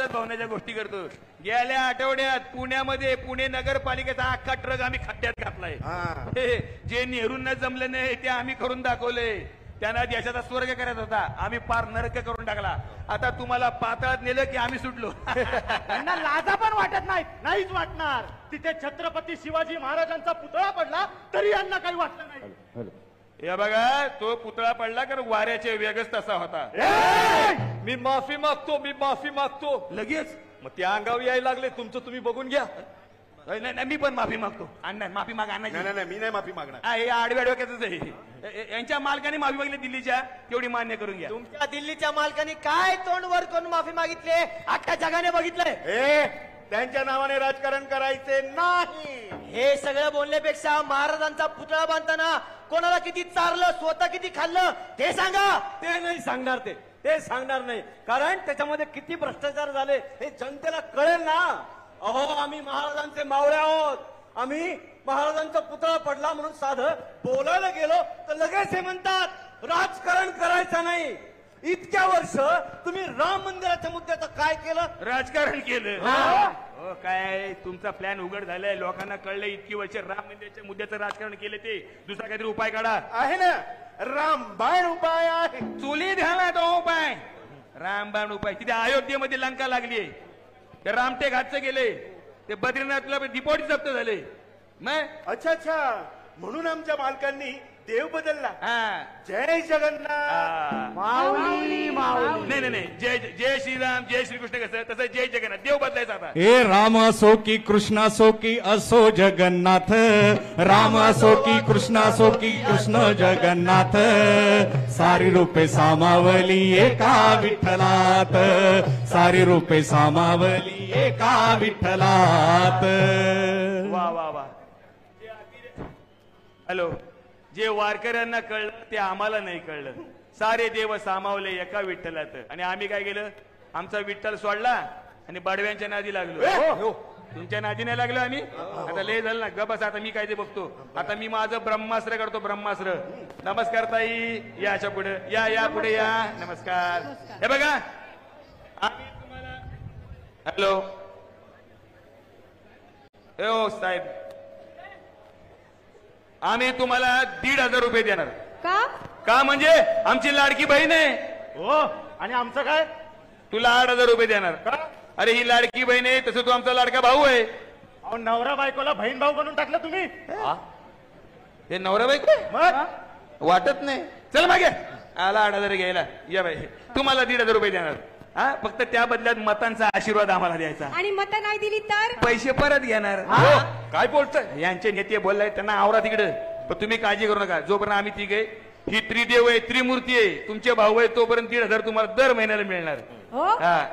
भावण्याच्या गोष्टी करतो. गेल्या आठवड्यात पुण्यामध्ये पुणे नगरपालिकेचा अख्खा ट्रक आम्ही खड्ड्यात घातलाय. जे नेहरूंना जमलं नाही ते आम्ही करून दाखवलंय. त्यांना देशाचा स्वर्ग करायचा होता, आम्ही पार नरक करून टाकला. आता तुम्हाला पाताळात नेलं की आम्ही सुटलो. त्यांना लाजा पण वाटत नाहीच वाटणार. तिथे छत्रपती शिवाजी महाराजांचा पुतळा पडला तरी यांना काही वाटलं नाही. या बघा, तो पुतळा पडला कारण वाऱ्याचे वेगच तसा होता. मी माफी मागतो लगेच मग त्या अंगावर यायला लागले. तुमचं तुम्ही बघून घ्या. नाही, मी पण माफी मागतो. अण्णा माफी माग. अण्णा नाही, मी नाही माफी मागणार. हे आडव्या डोक्याच आहे. यांच्या मालकाने माफी मागितली दिल्लीच्या, तेवढी मान्य करून घ्या. तुमच्या दिल्लीच्या मालकाने काय तोंड वर करून माफी मागितली अख्ख्या जगाने बघितलंय. त्यांच्या नावाने राजकारण करायचे नाही. हे सगळं बोलण्यापेक्षा महाराजांचा पुतळा बांधताना कोणाला किती चारलं, स्वतः किती खाल्लं ते सांगा. ते नाही सांगणार. ते सांगणार नाही, कारण त्याच्यामध्ये किती भ्रष्टाचार झाले हे जनतेला कळेल ना. अहो, आम्ही महाराजांचे मावळे आहोत. आम्ही महाराजांचा पुतळा पडला म्हणून साधं बोलायला गेलो तर लगेच हे म्हणतात राजकारण करायचं नाही. इतक्या वर्ष तुम्ही राम मंदिराच्या मुद्द्याचं काय केलं? राजकारण केलं. हो, काय तुमचा प्लॅन उघड झालाय, लोकांना कळलंय. इतकी वर्ष राम मंदिराच्या मुद्द्याचं राजकारण केलं. ते दुसरा काहीतरी उपाय काढा. आहे ना, रामबाण उपाय आहे. चुली ध्याला तो उपाय, रामबाण उपाय. तिथे अयोध्येमध्ये लंका लागली, ते रामटेक हातचं गेले, ते बद्रीनाथला डिपोटी जप्त झाले. मग अच्छा, म्हणून आमच्या मालकांनी देव बदलला. जय जगन्नाथ. माऊली नाही, जय श्रीराम जय श्रीकृष्ण कसं, तसं जय जगन्नाथ. देव बदलायचा आता. हे राम असो की कृष्ण असो की असो जगन्नाथ, राम असो की कृष्ण असो की कृष्ण जगन्नाथ, सारी रूपे सामावली एका विठ्ठलात, सारी रूपे सामावली एका विठ्ठलात. वा. हॅलो, जे वारकऱ्यांना कळलं ते आम्हाला नाही कळलं. सारे देव सामावले एका विठ्ठलात. आणि आम्ही काय केलं, आमचा विठ्ठल सोडला आणि बडव्यांच्या नादी लागलो. तुमच्या नादी नाही लागलो आम्ही. आता लय झालं ना, गबस. आता मी काय ते बघतो. आता मी माझं ब्रह्मास्त्र करतो, ब्रह्मास्त्र. नमस्कार ताई, या अशा पुढे या पुढे या. नमस्कार. हे बघा, आम्ही तुम्हाला हॅलो हो साहेब, आम्ही तुम्हाला 1,500 रुपये देणार. का म्हणजे आमची लाडकी बहीण आहे. हो, आणि आमचं काय? तुला 8,000 रुपये देणार. अरे ही लाडकी बहीण आहे, तसं तू आमचा लाडका भाऊ आहे. अहो, नवरा बायकोला बहीण भाऊ बनवून टाकलं तुम्ही. हे नवरा बायको मग वाटत नाही. चल मागे आला 8,000 घ्यायला. या बाई, तुम्हाला 1,500 रुपये देणार. फक्त त्या बदल्यात मतांचा आशीर्वाद आम्हाला द्यायचा. आणि मतं नाही दिली तर पैसे परत घेणार. काय बोलतोय? यांचे नेते बोललाय, त्यांना आवरा तिकडे. पण तुम्ही काळजी करू नका. जोपर्यंत आम्ही तिघे, ही त्रिदेव आहे, त्रिमूर्ती आहे, तुमचे भाऊ आहे, तोपर्यंत 1,500 तुम्हाला दर महिन्याला मिळणार. हो,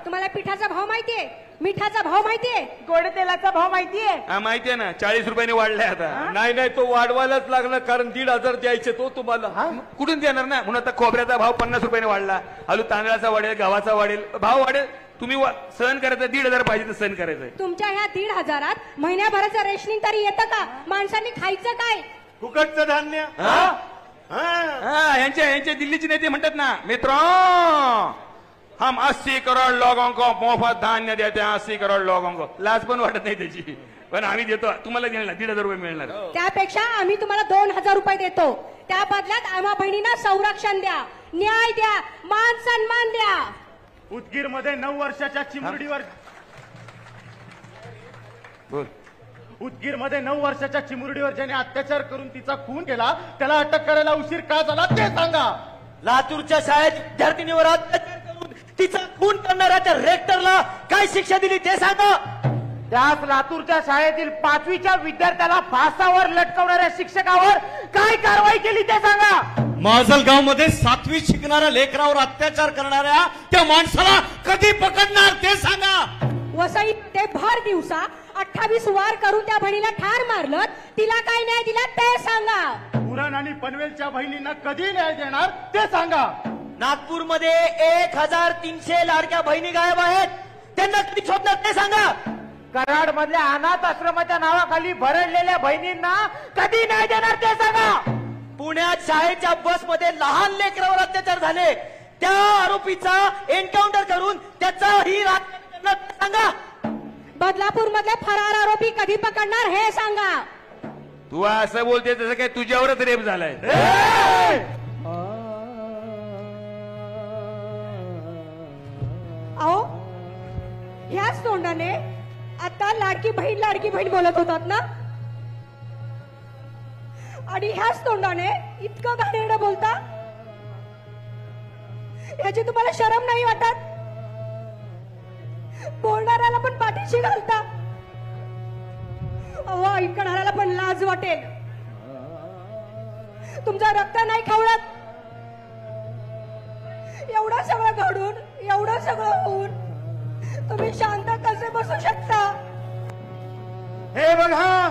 तुम्हाला पिठाचा भाव माहितीये, मिठाचा भाव माहितीये, गोड तेलाचा भाव माहितीये? माहितीये ना, 40 रुपयाने वाढलाय आता. नाही, तो वाढवायलाच लागणार, कारण 1,500 द्यायचे तो तुम्हाला. कुठून देणार ना. म्हणून आता खोबऱ्याचा भाव 50 रुपयाने वाढला, आलू तांदळाचा वाढेल, गव्हाचा वाढेल, भाव वाढेल. तुम्ही सहन करायचं, 1,500 पाहिजे तर सहन करायचंय. तुमच्या ह्या 1,500त महिन्याभराचं रेशनिंग तरी येतं का? माणसांनी खायचं काय? फुकटचं धान्य. यांचे दिल्लीचे नेते म्हणतात ना, मित्र हम 80 करोड लोगों को मोफत धान्य देते हैं, 80 करोड लोगों को. लाज पण वाटत नाही त्याची, पण आम्ही देतो. तुम्हाला देणार 1,500 रुपये मिळणार. त्यापेक्षा आम्ही तुम्हाला 2,000 रुपये देतो. त्या बदल्यात आम्हा बहिणींना संरक्षण द्या, न्याय द्या, मान सन्मान द्या. उदगीर मध्ये 9 वर्षाच्या चिमुरडीवर बोल. उदगीर मध्ये 9 वर्षाच्या चिमुरडीवर ज्याने अत्याचार करून तिचा खून केला, त्याला अटक करायला उशीर का झाला ते सांगा. लातूरच्या शाळेत विद्यार्थिनीवर अत्याचार करून तिचा खून करणाऱ्या त्या रेक्टरला काय शिक्षा दिली ते सांगा. त्याच लातूरच्या शाळेतील 5वीच्या विद्यार्थ्याला फासावर लटकवणाऱ्या शिक्षकावर काय कारवाई केली ते सांगा. माजलगाव मध्ये 7वी शिकणाऱ्या लेकरावर अत्याचार करणाऱ्या त्या माणसाला कधी पकडणार ते सांगा. वसई ते भर दिवसा 28 वार करून त्या बहिणीला ठार मारलं, तिला काय न्याय दिला ते सांगा. पुरण आणि पनवेलच्या बहिणींना कधी न्याय देणार ते सांगा. नागपूरमध्ये 1,300 लाडक्या बहिणी गायब आहेत, त्यांना कधी शोधणार ते सांगा. कराड मधल्या अनाथ आश्रमाच्या नावाखाली भरडलेल्या बहिणींना कधी न्याय देणार ते सांगा. पुण्यात शाळेच्या बसमध्ये लहान लेकरावर अत्याचार झाले, त्या आरोपीचा एन्काउंटर करून त्याचाही सांगा. बदलापूर मधले फरार आरोपी कधी पकडणार हे सांगा. तू असं बोलते तसं काय तुझ्यावरच रेप झालाय. अहो ह्याच तोंडाने आता लाडकी बहीण बोलत होतात ना, आणि ह्याच तोंडाने इतकं घाणेरडं बोलता. याची तुम्हाला शरम नाही वाटत? बोलणाऱ्याला पण पाठीशी घालता. अहो ऐकणाऱ्याला पण लाज वाटेल. तुमचं रक्त नाही खवळत? एवढं सगळं घडून, एवढं सगळं होऊन तुम्ही शांत कसे बसू शकता? हे बघा,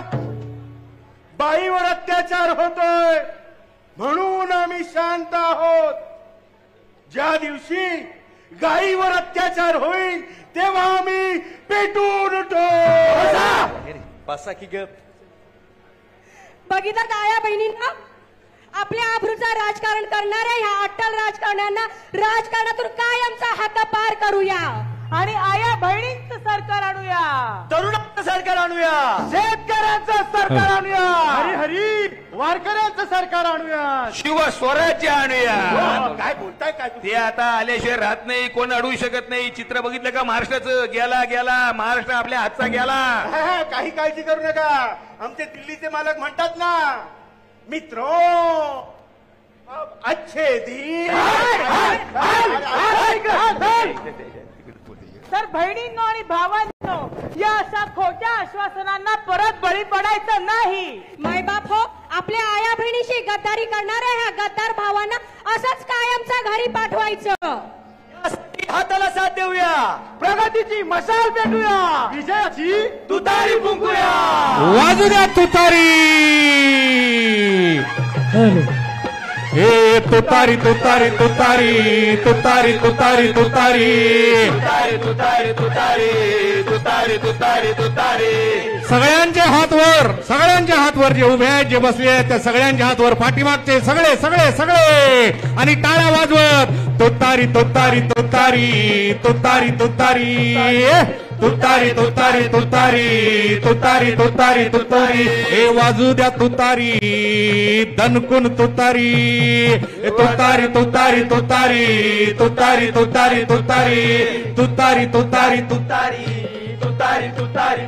बाईवर अत्याचार होतोय म्हणून आम्ही शांत आहोत. ज्या दिवशी गाईवर अत्याचार होईल तेव्हा आम्ही पेटून उठू. पासा की ग. बघितलं का या बहिणींना? आपल्या आबरूचा राजकारण करणाऱ्या ह्या अट्टल राजकारण्यांना राजकारणातून कायमचा हद्दपार करूया आणि आया बहिणींचं सरकार आणूया, तरुणांचं सरकार आणूया, शेतकऱ्यांचं सरकार आणूया, हरी हरी वारकऱ्यांचं सरकार आणूया, शिवस्वराज्य आणूया. काय बोलताय काय तुम्ही? ते आता आल्याशिवाय राहत नाही, कोण अडवू शकत नाही. चित्र बघितलं का महाराष्ट्राचं? गेला महाराष्ट्र आपल्या हातचा गेला. काही काळजी करू नका. आमचे दिल्लीचे मालक म्हणतात ना, मित्रो अच्छे दिन. तर बहिणींनो आणि भावांनो, या अशा खोट्या आश्वासनांना परत बळी पडायचं नाही. मायबाप हो, आपल्या आया बहिणीशी गद्दारी करणाऱ्या ह्या गद्दार भावांना असंच कायमचा घरी पाठवायचं. हाताला साथ देऊया, प्रगतीची मशाल पेटूया, विजयाची तुतारी फुंकूया. वाजू द्या तुतारी. हे तुतारी तुतारी तुतारी तुतारी तुतारी तुतारी सगळ्यांच्या हातवर जे उभे आहेत, जे बसले आहेत, त्या सगळ्यांच्या हातवर पाठीमागचे सगळे सगळे सगळे आणि टाळ्या वाजवत तुतारी तुतारी तुतारी तुतारी तुतारी तुतारी तुतारी तुतारी तुतारी तुतारी तुतारी. हे वाजू द्या तुतारी, दणकून तुतारी. तुतारी तुतारी तुतारी तुतारी तुतारी तुतारी तुतारी तुतारी तुतारी तुतारी तुतारी.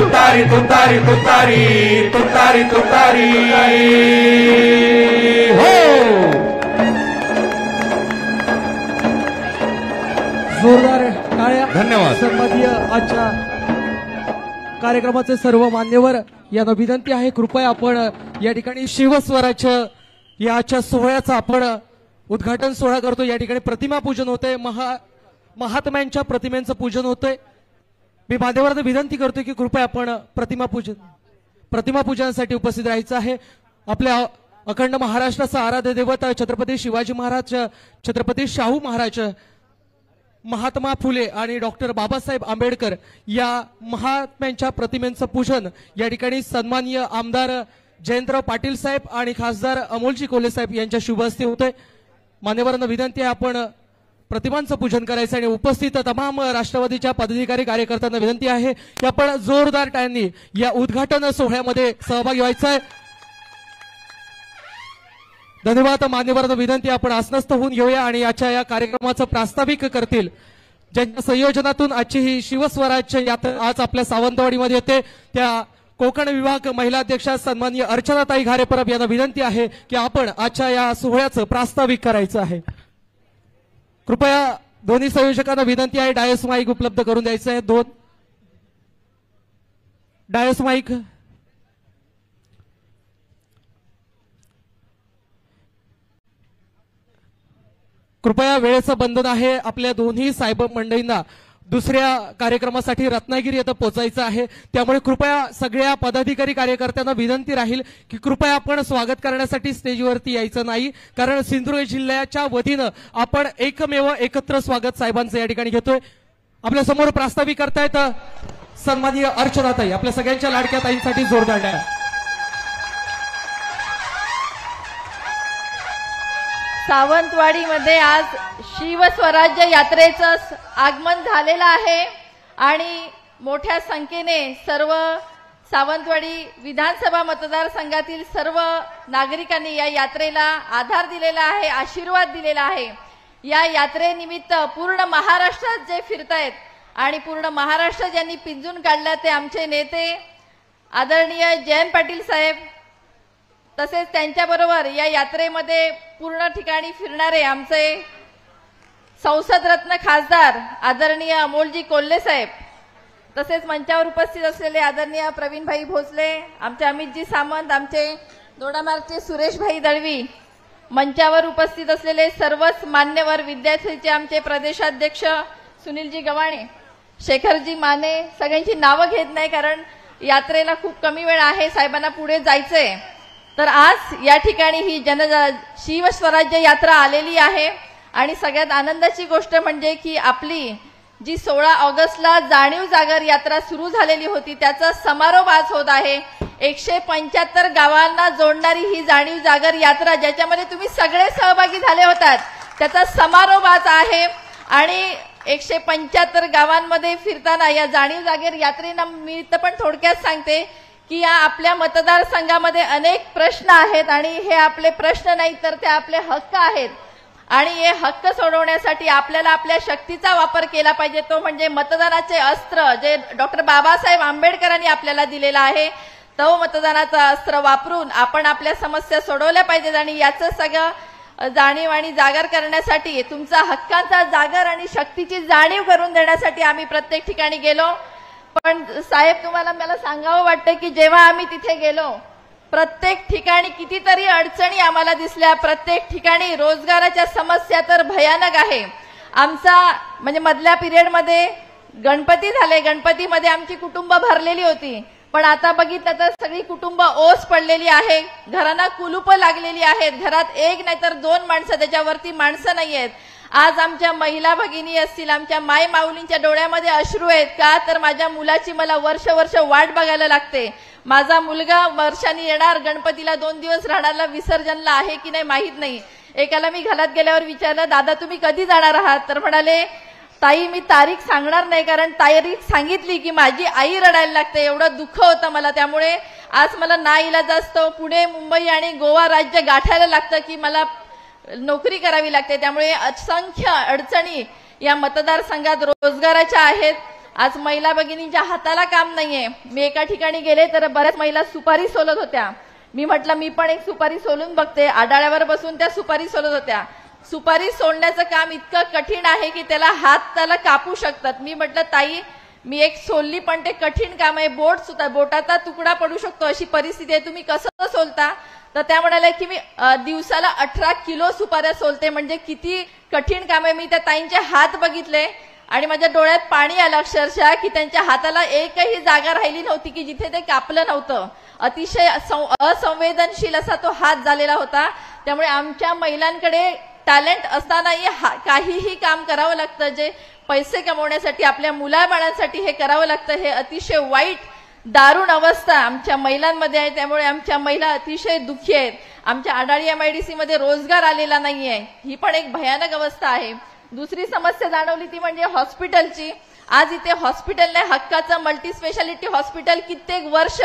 तुतारी तुतारी तुतारी तुतारी तुतारी. हो, जोरदार टाळ्या. धन्यवाद. संबंधीय आजच्या कार्यक्रमाचे सर्व मान्यवर यांना विनंती आहे, कृपया आपण या ठिकाणी शिवस्वराज्य या आजच्या सोहळ्याचा आपण उद्घाटन सोहळा करतो. या ठिकाणी प्रतिमा पूजन होते, महात्म्यांच्या प्रतिमेचं पूजन होतंय. मी मान्यवरांना विनंती करतो की कृपया आपण प्रतिमा पूजनासाठी उपस्थित राहायचं आहे. आपल्या अखंड महाराष्ट्राचा आराध्य दैवत छत्रपती शिवाजी महाराज, छत्रपती शाहू महाराज, महात्मा फुले आणि डॉक्टर बाबासाहेब आंबेडकर या महात्म्यांच्या प्रतिमेचं पूजन या ठिकाणी सन्माननीय आमदार जयंतराव पाटील साहेब आणि खासदार अमोलजी कोल्हे साहेब यांच्या शुभ हस्ते होते. मान्यवरांना विनंती आहे, आपण प्रतिमांचं पूजन करायचं आणि उपस्थित तमाम राष्ट्रवादीच्या पदाधिकारी कार्यकर्त्यांना विनंती आहे की आपण जोरदार टाळ्यांनी या उद्घाटन सोहळ्यामध्ये सहभागी व्हायचं आहे. धन्यवाद. मान्यवरांना विनंती आपण आसनस्थ होऊन घेऊया आणि आजच्या या कार्यक्रमाचं प्रास्ताविक करतील ज्यांच्या संयोजनातून आजची ही शिवस्वराज्य यात्रा आज आपल्या सावंतवाडीमध्ये येते त्या कोकण विभाग महिला अध्यक्षा सन्माननीय अर्चनाताई घारेपरब यांना विनंती आहे की आपण आजच्या या सोहळ्याचं प्रास्ताविक करायचं आहे. कृपया दोन्ही संयोजकांना विनंती आहे डायस माईक उपलब्ध करून द्यायचं आहे. 2 डायस माईक. कृपया वेळेचं बंधन आहे. आपल्या दोन्ही साहेब मंडळींना दुसऱ्या कार्यक्रमासाठी रत्नागिरी येथे पोहोचायचं आहे. त्यामुळे कृपया सगळ्या पदाधिकारी कार्यकर्त्यांना विनंती राहील की कृपया आपण स्वागत करण्यासाठी स्टेजवरती यायचं नाही, कारण सिंधुदुर्ग जिल्ह्याच्या वतीनं आपण एकमेव एकत्र स्वागत साहेबांचं या ठिकाणी घेतोय. आपल्या समोर प्रास्ताविक करतायत सन्माननीय अर्चनाताई. आपल्या सगळ्यांच्या लाडक्या ताईंसाठी जोरदार टाळ्या. सावंतवाडीमध्ये आज शिवस्वराज्य यात्रेचं आगमन झालेलं आहे आणि मोठ्या संख्येने सर्व सावंतवाडी विधानसभा मतदारसंघातील सर्व नागरिकांनी या यात्रेला आधार दिलेला आहे, आशीर्वाद दिलेला आहे. या यात्रेनिमित्त पूर्ण महाराष्ट्रात जे फिरतायत आणि पूर्ण महाराष्ट्र ज्यांनी पिंजून काढलं ते आमचे नेते आदरणीय जयंत पाटील साहेब, तसेच त्यांच्याबरोबर या यात्रेमध्ये पूर्ण ठिकाणी फिरणारे आमचे संसद रत्न खासदार आदरणीय अमोलजी कोल्हे साहेब, तसेच मंचावर उपस्थित असलेले आदरणीय प्रवीणभाई भोसले, आमचे अमितजी सामंत, आमचे दोडामार्गचे सुरेशभाई दळवी, मंचावर उपस्थित असलेले सर्वच मान्यवर विद्यार्थीचे आमचे प्रदेशाध्यक्ष सुनीलजी गव्हाणे, शेखरजी माने, सगळ्यांची नावं घेत नाही कारण यात्रेला खूप कमी वेळ आहे, साहेबांना पुढे जायचंय. तर आज या ठिकाणी ही शिवस्वराज्य यात्रा आलेली आहे आणि सगळ्यात आनंदाची गोष्ट म्हणजे की आपली जी 16 ऑगस्टला जाणीव जागर यात्रा सुरू झालेली होती त्याचा समारोप आज होत आहे. 175 गावांना जोडणारी ही जाणीव जागर यात्रा ज्याच्यामध्ये तुम्ही सगळे सहभागी झाले होतात त्याचा समारोप आज आहे आणि 175 गावांमध्ये फिरताना या जाणीव जागर यात्रेनिमित्त पण थोडक्यात सांगते की या आपल्या मतदारसंघामध्ये अनेक प्रश्न आहेत आणि हे आपले प्रश्न नाही तर ते आपले हक्क आहेत आणि हे हक्क सोडवण्यासाठी आपल्याला आपल्या शक्तीचा वापर केला पाहिजे. तो म्हणजे मतदानाचे अस्त्र जे डॉक्टर बाबासाहेब आंबेडकरांनी आपल्याला दिलेला आहे. तो मतदानाचा अस्त्र वापरून आपण आपल्या समस्या सोडवल्या पाहिजेत आणि याचं सगळं जाणीव आणि जागर करण्यासाठी तुमचा हक्कांचा जागर आणि शक्तीची जाणीव करून देण्यासाठी आम्ही प्रत्येक ठिकाणी गेलो. पण साहेब तुम्हाला मला सांगावं वाटतं की जेव्हा आम्ही तिथे गेलो प्रत्येक ठिकाणी कितीतरी अडचणी आम्हाला दिसल्या. प्रत्येक ठिकाणी रोजगाराच्या समस्या तर भयानक आहे. आमचा म्हणजे मधल्या पिरियडमध्ये गणपती झाले, गणपतीमध्ये आमची कुटुंब भरलेली होती, पण आता बघितलं तर सगळी कुटुंब ओस पडलेली आहे, घरांना कुलूप लागलेली आहेत, घरात एक नाही तर 2 माणसं, त्याच्यावरती माणसं नाही आहेत. आज आमच्या महिला भगिनी असतील, आमच्या माय माऊलींच्या डोळ्यामध्ये अश्रू आहेत का तर माझ्या मुलाची मला वर्ष वाट बघायला लागते. माझा मुलगा वर्षांनी येणार, गणपतीला 2 दिवस राहण्याला विसर्जनला आहे की नाही माहित नाही. एकाला मी घरात गेल्यावर विचारलं, दादा तुम्ही कधी जाणार आहात? तर म्हणाले ताई मी तारीख सांगणार नाही कारण तारीख सांगितली की माझी आई रडायला लागते, एवढं दुःख होतं मला. त्यामुळे आज मला नाईलाज असतो पुणे, मुंबई आणि गोवा राज्य गाठायला लागतं की मला नोकरी करावी लागते. त्यामुळे असंख्य अडचणी या मतदारसंघात रोजगाराच्या आहेत. आज महिला भगिनींच्या हाताला काम नाहीये. मी एका ठिकाणी गेले तर बऱ्याच महिला सुपारी सोलत होत्या. मी म्हटलं मी पण एक सुपारी सोलून बघते. आडाळ्यावर बसून त्या सुपारी सोलत होत्या. सुपारी सोलण्याचं काम इतकं कठीण आहे की त्याला कापू शकतात. मी म्हटलं ताई मी एक सोलली पण ते कठीण काम आहे, बोटाचा तुकडा पडू शकतो अशी परिस्थिती आहे, तुम्ही कसं सोलता? तर त्या म्हणाल्या की मी दिवसाला 18 किलो सुपाऱ्या सोलते, म्हणजे किती कठीण काम आहे. मी त्या ताईंचे हात बघितले आणि माझ्या डोळ्यात पाणी आलं अक्षरशः की त्यांच्या हाताला एकही जागा राहिली नव्हती की जिथे ते कापलं नव्हतं. अतिशय असंवेदनशील असा तो हात झालेला होता. त्यामुळे आमच्या महिलांकडे टॅलेंट असतानाही काहीही काम करावं लागतं, जे पैसे कमवण्यासाठी आपल्या मुलाबाळांसाठी हे करावं लागतं. हे अतिशय वाईट दारुण अवस्था आमच्या महिलांमध्ये आहे. त्यामुळे आमच्या महिला अतिशय दुःखी आहेत. आमच्या आडाळी MIDC मध्ये रोजगार आलेला नाहीये, ही पण एक भयानक अवस्था आहे. दुसरी समस्या जाणवली ती म्हणजे हॉस्पिटलची. आज इथे हॉस्पिटल नाही, हक्काचं मल्टी स्पेशालिटी हॉस्पिटल कित्येक वर्ष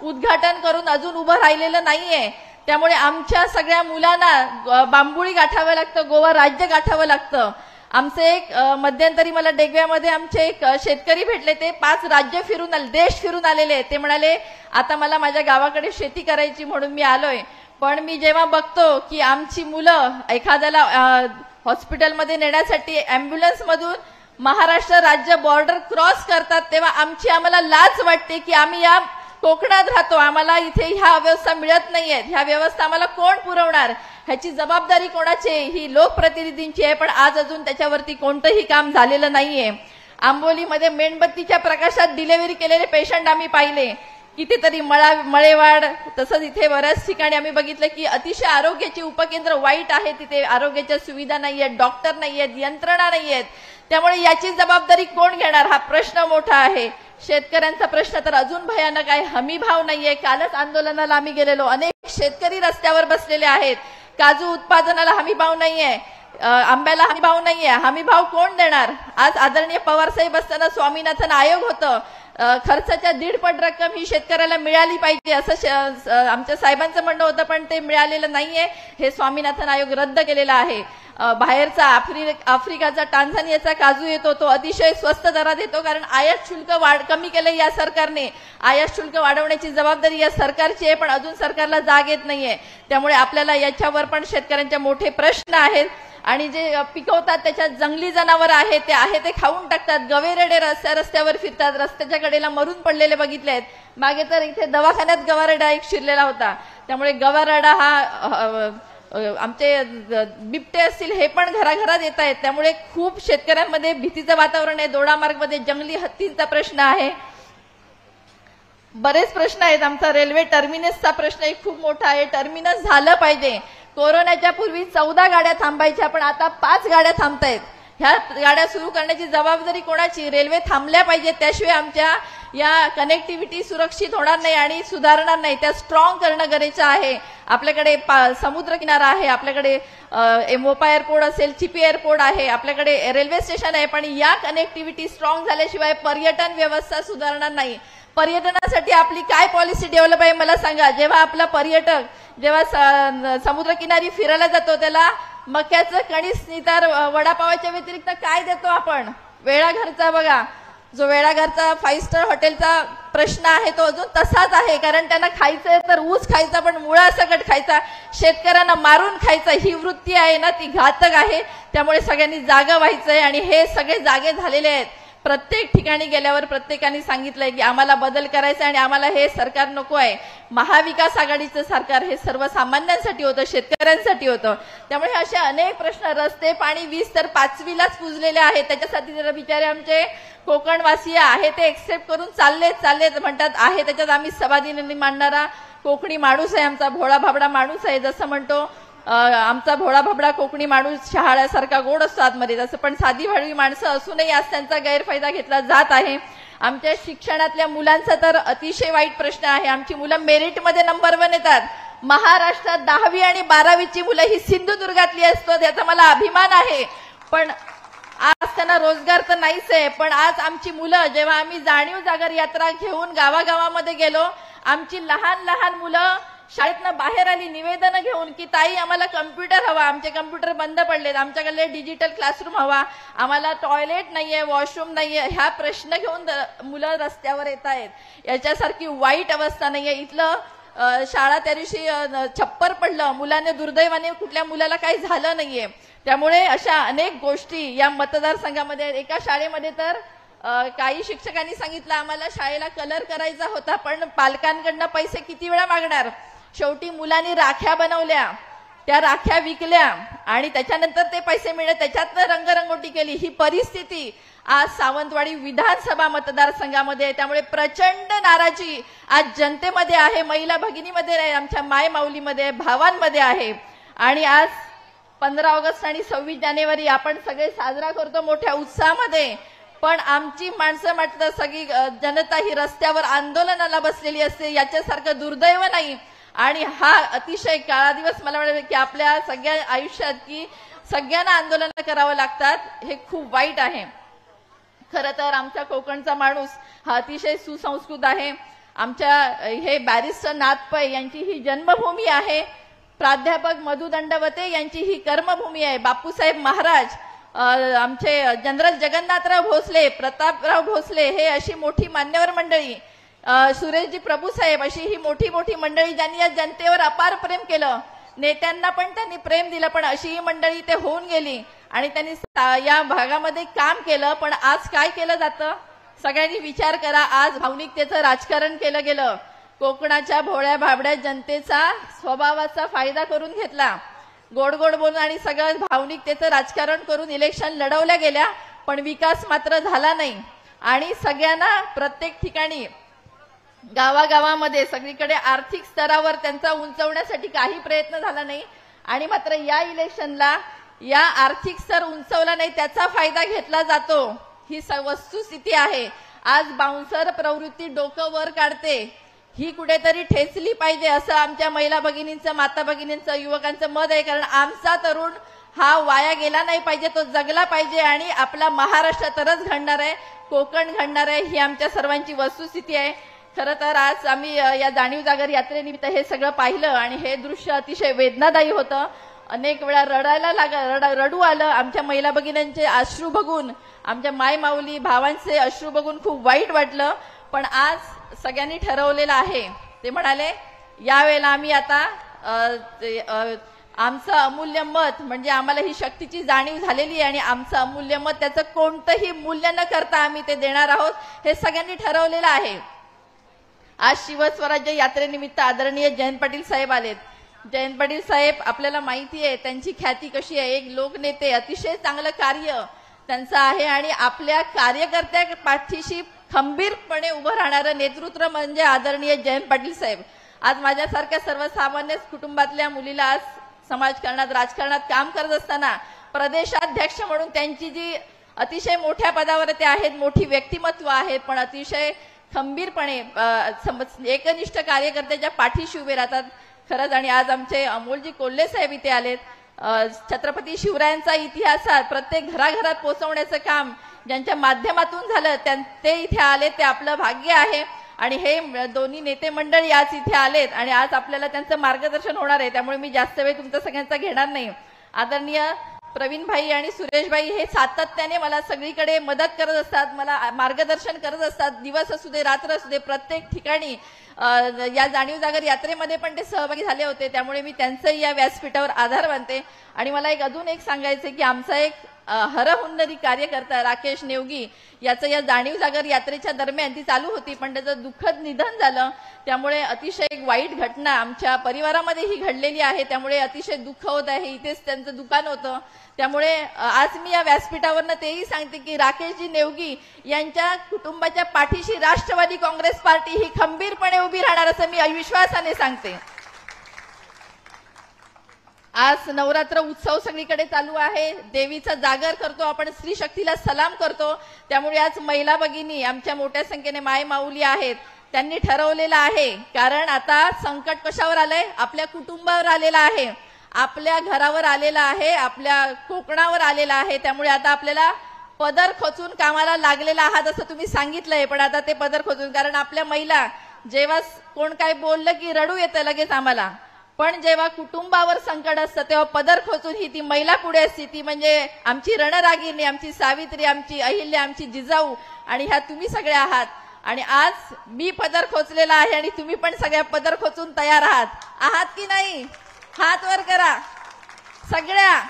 उद्घाटन करून अजून उभं राहिलेलं नाहीये. त्यामुळे आमच्या सगळ्या मुलांना बांबुळी गाठावं लागतं, गोवा राज्य गाठावं लागतं. आमचे एक मध्यंतरी मला डेगव्यामध्ये आमचे एक शेतकरी भेटले, ते 5 राज्य फिरून आले, देश फिरून आलेले. ते म्हणाले आता मला माझ्या गावाकडे शेती करायची म्हणून मी आलोय. पण मी जेव्हा बघतो की आमची मुलं एखाद्याला हॉस्पिटलमध्ये नेण्यासाठी अँब्युलन्स मधून महाराष्ट्र राज्य बॉर्डर क्रॉस करतात, तेव्हा आम्हाला लाज वाटते की आम्ही या कोकणात राहतो, आम्हाला इथे ह्या व्यवस्था मिळत नाहीयेत. ह्या व्यवस्था आम्हाला कोण पुरवणार? ह्याची जबाबदारी कोणाची? ही लोकप्रतिनिधींची आहे. पण आज अजून त्याच्यावरती कोणतंही काम झालेलं नाहीये. आंबोलीमध्ये मेणबत्तीच्या प्रकाशात डिलिव्हरी केलेले पेशंट आम्ही पाहिले, कितीतरी मळेवाड, तसंच इथे बऱ्याच ठिकाणी आम्ही बघितलं की अतिशय आरोग्याची उपकेंद्र वाईट आहे. तिथे आरोग्याच्या सुविधा नाहीयेत, डॉक्टर नाहीयेत, यंत्रणा नाहीयेत. त्यामुळे याची जबाबदारी कोण घेणार? हा प्रश्न मोठा आहे. शेतकऱ्यांचा प्रश्न तर अजून भयानक आहे. हमी भाव नाहीये. कालच आंदोलनाला आम्ही गेलेलो, अनेक शेतकरी रस्त्यावर बसलेले आहेत. काजू उत्पादनाला हमी भाव नाहीये, आंब्याला हमी भाव नाहीये. हमी भाव कोण देणार? आज आदरणीय पवारसाहेब असताना स्वामीनाथन आयोग होतं, खर्चाच्या 1.5 रक्कम ही शेतकऱ्याला मिळाली पाहिजे असं आमच्या साहेबांचं म्हणणं होतं, पण ते मिळालेलं नाहीये. हे स्वामीनाथन आयोग रद्द केलेला आहे. बाहेरचा आफ्रिकाचा टांझानियाचा काजू येतो, तो अतिशय स्वस्त दरात येतो, कारण आयात शुल्क कमी केलं या सरकारने. आयात शुल्क वाढवण्याची जबाबदारी या सरकारची आहे, पण अजून सरकारला जाग येत नाहीये. त्यामुळे आपल्याला याच्यावर पण शेतकऱ्यांचे मोठे प्रश्न आहेत. आणि जे पिकवतात त्याच्यात जंगली जनावर आहे ते खाऊन टाकतात. गवेरेडे रस्त्यावर फिरतात, रस्त्याच्या कडेला मरून पडलेले बघितले आहेत. मागे तर इथे दवाखान्यात गवारेडा एक शिरलेला होता. त्यामुळे गवारेडा हा आमचे बिबटे असतील हे पण घराघरात येत आहेत. त्यामुळे खूप शेतकऱ्यांमध्ये भीतीचं वातावरण आहे. दोडामार्गमध्ये जंगली हत्तींचा प्रश्न आहे, बरेच प्रश्न आहेत. आमचा रेल्वे टर्मिनसचा प्रश्न खूप मोठा आहे. टर्मिनस झालं पाहिजे. कोरोनाच्या पूर्वी 14 गाड्या थांबायच्या, पण आता 5 गाड्या थांबतायत. ह्या गाड्या सुरू करण्याची जबाबदारी कोणाची? रेल्वे थांबल्या पाहिजे, त्याशिवाय आमच्या या कनेक्टिव्हिटी सुरक्षित होणार नाही आणि सुधारणार नाही. त्या स्ट्रॉंग करणं गरजेचं आहे. आपल्याकडे समुद्र किनारा आहे, आपल्याकडे मोपा एअरपोर्ट असेल, चिपी एअरपोर्ट आहे, आपल्याकडे रेल्वे स्टेशन आहे, पण या कनेक्टिव्हिटी स्ट्रॉंग झाल्याशिवाय पर्यटन व्यवस्था सुधारणार नाही. पर्यटनासाठी आपली काय पॉलिसी डेव्हलप आहे मला सांगा. जेव्हा आपला पर्यटक जेव्हा समुद्रकिनारी फिरायला जातो त्याला मक्याचं कणीस नितार वडापावाच्या व्यतिरिक्त काय देतो आपण? वेळाघरचा बघा, जो वेळाघरचा 5 स्टार हॉटेलचा प्रश्न आहे तो अजून तसाच आहे. कारण त्यांना खायचंय तर ऊस खायचा, पण मुळासकट खायचा, शेतकऱ्यांना मारून खायचा, ही वृत्ती आहे ना ती घातक आहे. त्यामुळे सगळ्यांनी जागा व्हायचंय आणि हे सगळे जागे झालेले आहेत. प्रत्येक ठिकाणी गेल्यावर प्रत्येकाने सांगितलंय की आम्हाला बदल करायचा आणि आम्हाला हे सरकार नको आहे. महाविकास आघाडीचं सरकार हे सर्वसामान्यांसाठी होतं, शेतकऱ्यांसाठी होतं. त्यामुळे असे अनेक प्रश्न, रस्ते, पाणी, वीज तर 5वीलाच पुजलेले आहेत. त्याच्यासाठी जर बिचारे आमचे कोकणवासी आहे ते एक्सेप्ट करून चाललेत म्हणतात आहे. त्याच्यात आम्ही सभादिनी मांडणारा कोकणी माणूस आहे, आमचा भोळा भाबडा माणूस आहे. जसं म्हणतो आमचा भोळा भाबडा कोकणी माणूस शहाळ्यासारखा गोड असतो आतमध्ये, तसं पण साधी भाडवी माणसं असूनही आज त्यांचा गैरफायदा घेतला जात आहे. आमच्या शिक्षणातल्या मुलांचा तर अतिशय वाईट प्रश्न आहे. आमची मुलं मेरिटमध्ये नंबर 1 येतात. महाराष्ट्रात 10वी आणि 12वीची मुलं ही सिंधुदुर्गातली असतात, याचा मला अभिमान आहे. पण आज त्यांना रोजगार तर नाहीच आहे. पण आज आमची मुलं, जेव्हा आम्ही जाणीव जागर यात्रा घेऊन गावागावामध्ये गेलो, आमची लहान लहान मुलं शाळेतनं बाहेर आली निवेदन घेऊन की ताई आम्हाला कम्प्युटर हवा, आमचे कम्प्युटर बंद पडलेत, आमच्याकडे डिजिटल क्लासरूम हवा, आम्हाला टॉयलेट नाहीये, वॉशरूम नाहीये. ह्या प्रश्न घेऊन मुलं रस्त्यावर येत आहेत. याच्यासारखी वाईट अवस्था नाहीये. इथलं शाळा त्या दिवशी छप्पर पडलं, मुलाने दुर्दैवाने कुठल्या मुलाला काही झालं नाहीये. त्यामुळे अशा अनेक गोष्टी या मतदारसंघामध्ये. एका शाळेमध्ये तर काही शिक्षकांनी सांगितलं आम्हाला शाळेला कलर करायचा होता, पण पालकांकडनं पैसे किती वेळा मागणार. शेवटी मुलांनी राख्या बनवल्या, त्या राख्या विकल्या आणि त्याच्यानंतर ते पैसे मिळले, त्याच्यातनं रंगरंगोटी केली. ही परिस्थिती आज सावंतवाडी विधानसभा मतदारसंघामध्ये आहे. त्यामुळे प्रचंड नाराजी आज जनतेमध्ये आहे, महिला भगिनीमध्ये आहे, आमच्या माय माऊलीमध्ये, भावांमध्ये आहे. आणि आज 15 ऑगस्ट आणि 26 जानेवारी आपण सगळे साजरा करतो मोठ्या उत्साहामध्ये. पण आमची माणसं म्हटलं सगळी जनता ही रस्त्यावर आंदोलनाला बसलेली असते. याच्यासारखं दुर्दैव नाही. आणि हा अतिशय काळा दिवस मला वाटतं की आपल्या सगळ्या आयुष्यात की सगळ्यांना आंदोलन करावं लागतात, हे खूप वाईट आहे. खरं तर आमच्या कोकणचा माणूस हा अतिशय सुसंस्कृत आहे. आमच्या हे बॅरिस्टर नाथ पै यांची ही जन्मभूमी आहे. प्राध्यापक मधु दंडवते यांची ही कर्मभूमी आहे. बापूसाहेब महाराज, आमचे जनरल जगन्नाथराव भोसले, प्रतापराव भोसले हे अशी मोठी मान्यवर मंडळी, सुरेशजी प्रभूसाहेब अशी ही मोठी मोठी मंडळी ज्यांनी या जनतेवर अपार प्रेम केलं. नेत्यांना पण त्यांनी प्रेम दिलं, पण अशी ही मंडळी ते होऊन गेली आणि त्यांनी या भागामध्ये काम केलं. पण आज काय केलं जातं सगळ्यांनी विचार करा. आज भावनिकतेचं राजकारण केलं गेलं. कोकणाच्या भोळ्या भाबड्या जनतेचा स्वभावाचा फायदा करून घेतला. गोड गोड बोलून आणि सगळं भावनिकतेचं राजकारण करून इलेक्शन लढवल्या गेल्या, पण विकास मात्र झाला नाही. आणि सगळ्यांना प्रत्येक ठिकाणी गावागावामध्ये सगळीकडे आर्थिक स्तरावर त्यांचा उंचवण्यासाठी काही प्रयत्न झाला नाही. आणि मात्र या इलेक्शनला या आर्थिक स्तर उंचवला नाही, त्याचा फायदा घेतला जातो. ही वस्तुस्थिती आहे. आज बाउन्सर प्रवृत्ती डोकं वर काढते, ही कुठेतरी ठेचली पाहिजे असं आमच्या महिला भगिनींचं, माता भगिनींचं, युवकांचं मत आहे. कारण आमचा तरुण हा वाया गेला नाही पाहिजे, तो जगला पाहिजे आणि आपला महाराष्ट्र तरच घडणार आहे, कोकण घडणार आहे, ही आमच्या सर्वांची वस्तुस्थिती आहे. खरं तर आज आम्ही या जाणीव जागर यात्रेनिमित्त हे सगळं पाहिलं आणि हे दृश्य अतिशय वेदनादायी होतं. अनेक वेळा रडू आलं. आमच्या महिला भगिनींचे अश्रू बघून, आमच्या माय माऊली भावांचे अश्रू बघून खूप वाईट वाटलं. पण आज सगळ्यांनी ठरवलेलं आहे, ते म्हणाले यावेळेला आम्ही आता आमचं अमूल्य मत, म्हणजे आम्हाला ही शक्तीची जाणीव झालेली आहे आणि आमचं अमूल्य मत त्याचं कोणतंही मूल्य न करता आम्ही ते देणार आहोत, हे सगळ्यांनी ठरवलेलं आहे. आज शिवस्वराज्य यात्रेनिमित्त आदरणीय जयंत पाटील साहेब आलेत. जयंत पाटील साहेब आपल्याला माहिती आहे त्यांची ख्याती कशी आहे. एक लोकनेते, अतिशय चांगलं कार्य त्यांचं आहे आणि आपल्या कार्यकर्त्या पाठीशी खंबीरपणे उभं राहणारं नेतृत्व म्हणजे आदरणीय जयंत पाटील साहेब. आज माझ्यासारख्या सर्वसामान्य कुटुंबातल्या मुलीला आज समाजकारणात, राजकारणात काम करत असताना प्रदेशाध्यक्ष म्हणून त्यांची जी अतिशय मोठ्या पदावर ते आहेत, मोठी व्यक्तिमत्व आहेत, पण अतिशय खंबीरपणे एकनिष्ठ कार्यकर्त्याच्या पाठीशी उभे राहतात खरंच. आणि आज आमचे अमोलजी कोल्हे साहेब इथे आलेत. छत्रपती शिवरायांचा इतिहासात प्रत्येक घराघरात पोहोचवण्याचं काम ज्यांच्या माध्यमातून झालं ते इथे आले, ते आपलं भाग्य आहे. आणि हे दोन्ही नेते मंडळी आज इथे आलेत आणि आज आपल्याला त्यांचं मार्गदर्शन होणार आहे. त्यामुळे मी जास्त वेळ तुमचा सगळ्यांचा घेणार नाही. आदरणीय प्रवीणभाई आणि सुरेशभाई हे सातत्याने मला सगळीकडे मदत करत असतात, मला मार्गदर्शन करत असतात. दिवस असू दे, रात्र असू दे, प्रत्येक ठिकाणी या जाणीव जागर यात्रेमध्ये पण ते सहभागी झाले होते. त्यामुळे मी त्यांचंही या व्यासपीठावर आधार मानते. आणि मला अजून एक सांगायचं की आमचा एक हरहुन्नरी कार्यकर्ता राकेश नेवगी याचं या जाणीव जागर यात्रेच्या दरम्यान ती चालू होती, पण त्याचं दुःखद निधन झालं. त्यामुळे अतिशय एक वाईट घटना आमच्या परिवारामध्ये ही घडलेली आहे. त्यामुळे अतिशय दुःख होत आहे. इथेच त्यांचं दुकान होतं. त्यामुळे आज मी या व्यासपीठावरनं तेही सांगते की राकेशजी नेवगी यांच्या कुटुंबाच्या पाठीशी राष्ट्रवादी काँग्रेस पार्टी ही खंबीरपणे उभी राहणार असं मी विश्वासाने सांगते. आज नवरात्र उत्सव सगळीकडे चालू आहे. देवीचा जागर करतो आपण, स्त्री शक्तीला सलाम करतो. त्यामुळे आज महिला भगिनी आमच्या मोठ्या संख्येने माय माऊली आहेत. त्यांनी ठरवलेलं आहे, कारण आता संकट कशावर आलंय, आपल्या कुटुंबावर आलेलं आहे, आपल्या घरावर आलेला आहे, आपल्या कोकणावर आलेला आहे. त्यामुळे आता आपल्याला पदर खोचून कामाला लागलेला आहात असं तुम्ही सांगितलंय. पण आता ते पदर खोचून, कारण आपल्या महिला जेव्हा कोण काय बोललं की रडू येतं लगेच आम्हाला, पण जेव्हा कुटुंबावर संकट असतं तेव्हा पदर खोचून ही ती महिला पुढे असते. ती म्हणजे आमची रणरागिणी, आमची सावित्री, आमची अहिल्या, आमची जिजाऊ, आणि ह्या तुम्ही सगळे आहात. आणि आज मी पदर खोचलेला आहे आणि तुम्ही पण सगळ्या पदर खोचून तयार आहात की नाही? हात वर करा सगळ्या.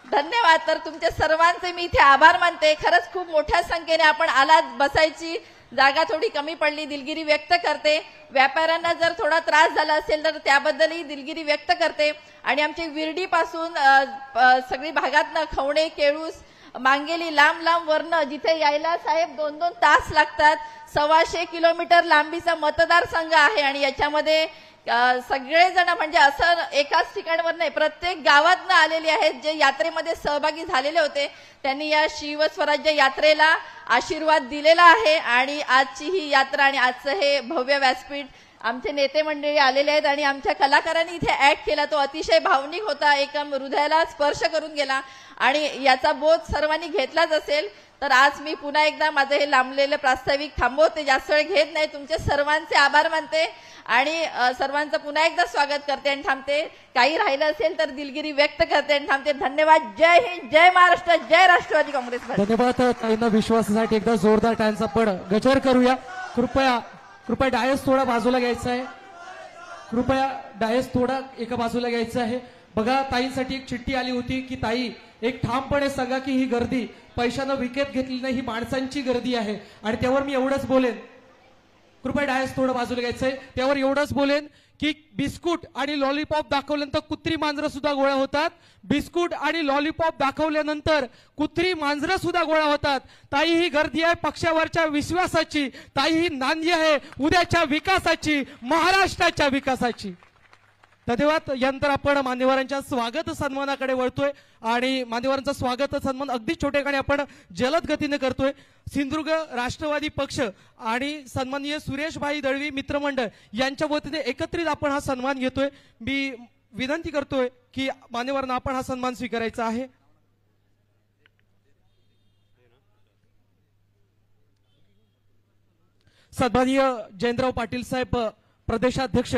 धन्यवाद. तर तुमच्या सर्वांचे मी इथे आभार मानते. खरंच खूप मोठ्या संख्येने आपण आलात. बसायची जागा थोडी कमी पडली, दिलगिरी व्यक्त करते. व्यापाऱ्यांना जर थोडा त्रास झाला असेल तर त्याबद्दलही दिलगिरी व्यक्त करते. आणि आमची विर्डी पासून सगळी भागातनं खवणे, केळूस, मांगेली, लांब लांब वरनं जिथे यायला साहेब 2-2 तास लागतात, 125 किलोमीटर लांबीचा मतदारसंघ आहे. आणि याच्यामध्ये सगळेजण म्हणजे असं एकाच ठिकाणावर नाही, प्रत्येक गावातनं आलेले आहेत जे यात्रेमध्ये सहभागी झालेले होते. त्यांनी या शिवस्वराज्य यात्रेला आशीर्वाद दिलेला आहे. आणि आजची ही यात्रा आणि आजचं हे भव्य व्यासपीठ आमचे नेते मंडळी आलेले आहेत आणि आमच्या कलाकारांनी इथे ऍक्ट केला तो अतिशय भावनिक होता, एकदम हृदयाला स्पर्श करून गेला आणि याचा बोध सर्वांनी घेतलाच असेल. तर आज मी पुन्हा एकदा माझं हे लांबलेलं प्रास्ताविक थांबवते, जास्त वेळ घेत नाही. तुमचे सर्वांचे आभार मानते आणि सर्वांचं पुन्हा एकदा स्वागत करते आणि थांबते. काही राहिलं असेल तर दिलगिरी व्यक्त करते आणि थांबते. धन्यवाद. जय हिंद, जय महाराष्ट्र, जय राष्ट्रवादी काँग्रेस पार्टी. धन्यवाद ताईंना विश्वासासाठी एकदा जोरदार टाळ्यांचा आपण गजर करूया. कृपया डायस थोडा बाजूला घ्यायचा आहे. कृपया डायस थोडा एका बाजूला घ्यायचं आहे. बघा, ताईंसाठी एक चिठ्ठी आली होती की ताई एक ठामपणे सांगा की ही गर्दी पैशानं विकत घेतली नाही, ही माणसांची गर्दी आहे. आणि त्यावर मी एवढंच बोलेन, कृपया डायस थोडं बाजूला घ्यायचंय, त्यावर एवढंच बोलेन की बिस्कुट आणि लॉलीपॉप दाखवल्यानंतर कुत्री मांजरं सुद्धा गोळ्या होतात. बिस्कुट आणि लॉलीपॉप दाखवल्यानंतर कुत्री मांजरं सुद्धा गोळ्या होतात. ताई ही गर्दी आहे पक्षावरच्या विश्वासाची. ताई ही नांदी आहे उद्याच्या विकासाची, महाराष्ट्राच्या विकासाची. धन्यवाद. यानंतर आपण मान्यवरांच्या स्वागत सन्मानाकडे वळतोय आणि मान्यवरांचा स्वागत सन्मान अगदी छोट्याकडे आपण जलद गतीने करतोय. सिंधुदुर्ग राष्ट्रवादी पक्ष आणि सन्माननीय सुरेशभाई दळवी मित्रमंडळ यांच्या वतीने एकत्रित आपण हा सन्मान घेतोय. मी विनंती करतोय की मान्यवरांना आपण हा सन्मान स्वीकारायचा आहे. सन्माननीय जयंतराव पाटील साहेब प्रदेशाध्यक्ष,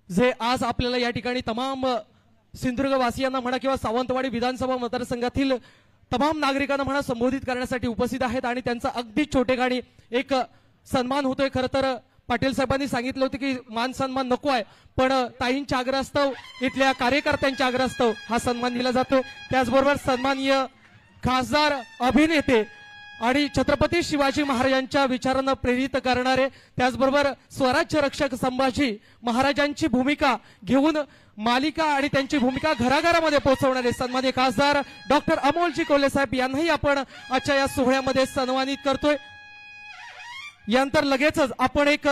जे आज आपल्याला या ठिकाणी तमाम सिंधुदुर्ग वासियांना म्हणा किंवा सावंतवाडी विधानसभा मतदारसंघातील तमाम नागरिकांना म्हणा संबोधित करण्यासाठी उपस्थित आहेत आणि त्यांचा अगदी छोटेखानी एक सन्मान होतोय. खरं तर पाटील साहेबांनी सांगितलं होतं की मान सन्मान नको आहे, पण ताईंच्या आग्रहास्तव, इथल्या कार्यकर्त्यांच्या आग्रहास्तव हा सन्मान दिला जातोय. त्याचबरोबर सन्माननीय खासदार, अभिनेते आणि छत्रपती शिवाजी महाराजांच्या विचारांना प्रेरित करणारे, त्याचबरोबर स्वराज्य रक्षक संभाजी महाराजांची भूमिका घेऊन मालिका आणि त्यांची भूमिका घराघरामध्ये पोहोचवणारे सन्माननीय खासदार डॉक्टर अमोलजी कोल्हे साहेब यांनाही आपण आजच्या या सोहळ्यामध्ये सन्मानित करतोय. यानंतर लगेचच आपण एक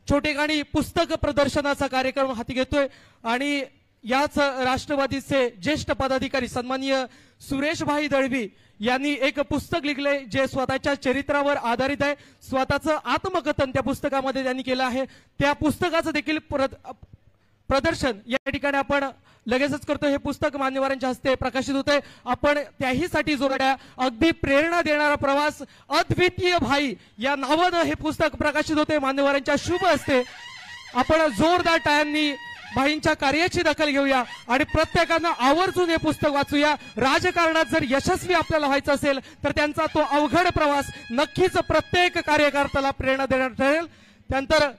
छोटेखानी पुस्तक प्रदर्शनाचा कार्यक्रम हाती घेतोय आणि याच राष्ट्रवादीचे ज्येष्ठ पदाधिकारी सन्माननीय सुरेशभाई दळवी यांनी एक पुस्तक लिखले जे स्वतःच्या चरित्रावर आधारित आहे. स्वतःचं आत्मकथन त्या पुस्तकामध्ये त्यांनी केलं आहे. त्या पुस्तकाचं देखील प्रदर्शन या ठिकाणी आपण लगेचच करतो. हे पुस्तक मान्यवरांच्या हस्ते प्रकाशित होते. आपण त्याहीसाठी जोड्या अगदी प्रेरणा देणारा प्रवास अद्वितीय भाई या नावानं हे पुस्तक प्रकाशित होते. मान्यवरांच्या शुभ हस्ते आपण जोरदार टाळ्यांनी भाईंच्या कार्याची दखल घेऊया आणि प्रत्येकानं आवर्जून हे पुस्तक वाचूया. राजकारणात जर यशस्वी आपल्याला व्हायचं असेल तर त्यांचा तो अवघड प्रवास नक्कीच प्रत्येक कार्यकर्त्याला प्रेरणा देणार ठरेल. त्यानंतर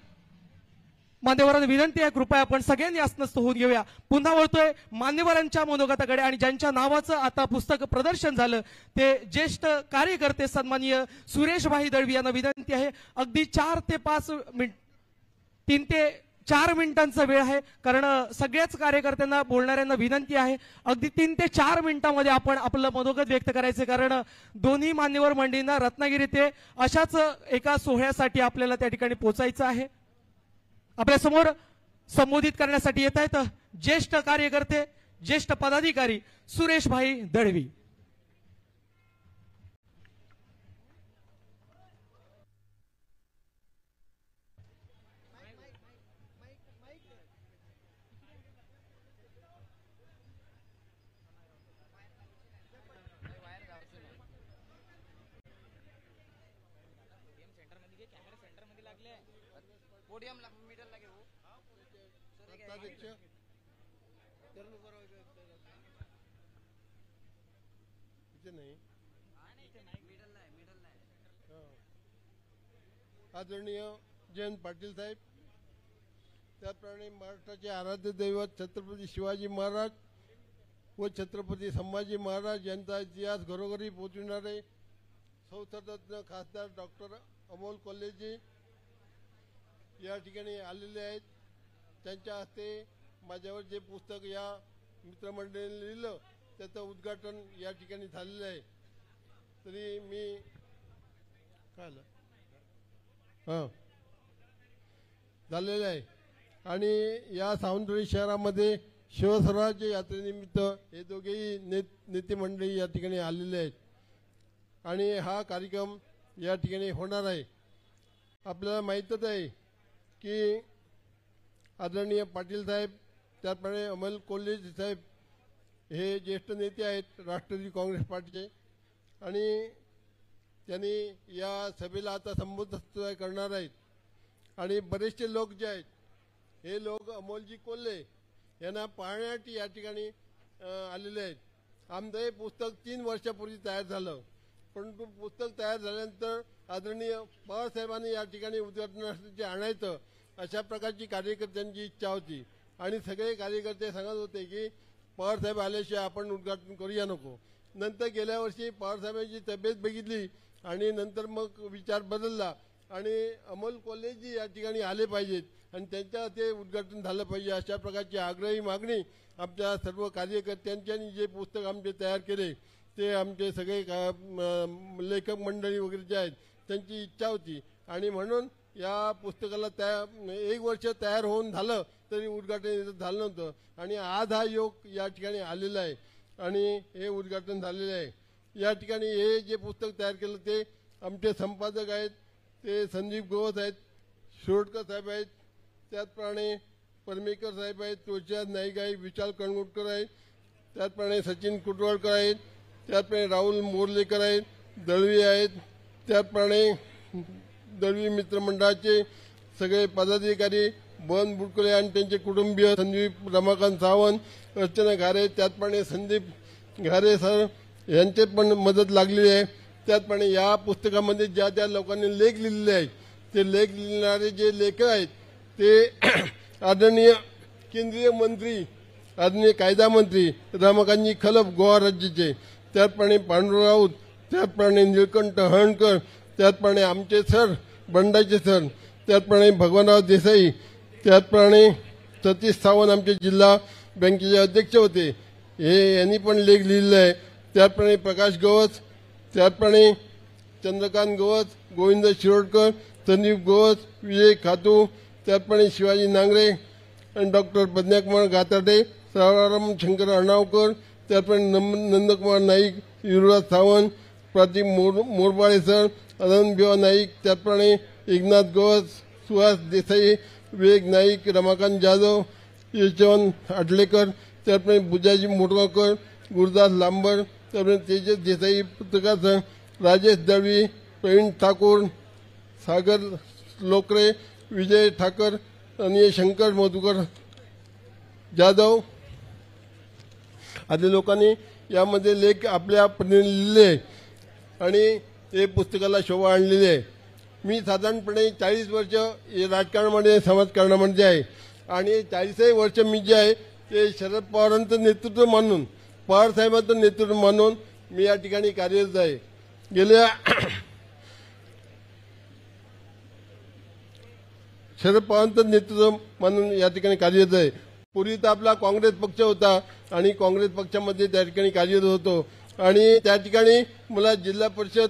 मान्यवरांना विनंती आहे, कृपया आपण सगळ्यांनी आसनस्थ होऊन घेऊया. पुन्हा वळतोय मान्यवरांच्या मनोगताकडे आणि ज्यांच्या नावाचं आता पुस्तक प्रदर्शन झालं ते ज्येष्ठ कार्यकर्ते सन्माननीय सुरेशभाई दळवी यांना विनंती आहे. अगदी 4 ते 5 मिनिट, 3 ते 4 मिनिटांचा वेळ आहे, कारण सगळ्याच कार्यकर्त्यांना बोलणाऱ्यांना विनंती आहे अगदी 3 ते 4 मिनिटांमध्ये आपण आपलं मनोगत व्यक्त करायचे, कारण दोन्ही मान्यवर मंडळींना रत्नागिरी ते अशाच एका सोहळ्यासाठी आपल्याला त्या ठिकाणी पोहोचायचं आहे. आपल्या समोर संबोधित करण्यासाठी येत आहेत ज्येष्ठ कार्यकर्ते, ज्येष्ठ पदाधिकारी सुरेशभाई दळवी. आदरणीय जयंत पाटील साहेब, त्याप्रमाणे महाराष्ट्राचे आराध्य दैवत छत्रपती शिवाजी महाराज व छत्रपती संभाजी महाराज यांचा इतिहास घरोघरी पोहोचविणारे संसदरत्न खासदार डॉक्टर अमोल कोल्हेजी या ठिकाणी आलेले आहेत. त्यांच्या हस्ते माझ्यावर जे पुस्तक या मित्रमंडळीने लिहिलं त्याचं उद्घाटन या ठिकाणी झालेलं आहे. तरी मी काय झालेलं आहे आणि या सावंतवाडी शहरामध्ये शिवस्वराज्य यात्रेनिमित्त हे दोघेही नेते मंडळी या ठिकाणी आलेले आहेत आणि हा कार्यक्रम या ठिकाणी होणार आहे. आपल्याला माहीतच आहे की आदरणीय पाटील साहेब, त्याचप्रमाणे अमोल कोल्हे साहेब हे ज्येष्ठ नेते आहेत राष्ट्रवादी काँग्रेस पार्टीचे, आणि त्यांनी या सभेला आता संबोधित करणार आहेत. आणि बरेचसे लोक जे आहेत हे लोक अमोलजी कोल्हे यांना पाहण्यासाठी या ठिकाणी आलेले आहेत. आमचं हे पुस्तक 3 वर्षापूर्वी तयार झालं, परंतु पुस्तक तयार झाल्यानंतर आदरणीय पवारसाहेबांनी या ठिकाणी उद्घाटनासाठी आणायचं अशा प्रकारची कार्यकर्त्यांची इच्छा होती. आणि सगळे कार्यकर्ते सांगत होते की पवारसाहेब आल्याशिवाय आपण उद्घाटन करूया नको. नंतर गेल्या वर्षी पवारसाहेबांची तब्येत बघितली आणि नंतर मग विचार बदलला आणि अमोल कोल्हेजी या ठिकाणी आले पाहिजेत आणि त्यांच्या ते उद्घाटन झालं पाहिजे अशा प्रकारची आग्रही मागणी आमच्या सर्व कार्यकर्त्यांनी जे पुस्तक आमचे तयार केले ते आमचे सगळे लेखक मंडळी वगैरे जे आहेत त्यांची इच्छा होती. आणि म्हणून या पुस्तकाला 1 वर्ष तयार होऊन झालं तरी उद्घाटन झालं नव्हतं. आणि आज हा योग या ठिकाणी आलेला आहे आणि हे उद्घाटन झालेलं आहे. या ठिकाणी हे जे पुस्तक तयार केलं ते आमचे संपादक आहेत ते संदीप गोवत आहेत, शिरोडकर साहेब आहेत, त्याचप्रमाणे परमेकर साहेब आहेत, तुळशीदास नाईक आहे, विशाल कणगोटकर आहेत, त्याचप्रमाणे सचिन कुटवाळकर आहेत, त्याचप्रमाणे राहुल मोरलेकर आहेत, दळवी आहेत, त्याचप्रमाणे दळवी मित्रमंडळाचे सगळे पदाधिकारी बन बुडकुले आणि त्यांचे कुटुंबीय संदीप रमाकांत सावंत, अर्चना घारे, त्याचप्रमाणे संदीप घारे सर यांचे पण मदत लागलेली आहे. त्याचप्रमाणे या पुस्तकामध्ये ज्या ज्या लोकांनी लेख लिहिलेले आहेत ते लेख लिहिणारे जे लेखक आहेत ते आदरणीय केंद्रीय मंत्री, आदरणीय कायदा मंत्री रमाकांतजी खलप गोवा राज्याचे, त्याचप्रमाणे पांडुरंग राऊत, त्याचप्रमाणे निळकंठ हळणकर, त्याचप्रमाणे आमचे सर बंडाचे सर, त्याचप्रमाणे भगवानराव देसाई, त्याचप्रमाणे सतीश सावंत आमचे जिल्हा बँकेचे अध्यक्ष होते हे यांनी पण लेख लिहिलेला आहे. त्याचप्रमाणे प्रकाश गवस, त्याचप्रमाणे चंद्रकांत गवस, गोविंद शिरोडकर, संदीप गवस, विजय खातू, त्याचप्रमाणे शिवाजी नांगरे आणि डॉक्टर प्रज्ञाकुमार गाताडे, सावराम शंकर अणावकर, त्याचप्रमाणे नंदकुमार नाईक, युवराज सावंत, प्रतीक मोरबाळे सर, अनंत भिवा नाईक, त्याचप्रमाणे एकनाथ गवस, सुहास देसाई, विवेक नाईक, रमाकांत जाधव, यशवंत आडलेकर, त्याचप्रमाणे बुजाजी मोटगावकर, गुरुदास लांबर, त्याचप्रमाणे तेजस देसाई, पत्रकार राजेश दळवी, प्रवीण ठाकूर, सागर लोकरे, विजय ठाकर आणि शंकर मधुकर जाधव आदी लोकांनी यामध्ये लेख आपल्या पद्धतीने लिहिले आणि ते पुस्तकाला शोभा आणलेली आहे. मी साधारणपणे 40 वर्ष राजकारणामध्ये समाजकारणामध्ये आहे आणि 40 वर्ष मी जे आहे ते शरद पवारांचं नेतृत्व मानून, पवारसाहेबांचं नेतृत्व मानून मी या ठिकाणी कार्यरत आहे. गेल्या शरद पवारांचं नेतृत्व मानून या ठिकाणी कार्यरत आहे. पूर्वी तर आपला काँग्रेस पक्ष होता आणि काँग्रेस पक्षामध्ये त्या ठिकाणी कार्यरत होतो आणि त्या ठिकाणी मला जिल्हा परिषद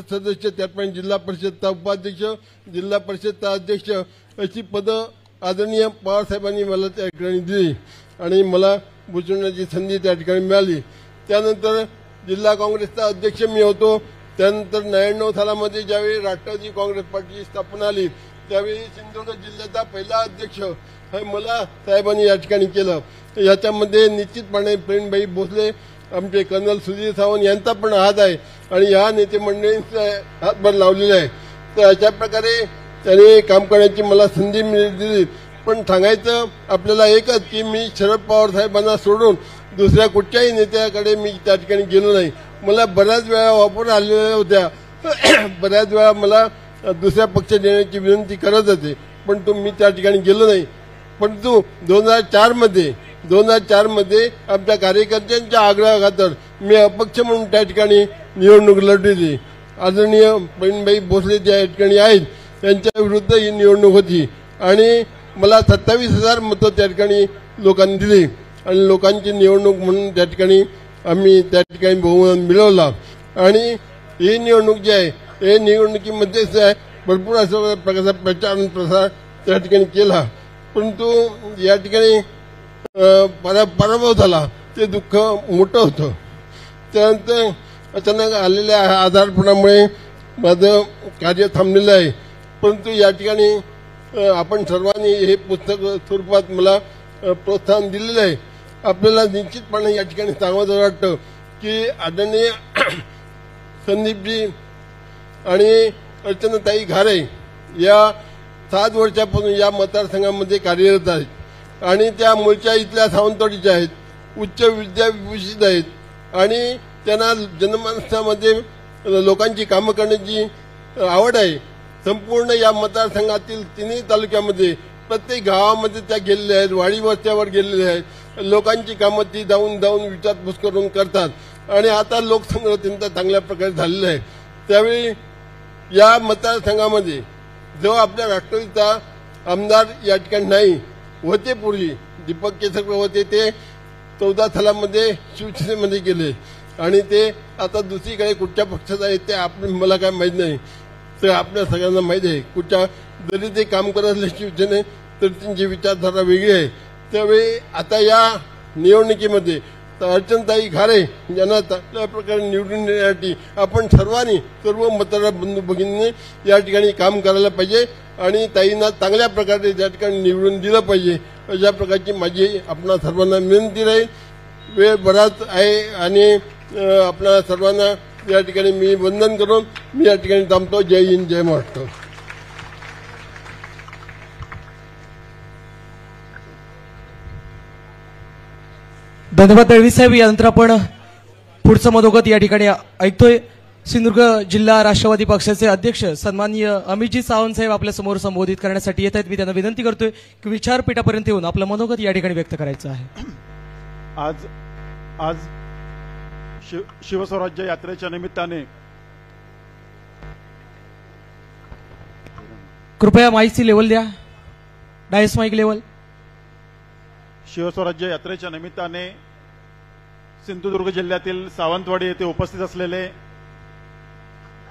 सदस्य, त्याचप्रमाणे जिल्हा परिषदचा उपाध्यक्ष, जिल्हा परिषदचा अध्यक्ष अशी पदं आदरणीय पवारसाहेबांनी मला त्या ठिकाणी दिली आणि मला भूषवण्याची संधी त्या ठिकाणी मिळाली. त्यानंतर जिल्हा काँग्रेसचा अध्यक्ष मी होतो. त्यानंतर 99 सालामध्ये ज्यावेळी राष्ट्रवादी काँग्रेस पार्टीची स्थापना आली त्यावेळी सिंधुदुर्ग जिल्ह्याचा पहिला अध्यक्ष हे मला साहेबांनी या ठिकाणी केलं. याच्यामध्ये निश्चितपणे प्रेमभाई भोसले, आमचे कर्नल सुधीर सावंत यांचा पण हात आहे आणि या नेते मंडळींचा हातभार लावलेला आहे. तर अशा प्रकारे त्यांनी काम करण्याची मला संधी दिली. पण सांगायचं आपल्याला एकच की मी शरद पवार साहेबांना सोडून दुसऱ्या कुठच्याही नेत्याकडे मी त्या ठिकाणी गेलो नाही. मला बऱ्याच वेळा ऑफर आलेल्या होत्या, बऱ्याच वेळा मला दुसऱ्या पक्ष देण्याची विनंती करत होते, पण मी त्या ठिकाणी गेलो नाही. परंतु 2004 मध्ये आमच्या कार्यकर्त्यांच्या आग्रहाखातर मी अपक्ष म्हणून त्या ठिकाणी निवडणूक लढवली. आदरणीय प्रवीणभाई भोसले ज्या ठिकाणी आहेत त्यांच्या विरुद्ध ही निवडणूक होती आणि मला 27,000 मतं त्या ठिकाणी लोकांनी दिली आणि लोकांची निवडणूक म्हणून त्या ठिकाणी आम्ही त्या ठिकाणी बहुमत मिळवला. आणि ही निवडणूक जी आहे हे निवडणुकीमध्ये भरपूर अशा प्रकारचा प्रचार आणि प्रसार त्या ठिकाणी केला, परंतु या ठिकाणी पराभव झाला. ते दुःख मोठं होतं. त्यानंतर अचानक आलेल्या आजारपणामुळे माझं कार्य थांबलेलं आहे. परंतु या ठिकाणी आपण सर्वांनी हे पुस्तक स्वरूपात मला प्रोत्साहन दिलेलं आहे. आपल्याला निश्चितपणे या ठिकाणी सांगावं वाटतं की आदरणीय संदीपजी आणि अर्चनाताई घारे या 7 वर्षापासून या मतदारसंघामध्ये कार्यरत आहेत आणि त्या मूळच्या इथल्या सावंतवाडीच्या आहेत. उच्च विद्याविभूषित आहेत आणि त्यांना जनमानसामध्ये लोकांची कामं करण्याची आवड आहे. संपूर्ण या मतदारसंघातील 3 तालुक्यामध्ये प्रत्येक गावामध्ये त्या गेलेल्या आहेत. वाडी वस्त्यावर गेलेल्या आहेत. लोकांची कामं ती जाऊन विचारपूस करून करतात आणि आता लोकसंग्रह त्यांचा चांगल्या प्रकारे झालेला आहे. त्यावेळी या मतदारसंघामध्ये जो आपल्या राष्ट्रवादीचा आमदार या ठिकाणी नाही होते, पूर्वी दीपक केसरकर होते, ते 14 सालामध्ये शिवसेनेमध्ये गेले आणि ते आता दुसरीकडे कुठच्या पक्षात आहेत ते मला काय माहीत नाही. तर आपल्या सगळ्यांना माहीत आहे कुठच्या जरी ते काम करत असले शिवसेने तर त्यांची विचारधारा वेगळी आहे. त्यावेळी आता या निवडणुकीमध्ये अर्चनाताई घारे यांना चांगल्या प्रकारे निवडून देण्यासाठी आपण सर्वांनी सर्व मतदार बंधू भगिनींनी या ठिकाणी काम करायला पाहिजे आणि ताईंना चांगल्या प्रकारे या ठिकाणी निवडून दिलं पाहिजे. अशा प्रकारची माझी आपणा सर्वांना विनंती राहील. वेळ बराच आहे आणि आपल्या सर्वांना या ठिकाणी मी वंदन करून मी या ठिकाणी थांबतो. जय हिंद, जय महाराष्ट्र. धन्यवाद दळवी साहेब. यानंतर आपण पुढचं मनोगत या ठिकाणी ऐकतोय. सिंधुदुर्ग जिल्हा राष्ट्रवादी पक्षाचे अध्यक्ष सन्माननीय अमितजी सावंत साहेब आपल्या समोर संबोधित करण्यासाठी येत आहेत. मी त्यांना विनंती करतोय की विचारपीठापर्यंत येऊन आपलं मनोगत या ठिकाणी व्यक्त करायचं आहे. आज शिवस्वराज्य यात्रेच्या निमित्ताने कृपया माईकची लेवल द्या. Dias mic level. शिवस्वराज्य यात्रेच्या निमित्ताने सिंधुदुर्ग जिल्ह्यातील सावंतवाडी येथे उपस्थित असलेले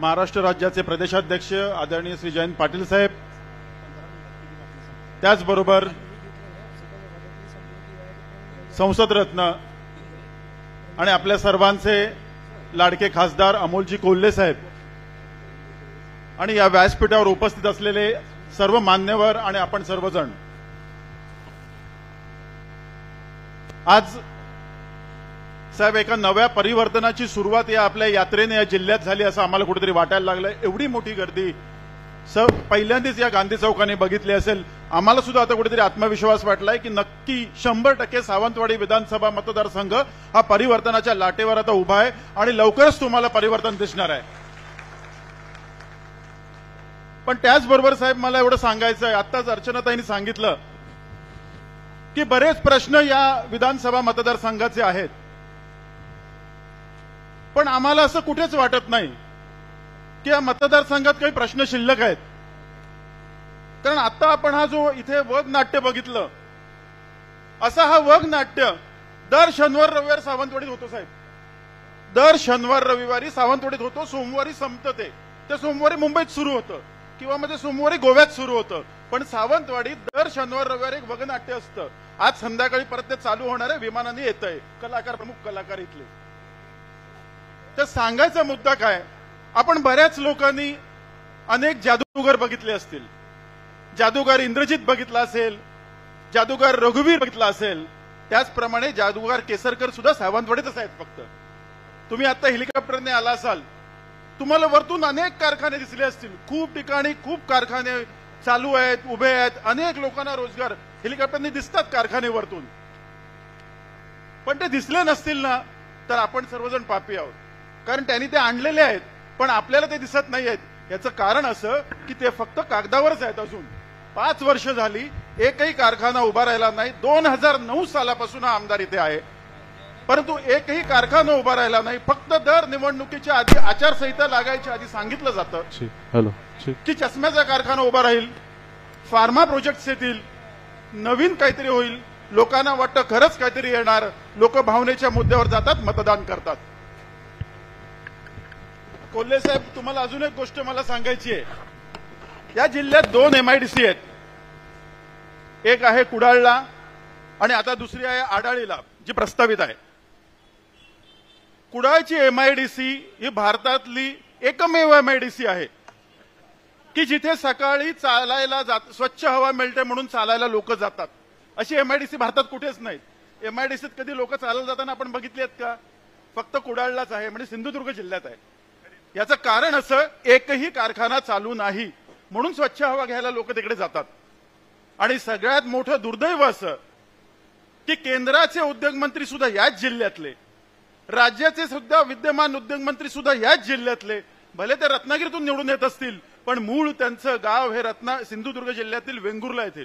महाराष्ट्र राज्याचे प्रदेशाध्यक्ष आदरणीय श्री जयंत पाटील साहेब, त्याचबरोबर संसद रत्न आणि आपल्या सर्वांचे लाडके खासदार अमोलजी कोल्हे साहेब आणि या व्यासपीठावर उपस्थित असलेले सर्व मान्यवर आणि आपण सर्वजण, आज साहेब एका नव्या परिवर्तनाची सुरुवात या आपल्या यात्रेने या जिल्ह्यात झाली असं आम्हाला कुठेतरी वाटायला लागलंय. एवढी मोठी गर्दी पहिल्यांदाच या गांधी चौकाने बघितली असेल. आम्हाला सुद्धा आता कुठेतरी आत्मविश्वास वाटलाय की नक्की 100% सावंतवाडी विधानसभा मतदारसंघ हा परिवर्तनाच्या लाटेवर आता उभा आहे आणि लवकरच तुम्हाला परिवर्तन दिसणार आहे. पण त्याचबरोबर साहेब मला एवढं सांगायचं आहे, आत्ताच अर्चनाताईंनी सांगितलं की बरेच प्रश्न या विधानसभा मतदारसंघाचे आहेत, पण आम्हाला असं कुठेच वाटत नाही की या मतदारसंघात काही प्रश्न शिल्लक आहेत. कारण आता आपण हा जो इथे वग नाट्य बघितलं, असा हा वग नाट्य दर शनिवार रविवार सावंतवाडीत होतो साहेब. दर शनिवार रविवारी सावंतवाडीत होतो. सोमवारी संपतं ते सोमवारी मुंबईत सुरू होतं किंवा मध्ये सोमवारी गोव्यात सुरू होतं, पण सावंतवाडीत दर शनिवार रविवारी एक वगनाट्य असतं. आज संध्याकाळी परत ते चालू होणार आहे. विमानाने येत आहे प्रमुख कलाकार इथले. तर सांगायचा मुद्दा काय, आपण बऱ्याच लोकांनी अनेक जादूगार बघितले असतील. जादूगार इंद्रजित बघितला असेल, जादूगार रघुवीर बघितला असेल, त्याचप्रमाणे जादूगार केसरकर सुद्धा सावंतवाडीतच आहेत. फक्त तुम्ही आता हेलिकॉप्टरने आला असाल, तुम्हाला वरतून अनेक कारखाने दिसले असतील. खूप ठिकाणी खूप कारखाने चालू आहेत, उभे आहेत. अनेक लोकांना रोजगार हेलिकॉप्टरने दिसतात कारखाने वरतून. पण ते दिसले नसतील ना तर आपण सर्वजण पापी आहोत, कारण त्यांनी ते आणलेले आहेत पण आपल्याला ते दिसत नाही आहेत. याचं कारण असं की ते फक्त कागदावरच आहेत. अजून 5 वर्ष झाली एकही कारखाना उभा राहिला नाही. 2009 सालापासून हा आमदार इथे आहे, परंतु एकही कारखाना उभा राहिला नाही. फक्त दर निवडणुकीच्या आधी आचारसंहिता लागायच्या आधी सांगितलं जातं की चष्म्याचा कारखाना उभा राहील, फार्मा प्रोजेक्ट्स येतील, नवीन काहीतरी होईल. लोकांना वाटतं खरंच काहीतरी येणार. लोक भावनेच्या मुद्द्यावर जातात, मतदान करतात. कोल्हे साहेब, तुम्हाला अजून एक गोष्ट मला सांगायची आहे. या जिल्ह्यात 2 MIDC आहेत. एक आहे कुडाळला आणि आता दुसरी आहे आडाळीला, जी प्रस्तावित आहे. कुडाळची MIDC ही भारतातली एकमेव MIDC आहे की जिथे सकाळी चालायला जात स्वच्छ हवा मिळते म्हणून चालायला लोक जातात, अशी एमआयडीसी भारतात कुठेच नाही. एमआयडीसीत कधी लोक चालायला जाताना आपण बघितली आहेत का? फक्त कुडाळलाच आहे, म्हणजे सिंधुदुर्ग जिल्ह्यात आहे. याचं कारण असं, एकही कारखाना चालू नाही म्हणून स्वच्छ हवा घ्यायला लोक तिकडे जातात. आणि सगळ्यात मोठं दुर्दैव असं की केंद्राचे उद्योगमंत्री सुद्धा याच जिल्ह्यातले, राज्याचे सुद्धा विद्यमान उद्योगमंत्री सुद्धा याच जिल्ह्यातले, भले ते रत्नागिरीतून निवडून येत असतील पण मूळ त्यांचं गाव हे सिंधुदुर्ग जिल्ह्यातील वेंगुर्ला येथील.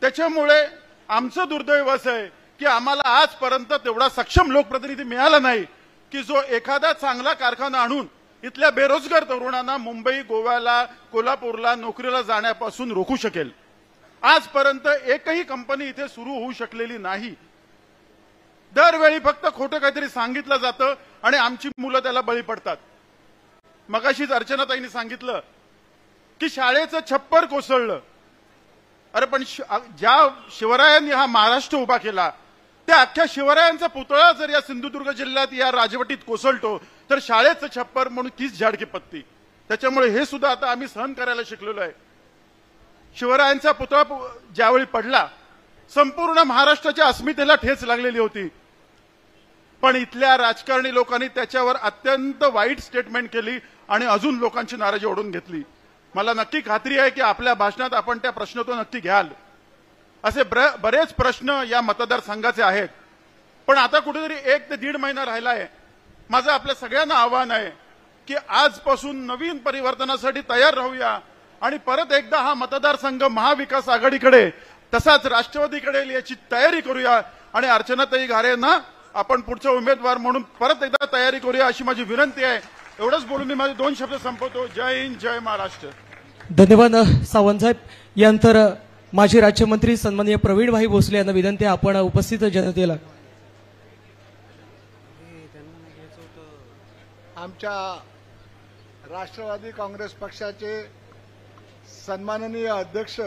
त्याच्यामुळे आमचं दुर्दैव असं आहे की आम्हाला आजपर्यंत तेवढा सक्षम लोकप्रतिनिधी मिळाला नाही की जो एखादा चांगला कारखाना आणून इथल्या बेरोजगार तरुणांना मुंबई, गोव्याला, कोल्हापूरला नोकरीला जाण्यापासून रोखू शकेल. आजपर्यंत एकही कंपनी इथे सुरू होऊ शकलेली नाही. दरवेळी फक्त खोटं काहीतरी सांगितलं जातं आणि आमची मुलं त्याला बळी पडतात. मगाशीच अर्चनाताईंनी सांगितलं की शाळेचं छप्पर कोसळलं. अरे पण ज्या शिवरायांनी हा महाराष्ट्र उभा केला त्या अख्ख्या शिवरायांचा पुतळा जर या सिंधुदुर्ग जिल्ह्यात या राजवटीत कोसळतो तर शाळेचं छप्पर म्हणून तीच झाडकी पत्ती. त्याच्यामुळे हे सुद्धा आता आम्ही सहन करायला शिकलेलो आहे. शिवरायांचा पुतळा ज्यावेळी पडला संपूर्ण महाराष्ट्राच्या अस्मितेला ठेच लागलेली होती, पण इथल्या राजकारणी लोकांनी त्याच्यावर अत्यंत वाईट स्टेटमेंट केली आणि अजून लोकांची नाराजी ओढून घेतली. मला नक्की खात्री आहे की आपल्या भाषणात आपण त्या प्रश्न तो नक्की घ्याल. असे बरेच प्रश्न या मतदारसंघाचे आहेत, पण आता कुठेतरी 1 ते 1.5 महिना राहिला आहे. माझं आपल्या सगळ्यांना आव्हान आहे की आजपासून नवीन परिवर्तनासाठी तयार राहूया आणि परत एकदा हा मतदारसंघ महाविकास आघाडीकडे तसाच राष्ट्रवादीकडे याची तयारी करूया आणि अर्चनाताई घारेंना आपण पुढचा उमेदवार म्हणून परत एकदा तयारी करूया अशी माझी विनंती आहे. एवढंच बोलून मी माझे 2 शब्द संपवतो. जय हिंद, जय महाराष्ट्र. धन्यवाद सावंत साहेब. यानंतर माजी राज्यमंत्री सन्माननीय प्रवीणभाई भोसले यांना विनंती आहे आपण उपस्थित जनतेला. आमच्या राष्ट्रवादी काँग्रेस पक्षाचे सन्माननीय अध्यक्ष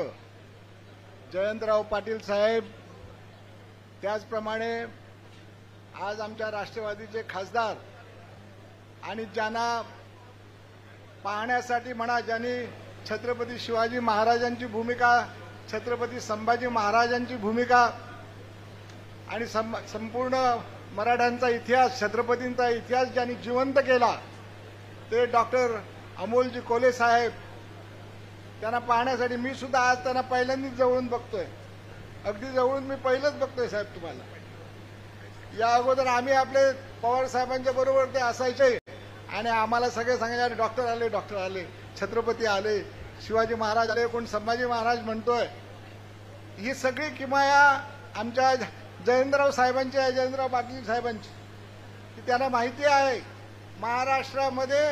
जयंतराव पाटील साहेब, त्याचप्रमाणे आज आमच्या राष्ट्रवादीचे खासदार आणि ज्यांना पाहण्यासाठी म्हणा, ज्यांनी छत्रपती शिवाजी महाराजांची भूमिका, छत्रपती संभाजी महाराजांची भूमिका आणि संपूर्ण मराठ्यांचा इतिहास, छत्रपतींचा इतिहास ज्यांनी जिवंत केला ते डॉक्टर अमोलजी कोल्हे साहेब. त्यांना पाहण्यासाठी मी सुद्धा आज त्यांना पहिल्यांदाच जवळून बघतोय, अगदी जवळून मी पहिलंच बघतोय साहेब तुम्हाला. या अगोदर आम्ही आपले पवार साहेबांच्या बरोबर ते असायचे आणि आम्हाला सगळे सांगायचे डॉक्टर आले, डॉक्टर आले, छत्रपती आले, शिवाजी महाराज आले, कोण संभाजी महाराज म्हणतोय. ही सगळी किमया आमच्या जयंतराव साहेबांची आहे, जयंतराव पाटील साहेबांची. त्यांना माहिती आहे महाराष्ट्रामध्ये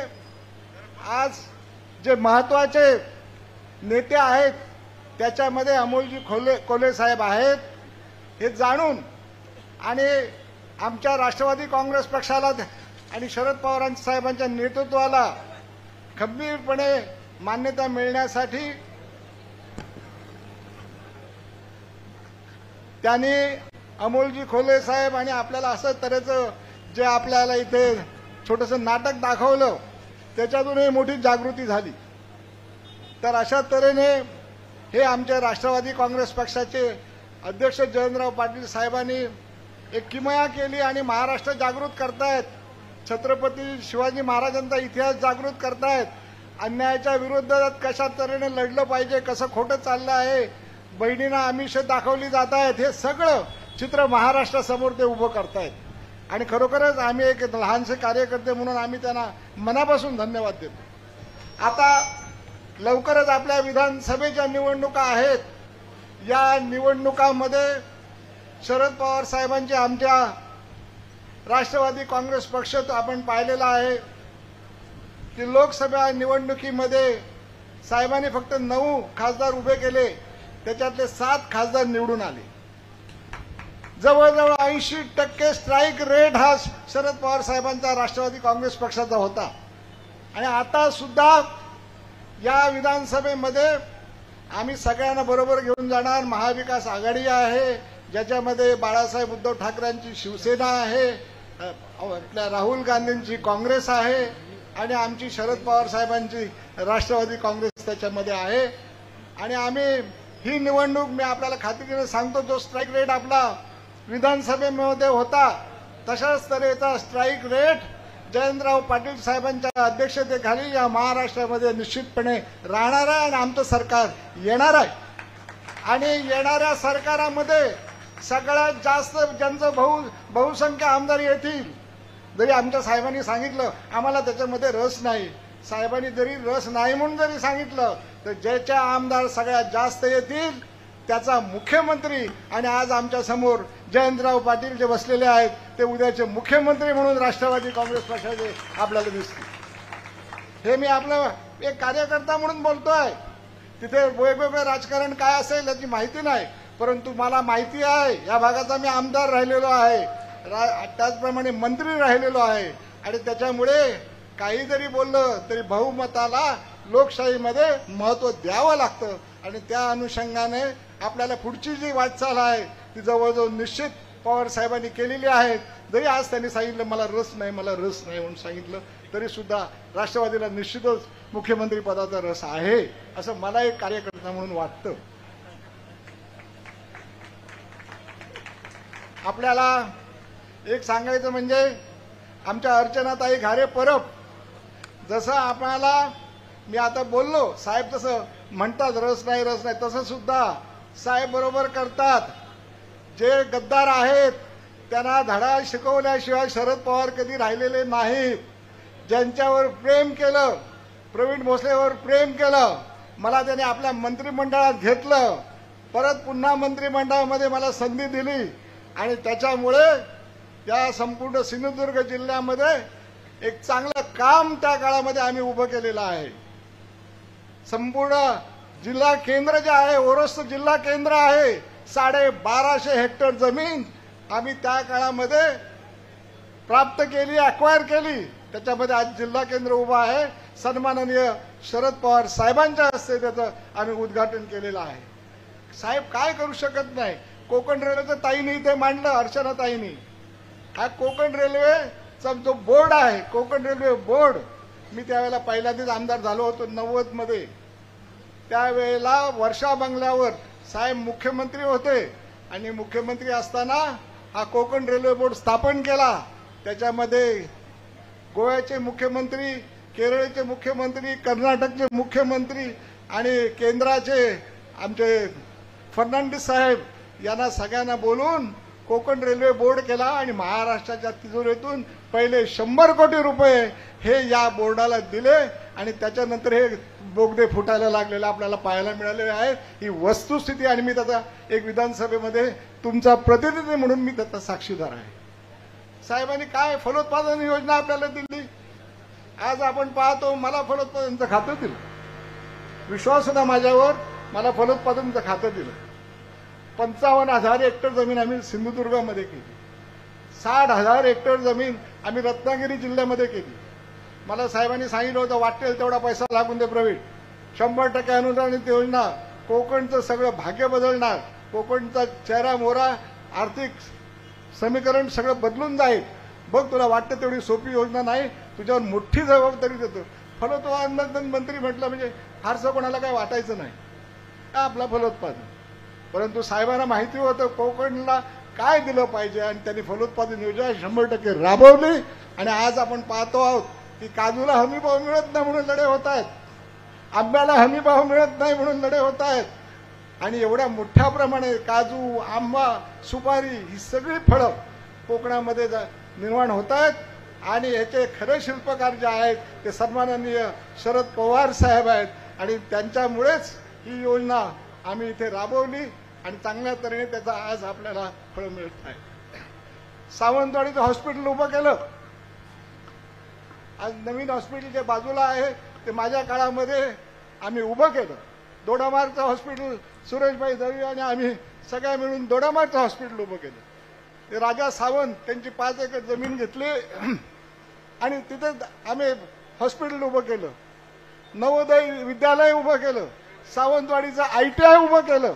आज जे महत्वाचे नेते आहेत त्याच्यामध्ये अमोलजी कोल्हे साहेब आहेत. हे जाणून आणि आमच्या राष्ट्रवादी काँग्रेस पक्षाला आणि शरद पवार साहेबांच्या नेतृत्वाला खंबीरपणे मान्यता मिळण्यासाठी त्यांनी अमोलजी कोल्हे साहेब आणि आपल्याला असं तऱ्हेचं जे आपल्याला इथे छोटंसं नाटक दाखवलं त्याच्यातूनही मोठी जागृती झाली. तर अशा तऱ्हेने हे आमच्या राष्ट्रवादी काँग्रेस पक्षाचे अध्यक्ष जयंतराव पाटील साहेबांनी एक किमया केली आणि महाराष्ट्र जागृत करतायत. छत्रपती शिवाजी महाराजांचा इतिहास जागृत करतायत. अन्यायाच्या विरोधात कशा तऱ्हेने लढलं पाहिजे, कसं खोटं चाललं आहे, बहिणींना आमिष दाखवली जात आहेत, हे सगळं चित्र महाराष्ट्रासमोर ते उभं करतायत. आणि खरोखरच आम्ही एक लहानसे कार्यकर्ते म्हणून आम्ही त्यांना मनापासून धन्यवाद देतो. आता लवकरच आपल्या विधानसभेच्या निवडणुका आहेत. या निवडणुकामध्ये शरद पवार साहेबांचे आमच्या राष्ट्रवादी काँग्रेस पक्ष आपण पाहिलेला आहे की लोकसभा निवडणुकीमध्ये साहेबांनी फक्त 9 खासदार उभे केले, त्याच्यातले 7 खासदार निवडून आले. जवळजवळ 80% स्ट्राईक रेट हा शरद पवार साहेबांचा राष्ट्रवादी काँग्रेस पक्षाचा होता. आणि आता सुद्धा या विधानसभेमध्ये आम्ही सगळ्यांना बरोबर घेऊन जाणार. महाविकास आघाडी आहे ज्याच्यामध्ये बाळासाहेब उद्धव ठाकरेंची शिवसेना आहे, आपल्या राहुल गांधींची काँग्रेस आहे आणि आमची शरद पवार साहेबांची राष्ट्रवादी काँग्रेस त्याच्यामध्ये आहे. आणि आम्ही ही निवडणूक मी आपल्याला खात्रीने सांगतो, जो स्ट्राईक रेट आपला विधानसभेमध्ये होता तशाच तऱ्हेचा स्ट्राईक रेट जयंतराव पाटील साहेबांच्या अध्यक्षतेखाली या महाराष्ट्रामध्ये निश्चितपणे राहणार आहे आणि आमचं सरकार येणार आहे. आणि येणाऱ्या सरकारामध्ये सगळ्यात जास्त ज्यांचं बहुसंख्य आमदार येतील, जरी आमच्या साहेबांनी सांगितलं आम्हाला त्याच्यामध्ये रस नाही, साहेबांनी जरी रस नाही म्हणून जरी सांगितलं तर ज्याच्या आमदार सगळ्यात जास्त येतील त्याचा मुख्यमंत्री, आणि आज आमच्या समोर जयंतराव पाटील जे बसलेले आहेत ते उद्याचे मुख्यमंत्री म्हणून राष्ट्रवादी काँग्रेस पक्षाचे आपल्याला दिसतील. हे मी आपलं एक कार्यकर्ता म्हणून बोलतोय. तिथे वेगवेगळं राजकारण काय असेल याची माहिती नाही, परंतु मला माहिती आहे या भागाचा मी आमदार राहिलेलो आहे, त्याचप्रमाणे मंत्री राहिलेलो आहे. आणि त्याच्यामुळे काही जरी बोललं तरी बहुमताला लोकशाहीमध्ये महत्व द्यावं लागतं. आणि त्या अनुषंगाने आपल्याला पुढची जी वाटचाल आहे ती जवळजवळ निश्चित पवार साहेबांनी केलेली आहे. जरी आज त्यांनी सांगितलं मला रस नाही म्हणून सांगितलं तरी सुद्धा राष्ट्रवादीला निश्चितच मुख्यमंत्री पदाचा रस आहे असं मला एक कार्यकर्ता म्हणून वाटतं. आपल्याला एक सांगायचं म्हणजे आमच्या अर्चनाताई घारे परब, जसं आपल्याला मी आता बोललो साहेब तसं म्हणतात रस नाही तसं सुद्धा साहेब बरोबर करतात. जे गद्दार आहेत त्यांना धडा शिकवल्याशिवाय शरद पवार कधी राहिलेले नाहीत. ज्यांच्यावर प्रेम केलं, प्रवीण भोसलेवर प्रेम केलं, मला त्याने आपल्या मंत्रिमंडळात घेतलं, परत पुन्हा मंत्रिमंडळामध्ये मला संधी दिली आणि त्याच्यामुळे या संपूर्ण सिंधुदुर्ग जिल्ह्यामध्ये एक चांगलं काम त्या काळामध्ये आम्ही उभं केलेलं आहे. संपूर्ण जिल्हा केंद्र जे आहे, ओरोस जिल्हा केंद्र आहे, 1250 हेक्टर जमीन आम्ही त्या काळामध्ये प्राप्त केली, अक्वायर केली. त्याच्यामध्ये आज जिल्हा केंद्र उभं आहे. सन्माननीय शरद पवार साहेबांच्या हस्ते त्याचं आम्ही उद्घाटन केलेलं आहे. साहेब काय करू शकत नाही. कोकण रेल्वेचं ताईंनी इथे मांडलं, अर्चना ताईंनी. हा कोकण रेल्वेचा जो बोर्ड आहे, कोकण रेल्वे बोर्ड, मी त्यावेळेला पहिल्यांदाच आमदार झालो होतो 90 मध्ये. त्यावेळेला वर्षा बंगल्यावर साहेब मुख्यमंत्री होते आणि मुख्यमंत्री असताना हा कोकण रेल्वे बोर्ड स्थापन केला. त्याच्यामध्ये गोव्याचे मुख्यमंत्री, केरळचे मुख्यमंत्री, कर्नाटकचे मुख्यमंत्री आणि केंद्राचे आमचे फर्नांडिस साहेब यांना सगळ्यांना बोलून कोकण रेल्वे बोर्ड केला आणि महाराष्ट्राच्या तिजोरीतून पहिले 100 कोटी रुपये हे या बोर्डाला दिले आणि त्याच्यानंतर हे बोगदे फुटायला लागलेले आपल्याला पाहायला मिळाले आहे. ही वस्तुस्थिती आणि मी त्याचा एक विधानसभेमध्ये तुमचा प्रतिनिधी म्हणून मी त्याचा साक्षीदार आहे. साहेबांनी काय फलोत्पादन योजना आपल्याला दिली. आज आपण पाहतो मला फलोत्पादनचं खातं दिलं. विश्वास होता माझ्यावर, मला फलोत्पादनचं खातं दिलं. 55,000 हेक्टर जमीन आम्ही सिंधुदुर्गामध्ये केली. 60,000 हेक्टर जमीन आम्ही रत्नागिरी जिल्ह्यामध्ये केली. मला साहेबांनी सांगितलं होतं वाटेल तेवढा पैसा लागून दे प्रवीण, 100% अनुदानित योजना, कोकणचं सगळं भाग्य बदलणार, कोकणचा चेहरा मोहरा आर्थिक समीकरण सगळं बदलून जाईल. बघ तुला वाटतं तेवढी सोपी योजना नाही, तुझ्यावर मोठी जबाबदारी देतो. फलोत्पादन मंत्री म्हटलं म्हणजे फारसं कोणाला काय वाटायचं नाही, आपला फलोत्पादन. परंतु साहेबांना माहिती होतं कोकणला काय दिलं पाहिजे आणि त्यांनी फलोत्पादन योजना 100% राबवली. आणि आज आपण पाहतो आहोत की काजूला हमीभाव मिळत नाही म्हणून लढे होत आहेत, आंब्याला हमीभाव मिळत नाही म्हणून लढे होत आहेत. आणि एवढ्या मोठ्या प्रमाणे काजू, आंबा, सुपारी ही सगळी फळं कोकणामध्ये निर्माण होत आहेत. आणि याचे खरे शिल्पकार जे आहेत ते सन्माननीय शरद पवार साहेब आहेत आणि त्यांच्यामुळेच ही योजना आम्ही इथे राबवली आणि चांगल्या तऱ्हेने त्याचा आज आपल्याला फळ मिळत आहे. सावंतवाडीचं हॉस्पिटल उभं केलं. आज नवीन हॉस्पिटल जे बाजूला आहे ते माझ्या काळामध्ये आम्ही उभं केलं. दोडामार्गचं हॉस्पिटल सुरेशभाई दळवी आणि आम्ही सगळ्या मिळून दोडामार्गचं हॉस्पिटल उभं केलं. ते राजा सावंत त्यांची 5 एकर जमीन घेतली आणि तिथे आम्ही हॉस्पिटल उभं केलं. नवोदय विद्यालय उभं केलं. सावंतवाडीचं ITI उभं केलं.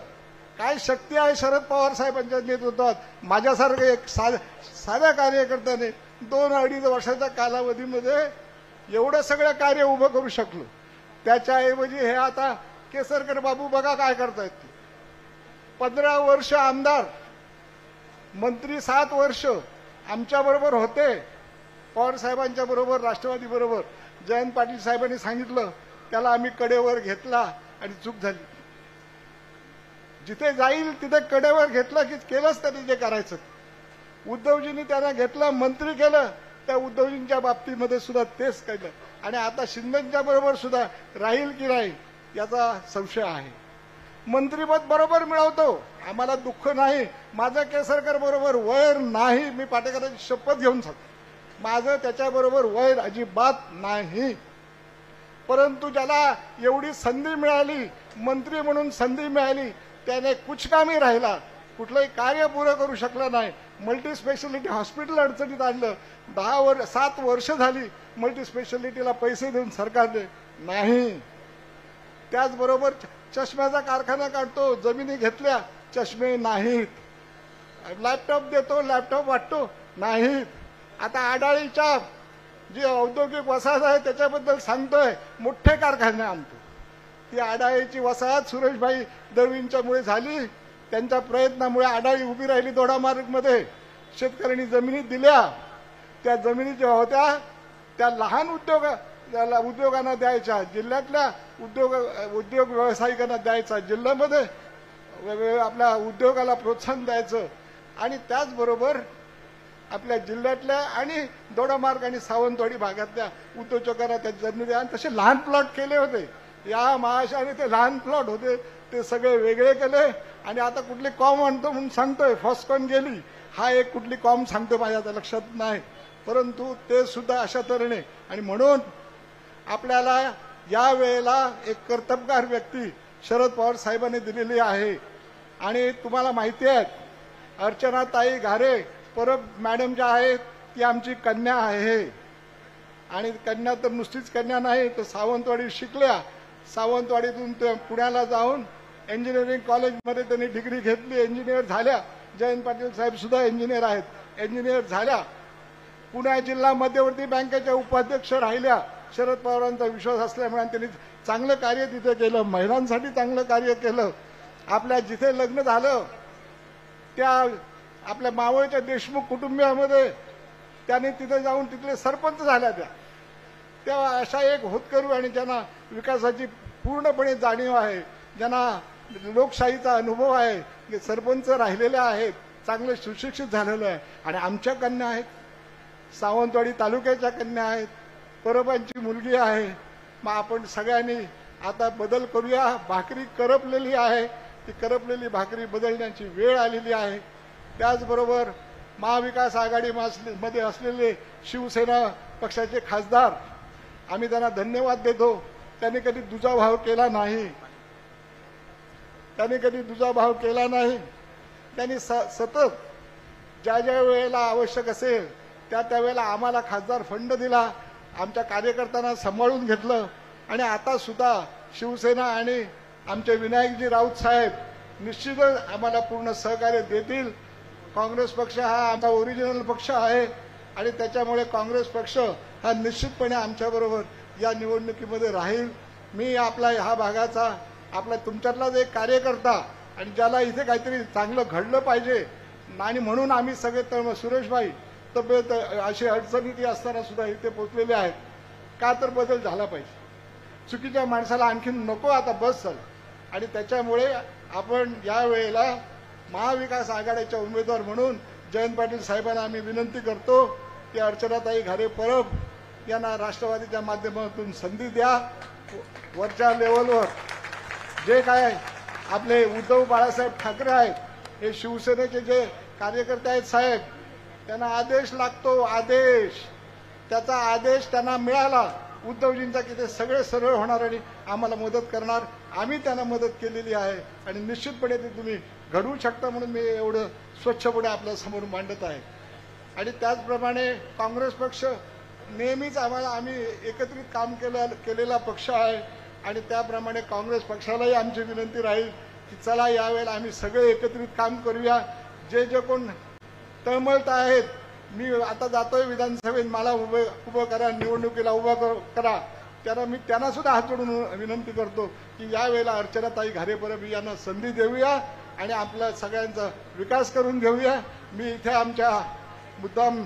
काय शक्ती आहे शरद पवार साहेबांच्या नेतृत्वात. माझ्यासारखं एक साध्या कार्यकर्त्याने 2-2.5 वर्षाच्या कालावधीमध्ये एवढं सगळं कार्य उभं करू शकलो. त्याच्याऐवजी हे आता केसरकर बाबू बघा काय करतायत ते. 15 वर्ष आमदार, मंत्री 7 वर्ष आमच्या बरोबर होते, पवार साहेबांच्या बरोबर, राष्ट्रवादी बरोबर. जयंत पाटील साहेबांनी सांगितलं, त्याला आम्ही कडेवर घेतला आणि चूक झाली. जिथे जाईल तिथे कडेवर घेतलं की केलंच त्यांनी जे करायचं. उद्धवजींनी त्यांना घेतलं, मंत्री केलं, त्या उद्धवजींच्या बाबतीमध्ये सुद्धा तेच केलं. आणि आता शिंदेच्या बरोबर सुद्धा राहील की नाही याचा संशय आहे. मंत्रीपद बरोबर मिळवतो, आम्हाला दुःख नाही. माझं केसरकर बरोबर वैर नाही, मी पाटेकरांची शपथ घेऊन सांगतो, माझं त्याच्याबरोबर वैर अजिबात नाही. परंतु ज्याला एवढी संधी मिळाली, मंत्री म्हणून संधी मिळाली, त्याने कुचकामी राहिला, कुठलंही कार्य पुरं करू शकला नाही. मल्टी स्पेशालिटी हॉस्पिटल अडचणीत आणलं. 7 वर्ष झाली मल्टी स्पेशालिटीला पैसे देऊन सरकारने नाही. त्याचबरोबर चष्म्याचा कारखाना काढतो, जमिनी घेतल्या, चष्मे नाहीत. लॅपटॉप देतो, लॅपटॉप वाटतो, नाहीत. आता आडाळीच्या जी औद्योगिक वसाहत आहे त्याच्याबद्दल सांगतोय, मोठे कारखाने आणतो. ती आडाळीची वसाहत सुरेशभाई दळवींच्यामुळे झाली. त्यांच्या प्रयत्नामुळे आडाळी उभी राहिली दोडामार्गमध्ये. शेतकऱ्यांनी जमिनी दिल्या, त्या जमिनी ज्या होत्या त्या लहान उद्योगांना द्यायच्या, जिल्ह्यातल्या उद्योग व्यावसायिकांना द्यायचा, जिल्ह्यामध्ये आपल्या उद्योगाला प्रोत्साहन द्यायचं. आणि त्याचबरोबर आपल्या जिल्ह्यातल्या आणि दोडामार्ग आणि सावंतवाडी भागातल्या उद्योजकांना त्या जमिनी द्या. तसे लहान प्लॉट केले होते या महाराष्ट्राने, ते लहान प्लॉट होते ते सगळे वेगळे केले. आणि आता कुठली कॉम आणतो म्हणून सांगतोय, फॉस्कॉन गेली, हा एक कुठली कॉम सांगतो, माझ्या आता लक्षात नाही. परंतु ते सुद्धा अशा तऱ्हेने. आणि म्हणून आपल्याला या वेळेला एक कर्तबगार व्यक्ती शरद पवार साहेबांनी दिलेली आहे. आणि तुम्हाला माहिती आहे, अर्चनाताई घारे परब मॅडम ज्या आहेत ती आमची कन्या आहे. आणि कन्या तर नुसतीच कन्या नाही, तर सावंतवाडी शिकल्या. सावंतवाडीतून ते पुण्याला जाऊन इंजिनिअरिंग कॉलेजमध्ये त्यांनी डिग्री घेतली, इंजिनियर झाल्या. जयंत पाटील साहेब सुद्धा इंजिनियर आहेत, इंजिनियर झाल्या. पुणे जिल्हा मध्यवर्ती बँकेच्या उपाध्यक्ष राहिल्या. शरद पवारांचा विश्वास असल्यामुळे त्यांनी चांगलं कार्य तिथे केलं, महिलांसाठी चांगलं कार्य केलं. आपल्या जिथे लग्न झालं त्या आपल्या मावळच्या देशमुख कुटुंबियामध्ये त्यांनी तिथे जाऊन तिथले सरपंच झाल्या. तेव्हा अशा एक होतकरू आणि ज्यांना विकासाची पूर्णपणे जाणीव आहे, ज्यांना लोकशाहीचा अनुभव आहे, जे सरपंच राहिलेले आहेत, चांगले सुशिक्षित झालेले आहे. आणि आमच्या कन्या आहेत, सावंतवाडी तालुक्याच्या कन्या आहेत, परबांची मुलगी आहे. मग आपण सगळ्यांनी आता बदल करूया. भाकरी करपलेली आहे, ती करपलेली भाकरी बदलण्याची वेळ आलेली आहे. त्याचबरोबर महाविकास आघाडीमध्ये असलेले शिवसेना पक्षाचे खासदार, आम्ही त्यांना धन्यवाद देतो. त्यांनी कधी दुजाभाव केला नाही, त्यांनी सतत ज्या ज्या वेळेला आवश्यक असेल त्या वेळेला आम्हाला खासदार फंड दिला, आमच्या कार्यकर्त्यांना सांभाळून घेतलं. आणि आता सुद्धा शिवसेना आणि आमचे विनायकजी राऊत साहेब निश्चितच आम्हाला पूर्ण सहकार्य देतील. काँग्रेस पक्ष हा आमचा ओरिजिनल पक्ष आहे आणि त्याच्यामुळे काँग्रेस पक्ष हा निश्चितपणे आमच्याबरोबर या निवडणुकीमध्ये राहील. मी आपला ह्या भागाचा, आपला तुमच्यातलाच एक कार्यकर्ता आणि ज्याला इथे काहीतरी चांगलं घडलं पाहिजे. आणि म्हणून आम्ही सगळे सुरेशभाई तब्येत अशी अडचणीती असताना सुद्धा इथे पोहोचलेले आहेत. का तर बदल झाला पाहिजे, चुकीच्या माणसाला आणखीन नको, आता बस झालं. आणि त्याच्यामुळे आपण या वेळेला महाविकास आघाडीच्या उमेदवार म्हणून जयंत पाटील साहेबांना आम्ही विनंती करतो की अर्चनाताई घारे परब यांना राष्ट्रवादीच्या माध्यमातून संधी द्या. वरच्या लेवलवर जे काय आपले उद्धव बाळासाहेब ठाकरे आहेत, हे शिवसेनेचे जे कार्यकर्ते आहेत साहेब, त्यांना आदेश लागतो, आदेश. त्याचा आदेश त्यांना मिळाला उद्धवजींचा की ते सगळे सरळ होणार आणि आम्हाला मदत करणार. आम्ही त्यांना मदत केलेली आहे आणि निश्चितपणे ते तुम्ही घडवू शकता म्हणून मी एवढं स्वच्छपणे आपल्या समोर मांडत आहे. आणि त्याचप्रमाणे काँग्रेस पक्ष नेहमीच आम्ही एकत्रित काम केलेला पक्ष आहे आणि त्याप्रमाणे काँग्रेस पक्षालाही आमची विनंती राहील की चला यावेळेला आम्ही सगळे एकत्रित काम करूया. जे कोण तळमळत आहेत मी आता जातोय विधानसभेत, मला उभं करा, निवडणुकीला उभं करा. त्यांना सुद्धा हात जोडून विनंती करतो की यावेळेला अर्चनाताई घारे परब यांना संधी देऊया आणि आपल्या सगळ्यांचा विकास करून घेऊया. मी इथे आमच्या मुद्दाम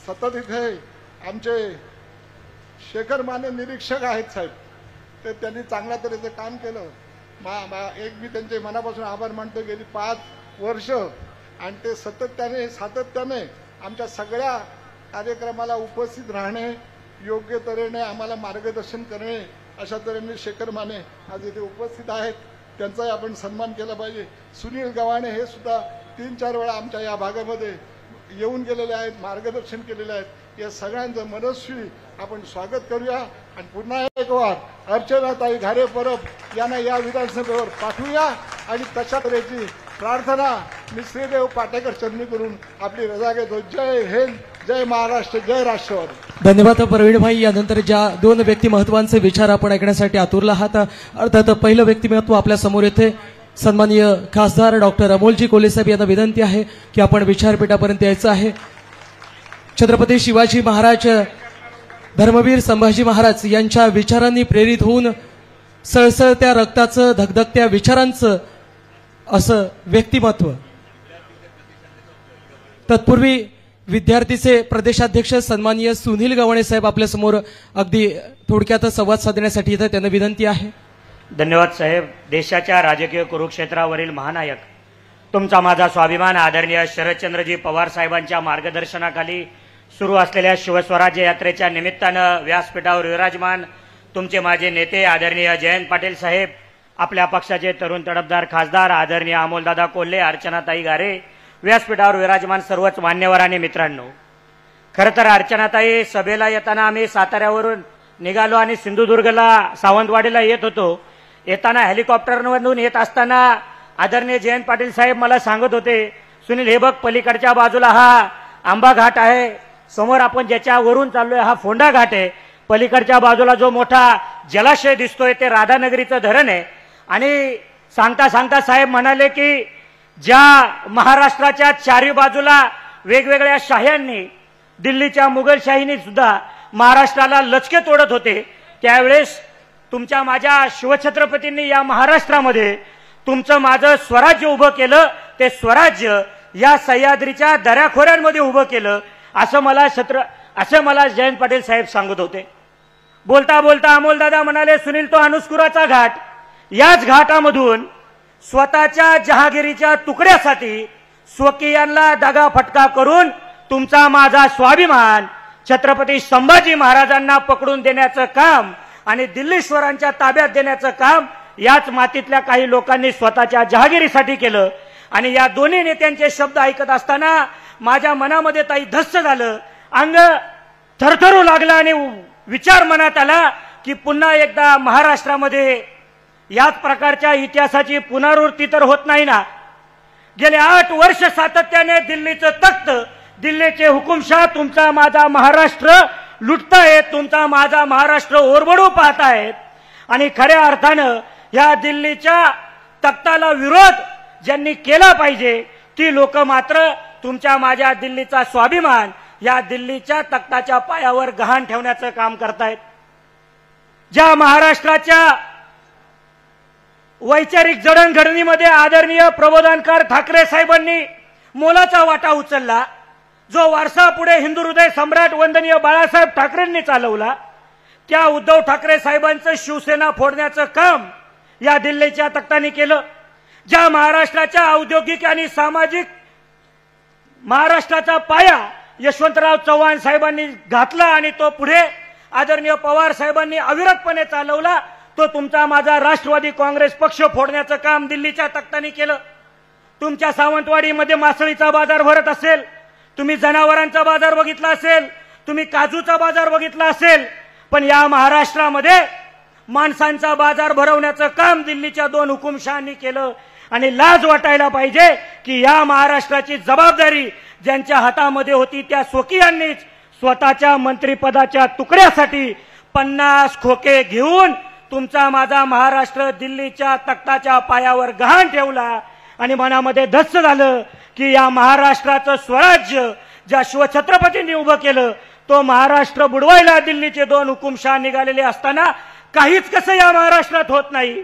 सतत इथे आमचे शेखर माने निरीक्षक आहेत साहेब, ते त्यांनी चांगल्या तऱ्हेचं काम केलं. मी त्यांचे मनापासून आभार मानतो. गेली 5 वर्ष आणि ते सातत्याने आमच्या सगळ्या कार्यक्रमाला उपस्थित राहणे, योग्य तऱ्हेने आम्हाला मार्गदर्शन करणे, अशा तऱ्हेने शेखर माने आज इथे उपस्थित आहेत. त्यांचाही आपण सन्मान केला पाहिजे. सुनील गव्हाणे हे सुद्धा 3-4 वेळा आमच्या या भागामध्ये येऊन गेलेले आहेत, मार्गदर्शन केलेले आहेत. या सगळ्यांचं मनस्वी आपण स्वागत करूया आणि पुन्हा एक वार अर्चनाताई घारे परब यांना या विधानसभेवर पाठवूया आणि तशा तऱ्हेची प्रार्थना मी श्रीदेव पाटेकर चरणी करून आपली रजा घेतो. जय हिंद, जय महाराष्ट्र, जय राष्ट्रवादी. धन्यवाद प्रवीण भाई. यानंतर ज्या 2 व्यक्तिमत्वांचे विचार आपण ऐकण्यासाठी आतुरला आहात. अर्थात पहिलं व्यक्तिमत्व आपल्या समोर येथे सन्माननीय खासदार डॉक्टर अमोलजी कोल्हे साहेब यांना विनंती आहे की आपण विचारपीठापर्यंत यायचं आहे. छत्रपती शिवाजी महाराज, धर्मवीर संभाजी महाराज यांच्या विचारांनी प्रेरित होऊन सळसळत्या रक्ताचं, धगधगत्या विचारांचं असं व्यक्तिमत्व. तत्पूर्वी विद्यार्थीचे प्रदेशाध्यक्ष सन्माननीय सुनील गव्हाणे साहेब आपल्या समोर अगदी थोडक्यात संवाद साधण्यासाठी इथं त्यांना विनंती आहे. धन्यवाद साहेब. देशाच्या राजकीय कुरुक्षेत्रावरील महानायक, तुमचा माझा स्वाभिमान आदरणीय शरदचंद्रजी पवार साहेबांच्या मार्गदर्शनाखाली सुरू असलेल्या शिवस्वराज्य यात्रेच्या निमित्तानं व्यासपीठावर विराजमान तुमचे माझे नेते आदरणीय जयंत पाटील साहेब, आपल्या पक्षाचे तरुण तडफदार खासदार आदरणीय अमोलदादा कोल्हे, अर्चनाताई घारे, व्यासपीठावर विराजमान सर्वच मान्यवर आणि मित्रांनो, खरं तर अर्चनाताई सभेला येताना आम्ही साताऱ्यावरून निघालो आणि सिंधुदुर्गला सावंतवाडीला येत होतो. येताना हेलिकॉप्टरमधून येत असताना आदरणीय जयंत पाटील साहेब मला सांगत होते, सुनील हे बघ पलीकडच्या बाजूला हा आंबा घाट आहे, समोर आपण ज्याच्यावरून चाललोय हा फोंडा घाट आहे, पलीकडच्या बाजूला जो मोठा जलाशय दिसतोय ते राधानगरीचं धरण आहे. आणि सांगता सांगता साहेब म्हणाले की ज्या महाराष्ट्राच्या 4ही बाजूला वेगवेगळ्या शाह्यांनी, दिल्लीच्या मुघलशाहीने सुद्धा महाराष्ट्राला लचके तोडत होते, त्यावेळेस तुमच्या माझ्या शिवछत्रपतींनी या महाराष्ट्रामध्ये तुमचं माझं स्वराज्य उभं केलं. ते स्वराज्य या सह्याद्रीच्या दऱ्याखोऱ्यांमध्ये उभं केलं असं मला जयंत पाटील साहेब सांगत होते. बोलता बोलता अमोलदादा म्हणाले, सुनील तो अनुस्कुराचा घाट, याच घाटामधून स्वतःच्या जहागिरीच्या तुकड्यासाठी स्वकीयांना दगा फटका करून तुमचा माझा स्वाभिमान छत्रपती संभाजी महाराजांना पकडून देण्याचं काम आणि दिल्लीश्वरांच्या ताब्यात देण्याचं काम याच मातीतल्या काही लोकांनी स्वतःच्या जहागिरीसाठी केलं. आणि या दोन्ही नेत्यांचे शब्द ऐकत असताना माझ्या मनामध्ये ताई धस्स झालं, अंग थरथरू लागलं आणि विचार मनात आला की पुन्हा एकदा महाराष्ट्रामध्ये याच प्रकारच्या इतिहासाची पुनरावृत्ती तर होत नाही ना. गेले 8 वर्ष सातत्याने दिल्लीचं तख्त, दिल्लीचे हुकुमशाह तुमचा माझा महाराष्ट्र लुटतायत, तुमचा माझा महाराष्ट्र ओरबडू पाहतायत. आणि खऱ्या अर्थानं या दिल्लीच्या तख्ताला विरोध ज्यांनी केला पाहिजे ती लोक मात्र तुमच्या माझ्या दिल्लीचा स्वाभिमान या दिल्लीच्या तख्ताच्या पायावर गहाण ठेवण्याचं काम करतायत. ज्या महाराष्ट्राच्या वैचारिक जडणघडणीमध्ये आदरणीय प्रबोधनकार ठाकरे साहेबांनी मोलाचा वाटा उचलला, जो वारसा पुढे हिंदू हृदय सम्राट वंदनीय बाळासाहेब ठाकरेंनी चालवला, त्या उद्धव ठाकरे साहेबांचं शिवसेना फोडण्याचं काम या दिल्लीच्या तख्तांनी केलं. ज्या महाराष्ट्राच्या औद्योगिक आणि सामाजिक महाराष्ट्राचा पाया यशवंतराव चव्हाण साहेबांनी घातला आणि तो पुढे आदरणीय पवार साहेबांनी अविरतपणे चालवला, तो तुमचा माझा राष्ट्रवादी काँग्रेस पक्ष फोडण्याचं काम दिल्लीच्या तख्तांनी केलं. तुमच्या सावंतवाडीमध्ये मासळीचा बाजार भरत असेल, तुम्ही जनावरांचा बाजार बघितला असेल, तुम्ही काजूचा बाजार बघितला असेल, पण या महाराष्ट्रामध्ये माणसांचा बाजार भरवण्याचं काम दिल्लीच्या 2 हुकुमशहांनी केलं. आणि लाज वाटायला पाहिजे की या महाराष्ट्राची जबाबदारी ज्यांच्या हातामध्ये होती त्या स्वकीयांनीच स्वतःच्या मंत्रिपदाच्या तुकड्यासाठी 50 खोके घेऊन तुमचा माझा महाराष्ट्र दिल्लीच्या तख्ताच्या पायावर गहाण ठेवला. आणि मनामध्ये धस्स झालं की या महाराष्ट्राचं स्वराज्य ज्या शिवछत्रपतींनी उभं केलं तो महाराष्ट्र बुडवायला दिल्लीचे 2 हुकुमशहा निघालेले असताना काहीच कसं या महाराष्ट्रात होत नाही.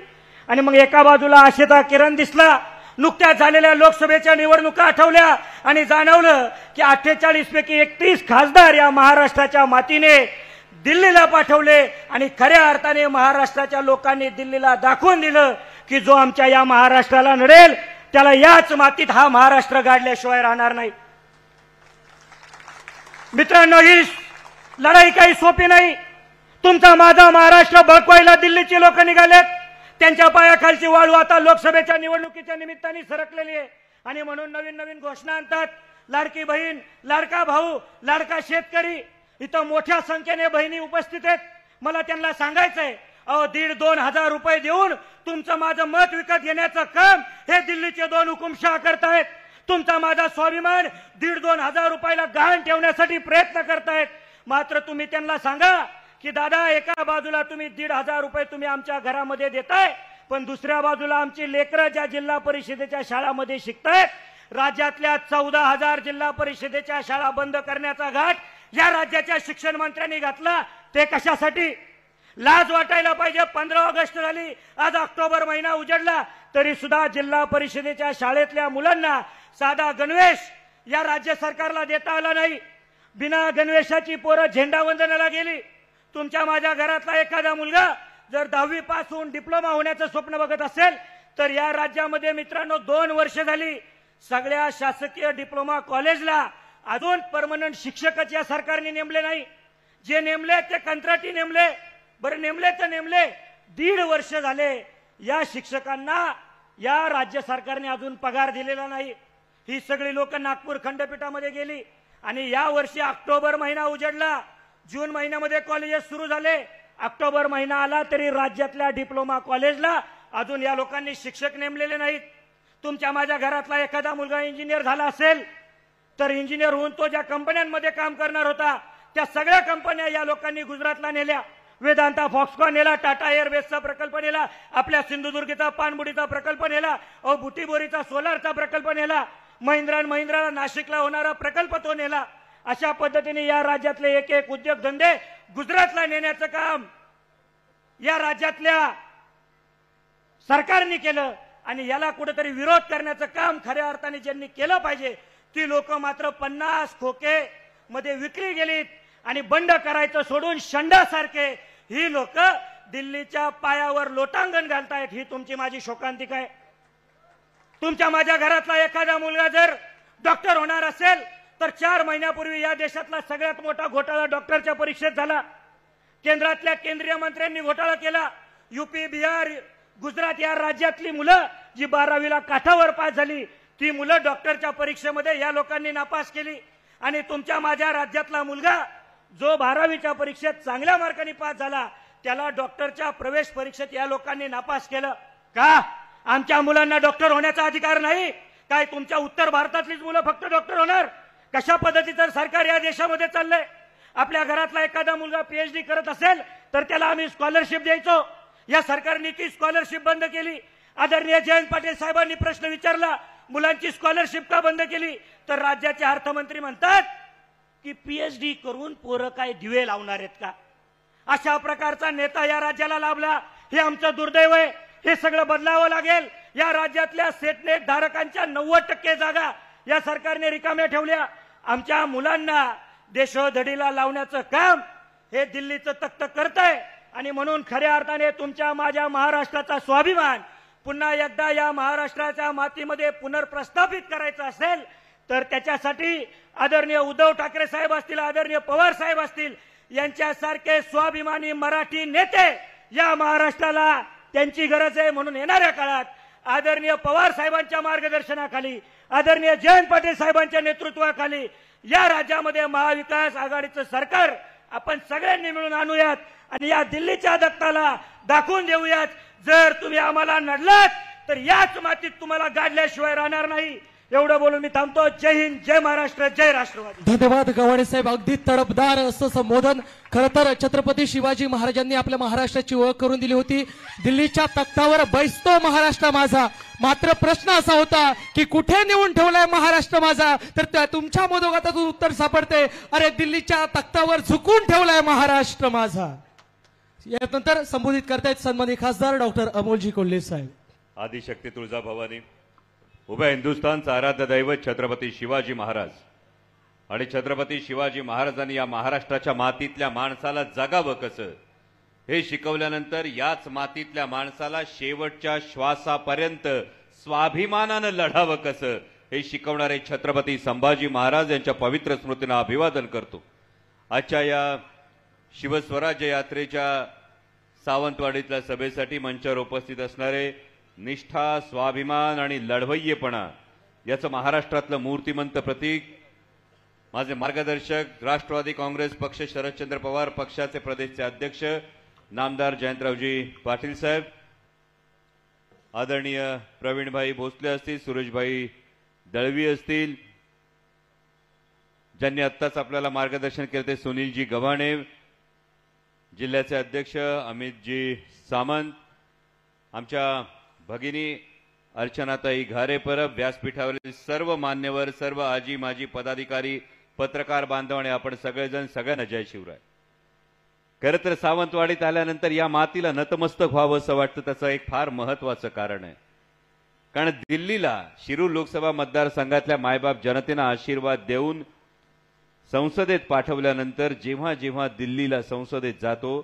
आणि मग एका बाजूला आशेचा किरण दिसला, नुकत्याच झालेल्या लोकसभेच्या निवडणुका आठवल्या आणि जाणवलं की 48 पैकी 31 खासदार या महाराष्ट्राच्या मातीने दिल्लीला पाठवले आणि खऱ्या अर्थाने महाराष्ट्राच्या लोकांनी दिल्लीला दाखवून दिलं की जो आमच्या या महाराष्ट्राला नडेल त्याला याच मातीत हा महाराष्ट्र गाडल्याशिवाय राहणार नाही. मित्रांनो, ही लढाई काही सोपी नाही. तुमचा माझा महाराष्ट्र बळकवायला दिल्लीची लोक निघालेत. त्यांच्या पायाखालची वाळू आता लोकसभेच्या निवडणुकीच्या निमित्ताने सरकलेली आहे आणि म्हणून नवीन नवीन घोषणा आणतात. लाडकी बहीण, लाडका भाऊ, लाडका शेतकरी. इथं मोठ्या संख्येने बहिणी उपस्थित आहेत. मला त्यांना सांगायचंय, 1,500-2 हजार रुपये देऊन तुमचं माझं मत विकत घेण्याचं काम हे दिल्लीचे 2 हुकुमशहा करतायत. तुमचा माझा स्वाभिमान 1,500-2 हजार रुपयाला गहाण ठेवण्यासाठी प्रयत्न करतायत. मात्र तुम्ही त्यांना सांगा की दादा, एका बाजूला तुम्ही 1,500 हजार रुपये तुम्ही आमच्या घरामध्ये देताय, पण दुसऱ्या बाजूला आमची लेकरं ज्या जिल्हा परिषदेच्या शाळामध्ये शिकतायत, राज्यातल्या 14,000 जिल्हा परिषदेच्या शाळा बंद करण्याचा घाट या राज्याच्या शिक्षण मंत्र्यांनी घातला. ते कशासाठी? लाज वाटायला पाहिजे. 15 ऑगस्ट झाली, आज ऑक्टोबर महिना उजडला, तरी सुद्धा जिल्हा परिषदेच्या शाळेतल्या मुलांना साधा गणवेश या राज्य सरकारला देता आला नाही. बिना गणवेशाची पोरं झेंडावंदनाला गेली. तुमच्या माझ्या घरातला एखादा मुलगा जर 10वी पास होऊन डिप्लोमा होण्याचं स्वप्न बघत असेल तर या राज्यामध्ये मित्रांनो 2 वर्ष झाली सगळ्या शासकीय डिप्लोमा कॉलेजला अजून परमनंट शिक्षकच या सरकारने नेमले नाही. जे नेमले ते कंत्राटी नेमले. बरं, नेमले तर नेमले, 1.5 वर्ष झाले या शिक्षकांना या राज्य सरकारने अजून पगार दिलेला नाही. ही सगळी लोक नागपूर खंडपीठामध्ये गेली आणि या वर्षी ऑक्टोबर महिना उजडला, जून महिन्यामध्ये कॉलेजेस सुरू झाले, ऑक्टोबर महिना आला तरी राज्यातल्या डिप्लोमा कॉलेजला अजून या लोकांनी शिक्षक नेमलेले नाहीत. तुमच्या माझ्या घरातला एखादा मुलगा इंजिनियर झाला असेल तर इंजिनियर होऊन तो ज्या कंपन्यांमध्ये काम करणार होता त्या सगळ्या कंपन्या या लोकांनी गुजरातला नेल्या. वेदांता फॉक्सकॉन नेला, टाटा एअरवेजचा प्रकल्प नेला, आपल्या सिंधुदुर्गचा पानबुडीचा प्रकल्प नेला, बुटीबोरीचा सोलारचा प्रकल्प नेला, महिंद्रा नाशिकला होणारा प्रकल्प तो नेला. अशा पद्धतीने या राज्यातले एक उद्योगधंदे गुजरातला नेण्याचं काम या राज्यातल्या सरकारने केलं आणि याला कुठेतरी विरोध करण्याचं काम खऱ्या अर्थाने ज्यांनी केलं पाहिजे ती लोक मात्र 50 खोके मध्ये विक्री गेलीत आणि बंड करायचं सोडून शंडासारखे ही लोक दिल्लीच्या पायावर लोटांगण घालतायत. ही तुमची माझी शोकांतिका आहे. तुमच्या माझ्या घरातला एखादा मुलगा जर डॉक्टर होणार असेल तर 4 महिन्यापूर्वी या देशातला सगळ्यात मोठा घोटाळा डॉक्टरच्या परीक्षेत झाला. केंद्रातल्या केंद्रीय मंत्र्यांनी घोटाळा केला. यूपी, बिहार, गुजरात या राज्यातली मुलं जी 12वीला काठावर पास झाली ती मुलं डॉक्टरच्या परीक्षेमध्ये या लोकांनी नापास केली. आणि तुमच्या माझ्या राज्यातला मुलगा जो 12वीच्या परीक्षेत चांगल्या मार्कांनी पास झाला त्याला डॉक्टरच्या प्रवेश परीक्षेत या लोकांनी नापास केलं. का? आमच्या मुलांना डॉक्टर होण्याचा अधिकार नाही काय? तुमच्या उत्तर भारतातलीच मुलं फक्त डॉक्टर होणार? कशा पद्धतीचं सरकार या देशामध्ये चाललंय? आपल्या घरातला एखादा मुलगा PhD करत असेल तर त्याला आम्ही स्कॉलरशिप द्यायचो. या सरकारने ती स्कॉलरशिप बंद केली. आदरणीय जयंत पाटील साहेबांनी प्रश्न विचारला, मुलांची स्कॉलरशिप का बंद केली? तर राज्याचे अर्थमंत्री म्हणतात की PhD करून पोरं काय दिवे लावणार आहेत का? अशा प्रकारचा नेता या राज्याला लाभला. हे आमचं दुर्दैव आहे. हे सगळं बदलावं लागेल. या राज्यातल्या सेटनेट धारकांच्या 90% जागा या सरकारने रिकाम्या ठेवल्या. आमच्या मुलांना देशोधडीला लावण्याचं काम हे दिल्लीचं तख्त करतंय आणि म्हणून खऱ्या अर्थाने तुमच्या माझ्या महाराष्ट्राचा स्वाभिमान पुन्हा एकदा या महाराष्ट्राच्या मातीमध्ये पुनर्प्रस्थापित करायचं असेल तर त्याच्यासाठी आदरणीय उद्धव ठाकरे साहेब असतील, आदरणीय पवार साहेब असतील यांच्यासारखे स्वाभिमानी मराठी नेते या महाराष्ट्राला त्यांची गरज आहे. म्हणून येणाऱ्या काळात आदरणीय पवार साहेबांच्या मार्गदर्शनाखाली, आदरणीय जयंत पाटील साहेबांच्या नेतृत्वाखाली या राज्यामध्ये महाविकास आघाडीचं सरकार आपण सगळ्यांनी मिळून आणूयात आणि या दिल्लीच्या दत्ताला दाखवून देऊयात. जर तुम्ही आम्हाला नडलात तर याच मातीत तुम्हाला गाडल्याशिवाय राहणार नाही. एवढं बोलून मी थांबतो. जय हिंद, जय महाराष्ट्र, जय राष्ट्रवादी. धन्यवाद गव्हाणे साहेब. अगदी तडफदार असं संबोधन. खरं तर छत्रपती शिवाजी महाराजांनी आपल्या महाराष्ट्राची ओळख करून दिली होती. दिल्लीच्या तख्तावर बैसतो महाराष्ट्र माझा. मात्र प्रश्न असा होता की कुठे नेऊन ठेवलाय महाराष्ट्र माझा, तर तुमच्या मोदोगातून उत्तर सापडते, अरे दिल्लीच्या तख्तावर झुकून ठेवलाय महाराष्ट्र माझा. यानंतर संबोधित करतायत सन्माननीय खासदार डॉक्टर अमोलजी कोल्हे साहेब. आदिशक्ती तुळजाभवानी, उभ्या हिंदुस्थानचा आराध्य दैवत छत्रपती शिवाजी महाराज आणि छत्रपती शिवाजी महाराजांनी या महाराष्ट्राच्या मातीतल्या माणसाला जगावं कसं हे शिकवल्यानंतर याच मातीतल्या माणसाला शेवटच्या श्वासापर्यंत स्वाभिमानानं लढावं कसं हे शिकवणारे छत्रपती संभाजी महाराज यांच्या पवित्र स्मृतींना अभिवादन करतो. आजच्या या शिवस्वराज्य यात्रेच्या सावंतवाडीतल्या सभेसाठी मंचावर उपस्थित असणारे निष्ठा, स्वाभिमान आणि लढवय्येपणा याचं महाराष्ट्रातलं मूर्तिमंत प्रतीक माझे मार्गदर्शक राष्ट्रवादी काँग्रेस पक्ष शरदचंद्र पवार पक्षाचे प्रदेशचे अध्यक्ष नामदार जयंतरावजी पाटील साहेब, आदरणीय प्रवीणभाई भोसले असतील, सुरेशभाई दळवी असतील, ज्यांनी आत्ताच आपल्याला मार्गदर्शन केले ते सुनीलजी गव्हाणे, जिल्ह्याचे अध्यक्ष अमितजी सामंत, आमच्या भगिनी अर्चनाताई घारे परब, व्यासपीठावरील सर्व मान्यवर, सर्व आजी माजी पदाधिकारी, पत्रकार बांधव आणि आपण सगळेजण, सगळ्यांना जय शिवराय. खरं तर सावंतवाडीत आल्यानंतर या मातीला नतमस्तक व्हावं असं वाटतं. त्याचं एक फार महत्वाचं कारण आहे. कारण दिल्लीला शिरूर लोकसभा मतदारसंघातल्या मायबाप जनतेनं आशीर्वाद देऊन संसदेत पाठवल्यानंतर जेव्हा जेव्हा दिल्लीला संसदेत जातो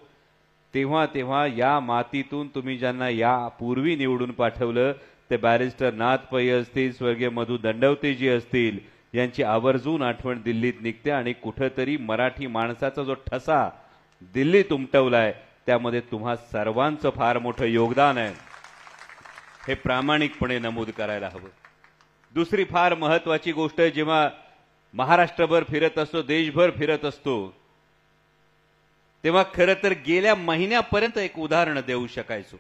तेव्हा तेव्हा या मातीतून तुम्ही ज्यांना यापूर्वी निवडून पाठवलं ते बॅरिस्टर नाथ पै असतील, स्वर्गीय मधु दंडवतेजी असतील, यांची आवर्जून आठवण दिल्लीत निघते आणि कुठेतरी मराठी माणसाचा जो ठसा दिल्लीत उमटवलाय त्यामध्ये तुम्हा सर्वांचं फार मोठं योगदान आहे, हे प्रामाणिकपणे नमूद करायला हवं. दुसरी फार महत्वाची गोष्ट आहे, जेव्हा महाराष्ट्रभर फिरत असतो, देशभर फिरत असतो, तेव्हा खरं तर गेल्या महिन्यापर्यंत एक उदाहरण देऊ शकायचो.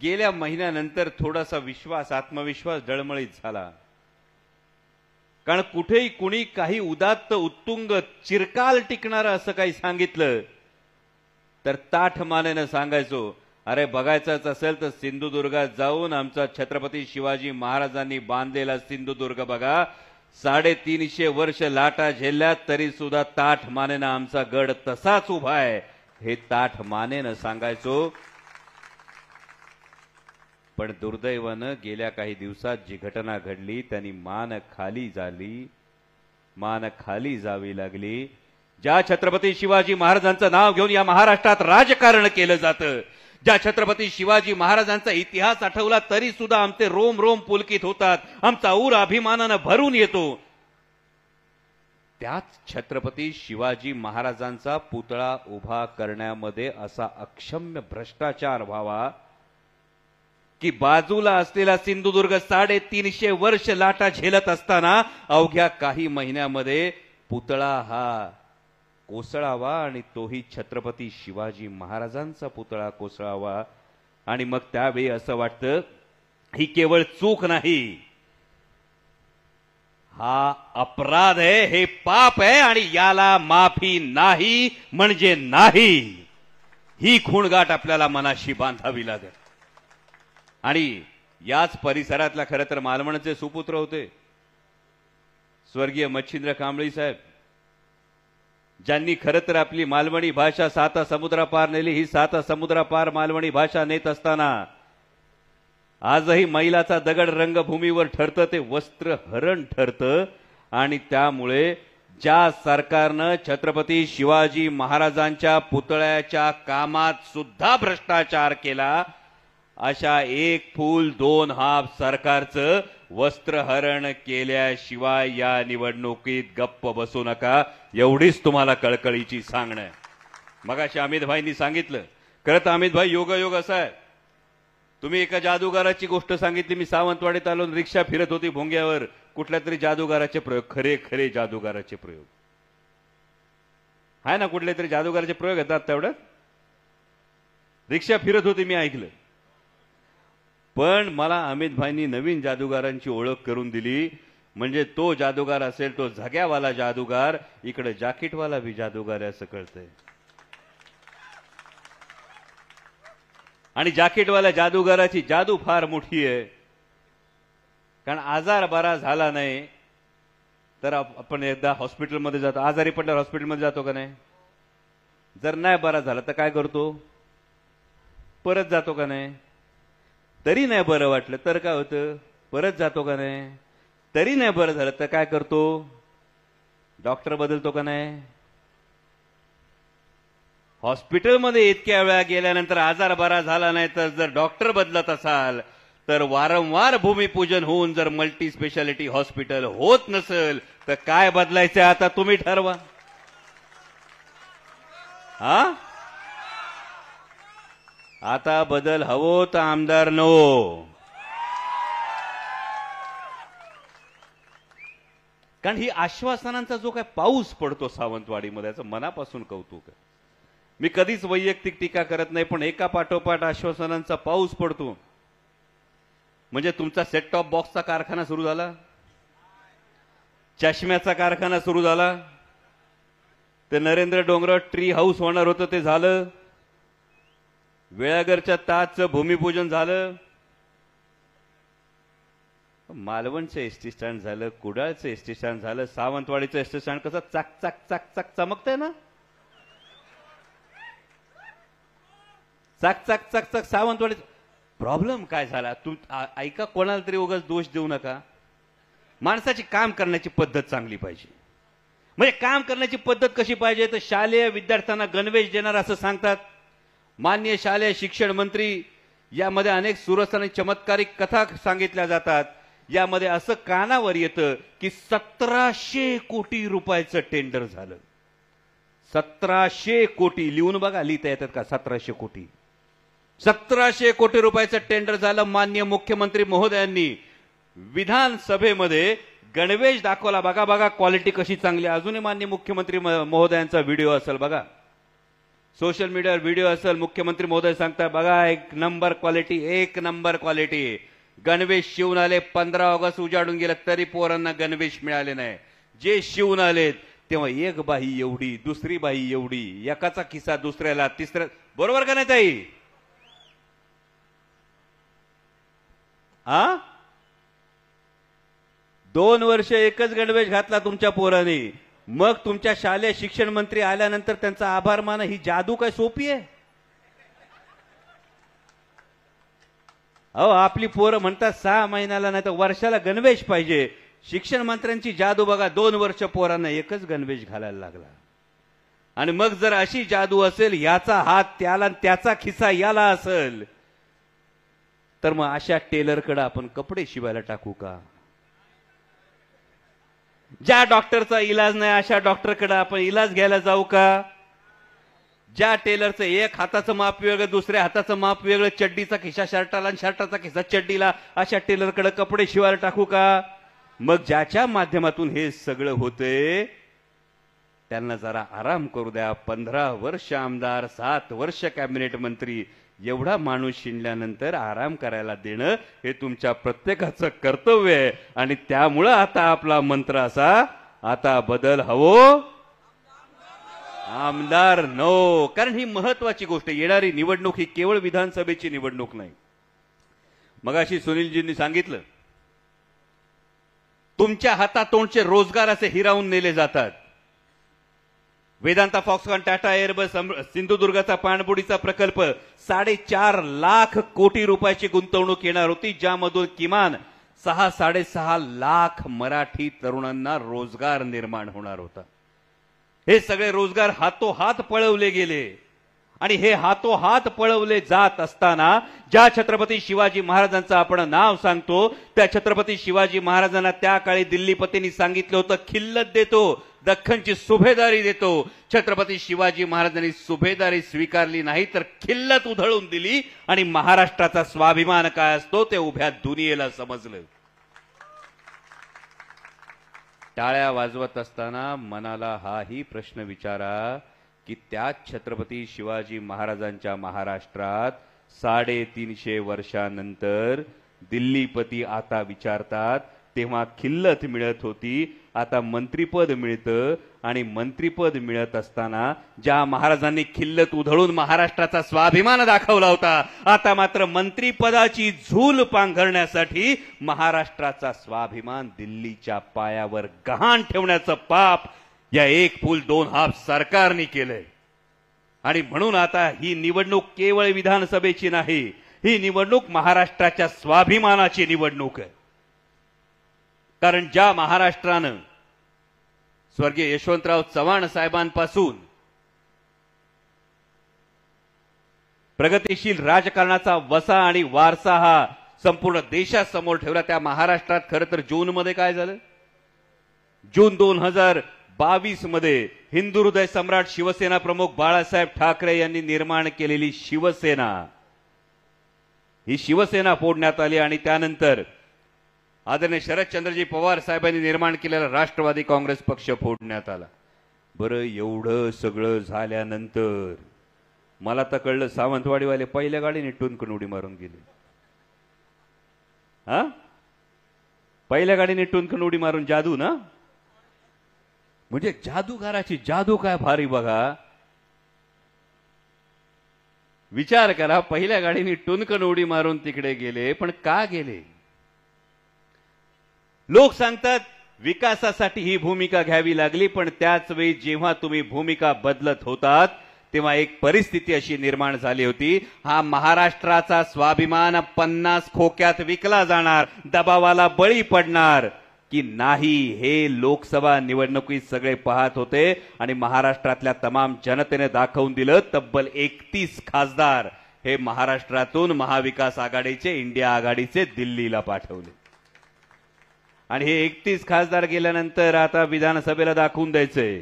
गेल्या महिन्यानंतर थोडासा विश्वास, आत्मविश्वास डळमळीत झाला. कारण कुठेही कुणी काही उदात्त, उत्तुंग, चिरकाल टिकणारं असं काही सांगितलं तर ताठ मानेनं सांगायचो, अरे बघायचंच असेल तर सिंधुदुर्गात जाऊन आमचा छत्रपती शिवाजी महाराजांनी बांधलेला सिंधुदुर्ग बघा. 350 वर्ष लाटा झेलल्यात तरी सुद्धा ताठ मानेनं आमचा गड तसाच उभा आहे, हे ताठ मानेनं सांगायचो. पण दुर्दैवानं गेल्या काही दिवसात जी घटना घडली त्यांनी मान खाली झाली, मान खाली जावी लागली. ज्या छत्रपती शिवाजी महाराजांचं नाव घेऊन या महाराष्ट्रात राजकारण केलं जातं, ज्या छत्रपती शिवाजी महाराजांचा इतिहास आठवला तरी सुद्धा आमचे रोम रोम पुलकित होतात, आमचा ऊर अभिमानानं भरून येतो, त्याच छत्रपती शिवाजी महाराजांचा पुतळा उभा करण्यामध्ये असा अक्षम्य भ्रष्टाचार व्हावा की बाजूला असलेला सिंधुदुर्ग 350 वर्ष लाटा झेलत असताना अवघ्या काही महिन्यामध्ये पुतळा हा कोसळावा आणि तोही छत्रपती शिवाजी महाराजांचा पुतळा कोसळावा. आणि मग त्यावेळी असं वाटतं ही केवळ चूक नाही, हा अपराध आहे, हे पाप आहे आणि याला माफी नाही म्हणजे नाही. ही खूणगाठ आपल्याला मनाशी बांधावी लागेल. आणि याच परिसरातला खरं तर मालवणचे सुपुत्र होते स्वर्गीय मच्छिंद्र कांबळी साहेब, ज्यांनी खरं तर आपली मालवणी भाषा 7 समुद्रापार नेली. ही 7 समुद्रापार मालवणी भाषा नेत असताना आजही मैलाचा दगड रंगभूमीवर ठरतं ते वस्त्र हरण ठरतं. आणि त्यामुळे ज्या सरकारनं छत्रपती शिवाजी महाराजांच्या पुतळ्याच्या कामात सुद्धा भ्रष्टाचार केला, अशा 1 फूल 2 हात सरकारचं वस्त्रहरण केल्याशिवाय या निवडणुकीत गप्प बसू नका, एवढीच तुम्हाला कळकळीची सांगणं आहे. मगाशी अमितभाईंनी सांगितलं, खरं तर अमितभाई योगायोग असा आहे, तुम्ही एका जादूगाराची गोष्ट सांगितली. मी सावंतवाडीत आलो, रिक्षा फिरत होती भोंग्यावर, कुठल्या तरी जादूगाराचे प्रयोग, खरे खरे जादूगाराचे प्रयोग आहे ना, कुठले तरी जादूगाराचे प्रयोग येतात तेवढं. रिक्षा फिरत होती, मी ऐकलं. पण मला अमित भाईंनी नवीन जादूगारांची ओळख करून दिली. म्हणजे तो जादूगार असेल तो झग्यावाला जादूगार, इकडे जाकीटवाला भी जादूगार आहे असं कळतंय. आणि जाकीटवाल्या जादूगाराची जादू फार मोठी आहे. कारण आजार बरा झाला नाही तर आपण एकदा हॉस्पिटलमध्ये जातो. आजारी पडल्यावर हॉस्पिटलमध्ये जातो का नाही? जर नाही बरा झाला तर काय करतो? परत जातो का नाही? तरी नाही बरं वाटलं तर काय होतं? परत जातो का नाही? तरी नाही बरं झालं तर काय करतो? डॉक्टर बदलतो का नाही? हॉस्पिटलमध्ये इतक्या वेळा गेल्यानंतर आजार बरा झाला नाही तर जर डॉक्टर बदलत असाल तर वारंवार भूमिपूजन होऊन जर मल्टी स्पेशालिटी हॉस्पिटल होत नसेल तर काय बदलायचं आता तुम्ही ठरवा. हा आता बदल हवो तर आमदार नो. कारण ही आश्वासनांचा जो काय पाऊस पडतो सावंतवाडीमध्ये याचं मनापासून कौतुक आहे. मी कधीच वैयक्तिक टीका करत नाही पण एका पाठोपाठ आश्वासनांचा पाऊस पडतो. म्हणजे तुमचा सेट टॉप बॉक्सचा कारखाना सुरू झाला, चष्म्याचा कारखाना सुरू झाला, ते नरेंद्र डोंगरावर ट्री हाऊस होणार होतं ते झालं, वेळागरच्या ताजचं भूमिपूजन झालं, मालवणचं एसटी स्टँड झालं, कुडाळचं एसटी स्टँड झालं, सावंतवाडीचं एसटी स्टँड कसं चक चक चक चक चमकतंय ना. चक चक चक चक सावंतवाडी. प्रॉब्लेम काय झाला ऐका, कोणाला तरी उगाच दोष देऊ नका. माणसाची काम करण्याची पद्धत चांगली पाहिजे. म्हणजे काम करण्याची पद्धत कशी पाहिजे तर शालेय विद्यार्थ्यांना गणवेश देणार असं सांगतात माननीय शालेय शिक्षण मंत्री. यामध्ये अनेक सुरस आणि चमत्कारिक कथा सांगितल्या जातात. यामध्ये असं कानावर येतं की 1700 कोटी रुपयाचं टेंडर झालं. 1700 कोटी लिहून बघा, लिहिता येतात का? 1700 कोटी. 1700 कोटी रुपयाचं टेंडर झालं. माननीय मुख्यमंत्री महोदयांनी विधानसभेमध्ये गणवेश दाखवला. बघा बघा क्वालिटी कशी चांगली. अजूनही माननीय मुख्यमंत्री महोदयांचा व्हिडिओ असेल बघा, सोशल मीडियावर व्हिडिओ असेल. मुख्यमंत्री महोदय सांगतात बघा एक नंबर क्वालिटी, एक नंबर क्वालिटी. गणवेश शिवून आले. 15 ऑगस्ट उजाडून गेलं तरी पोरांना गणवेश मिळाले नाही. जे शिवून आलेत तेव्हा एक बाई एवढी, दुसरी बाई एवढी, एकाचा खिसा दुसऱ्याला, तिसऱ्या. बरोबर का नाही ताई? हा 2 वर्ष एकच गणवेश घातला तुमच्या पोरांनी. मग तुमच्या शालेय शिक्षण मंत्री आल्यानंतर त्यांचा आभार माना. ही जादू काय सोपी आहे? अहो आपली पोरं म्हणतात 6 महिन्याला नाही तर वर्षाला गणवेश पाहिजे. शिक्षण मंत्र्यांची जादू बघा, 2 वर्ष पोरांना एकच गणवेश घालायला लागला. आणि मग जर अशी जादू असेल, याचा हात त्याला त्याचा खिसा याला असेल, तर मग अशा टेलरकडे आपण कपडे शिवायला टाकू का? ज्या डॉक्टरचा इलाज नाही अशा डॉक्टरकडे आपण इलाज घ्यायला जाऊ का? ज्या टेलरचं एक हाताचं माप वेगळं, दुसऱ्या हाताचं माप वेगळं, चड्डीचा खिसा शर्टाला आणि शर्टाचा खिसा चड्डीला, अशा टेलरकडे कपडे शिवायला टाकू का? मग ज्याच्या माध्यमातून हे सगळं होते त्यांना जरा आराम करू द्या. 15 वर्ष आमदार, 7 वर्ष कॅबिनेट मंत्री, एवढा माणूस शिंदल्यानंतर आराम करायला देणं हे तुमच्या प्रत्येकाचं कर्तव्य आहे. आणि त्यामुळं आता आपला मंत्र असा, आता बदल हवो आमदार नो. कारण ही महत्वाची गोष्ट. येणारी निवडणूक ही केवळ विधानसभेची निवडणूक नाही. मगाशी सुनीलजींनी सांगितलं तुमच्या हातातोंडचे रोजगार असे हिरावून नेले जातात. वेदांता, फॉक्सकॉन, टाटा एअरबस, सिंधुदुर्गाचा पाणबुडीचा प्रकल्प 4.5 लाख कोटी रुपयाची गुंतवणूक येणार होती, ज्यामधून किमान 6-6.5 लाख मराठी तरुणांना रोजगार निर्माण होणार होता. हे सगळे रोजगार हातोहात पळवले गेले. आणि हे हातोहात पळवले जात असताना ज्या छत्रपती शिवाजी महाराजांचं आपण नाव सांगतो, त्या छत्रपती शिवाजी महाराजांना त्या काळी दिल्लीपतींनी सांगितलं होतं खिल्लत देतो, दख्खनची सुभेदारी देतो. छत्रपती शिवाजी महाराजांनी सुभेदारी स्वीकारली नाही तर खिल्लत उधळून दिली. आणि महाराष्ट्राचा स्वाभिमान काय असतो ते उभ्या दुनियेला समजलं. टाळ्या वाजवत असताना मनाला हाही प्रश्न विचारा की त्याच छत्रपती शिवाजी महाराजांच्या महाराष्ट्रात 350 वर्षानंतर दिल्लीपती आता विचारतात, तेव्हा खिल्लत मिळत होती, आता मंत्रीपद मिळतं आणि मंत्रीपद मिळत असताना ज्या महाराजांनी खिल्लत उधळून महाराष्ट्राचा स्वाभिमान दाखवला होता, आता मात्र मंत्रीपदाची झूल पांघरण्यासाठी महाराष्ट्राचा स्वाभिमान दिल्लीच्या पायावर गहाण ठेवण्याचं पाप या एक पूल दोन हाफ सरकारने केलंय. आणि म्हणून आता ही निवडणूक केवळ विधानसभेची नाही, ही निवडणूक महाराष्ट्राच्या स्वाभिमानाची निवडणूक आहे. कारण ज्या महाराष्ट्रानं स्वर्गीय यशवंतराव चव्हाण साहेबांपासून प्रगतिशील राजकारणाचा वसा आणि वारसा हा संपूर्ण देशासमोर ठेवला, त्या महाराष्ट्रात खरं तर जून मध्ये काय झालं, जून 2022 मध्ये हिंदू हृदय सम्राट शिवसेना प्रमुख बाळासाहेब ठाकरे यांनी निर्माण केलेली शिवसेना, ही शिवसेना फोडण्यात आली आणि त्यानंतर आदरणीय शरदचंद्रजी पवार साहेबांनी निर्माण केलेला राष्ट्रवादी काँग्रेस पक्ष फोडण्यात आला. बरं, एवढं सगळं झाल्यानंतर मला तर कळलं सावंतवाडीवाले पहिल्या गाडीने टुनकन उडी मारून गेले. हा, पहिल्या गाडीने टुनकन उडी मारून जादू ना, म्हणजे जादूगाराची जादू काय भारी बघा. विचार करा, पहिल्या गाडीने टुनकन उडी मारून तिकडे गेले, पण का गेले? लोक सांगतात विकासासाठी ही भूमिका घ्यावी लागली, पण त्याच वेळी जेव्हा तुम्ही भूमिका बदलत होतात तेव्हा एक परिस्थिती अशी निर्माण झाली होती, हा महाराष्ट्राचा स्वाभिमान 50 खोक्यात विकला जाणार, दबावाला बळी पडणार की नाही हे लोकसभा निवडणुकीत सगळे पाहत होते. आणि महाराष्ट्रातल्या तमाम जनतेने दाखवून दिलं. तब्बल 31 खासदार हे महाराष्ट्रातून महाविकास आघाडीचे, इंडिया आघाडीचे दिल्लीला पाठवले. आणि हे 31 खासदार गेल्यानंतर आता विधानसभेला दाखवून द्यायचंय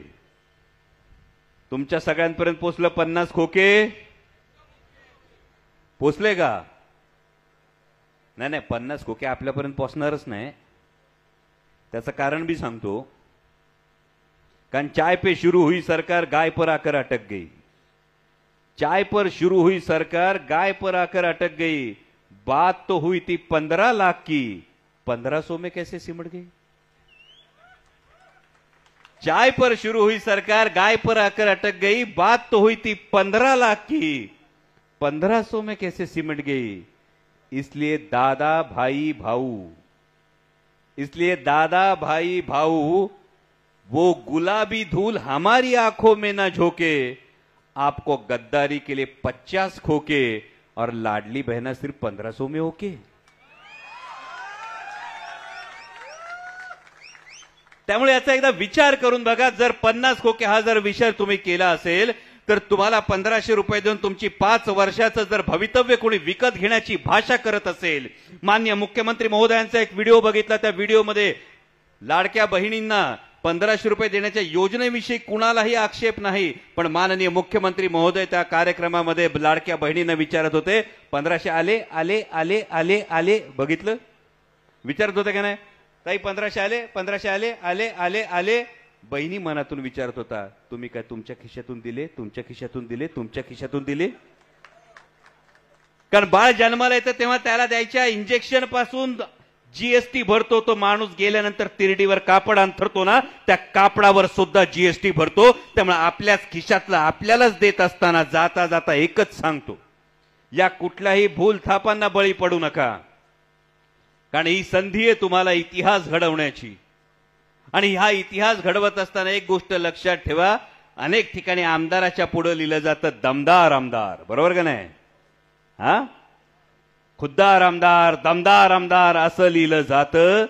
तुमच्या सगळ्यांपर्यंत पोचलं 50 खोके पोचले का? नाही, 50 खोके आपल्यापर्यंत पोचणारच नाही. त्याचं कारण भी सांगतो. कारण चाय पे शुरू हुई सरकार गाय पर आकर अटक गई. चाय पर शुरू हुई सरकार गाय पर आकर अटक गई. बात तो हुई थी 15 लाख की, 1500 में कैसे सिमट गई? चाय पर शुरू हुई सरकार गाय पर आकर अटक गई. बात तो हुई थी 15 लाख की, 1500 में कैसे सिमट गई? इसलिए दादा भाई भाऊ, वो गुलाबी धूल हमारी आंखों में न झोंके. आपको गद्दारी के लिए 50 खोके और लाडली बहना सिर्फ 1500 में ओके. त्यामुळे याचा एकदा विचार करून बघा. जर 50 खोके हा जर विचार तुम्ही केला असेल तर तुम्हाला 1500 रुपये देऊन तुमची 5 वर्षाचं जर भवितव्य कोणी विकत घेण्याची भाषा करत असेल. माननीय मुख्यमंत्री महोदयांचा एक व्हिडिओ बघितला, त्या व्हिडिओमध्ये लाडक्या बहिणींना 1500 रुपये देण्याच्या योजनेविषयी कुणालाही आक्षेप नाही, पण माननीय मुख्यमंत्री महोदय त्या कार्यक्रमामध्ये लाडक्या बहिणींना विचारत होते 1500 आले आले आले आले आले. बघितलं, विचारत होते का नाही ताई 1500 आले 1500 आले आले आले आले. बहिणी मनातून विचारत होता तुम्ही काय तुमच्या खिशातून दिले, तुमच्या खिशातून दिले, तुमच्या खिशातून दिले? कारण बाळ जन्माला येतं तेव्हा त्याला द्यायच्या इंजेक्शन पासून जीएसटी भरतो. तो माणूस गेल्यानंतर तिरडीवर कापड अंथरतो ना, त्या कापडावर सुद्धा जीएसटी भरतो. त्यामुळे आपल्याच खिशातला आपल्यालाच देत असताना जाता जाता एकच सांगतो, या कुठल्याही भूल थापांना बळी पडू नका. कारण ही संधी आहे तुम्हाला इतिहास घडवण्याची. आणि हा इतिहास घडवत असताना एक गोष्ट लक्षात ठेवा, अनेक ठिकाणी आमदाराच्या पुढे लिहिलं जातं दमदार आमदार, बरोबर का नाही? हा, खुद्दार आमदार, दमदार आमदार असं लिहिलं जातं.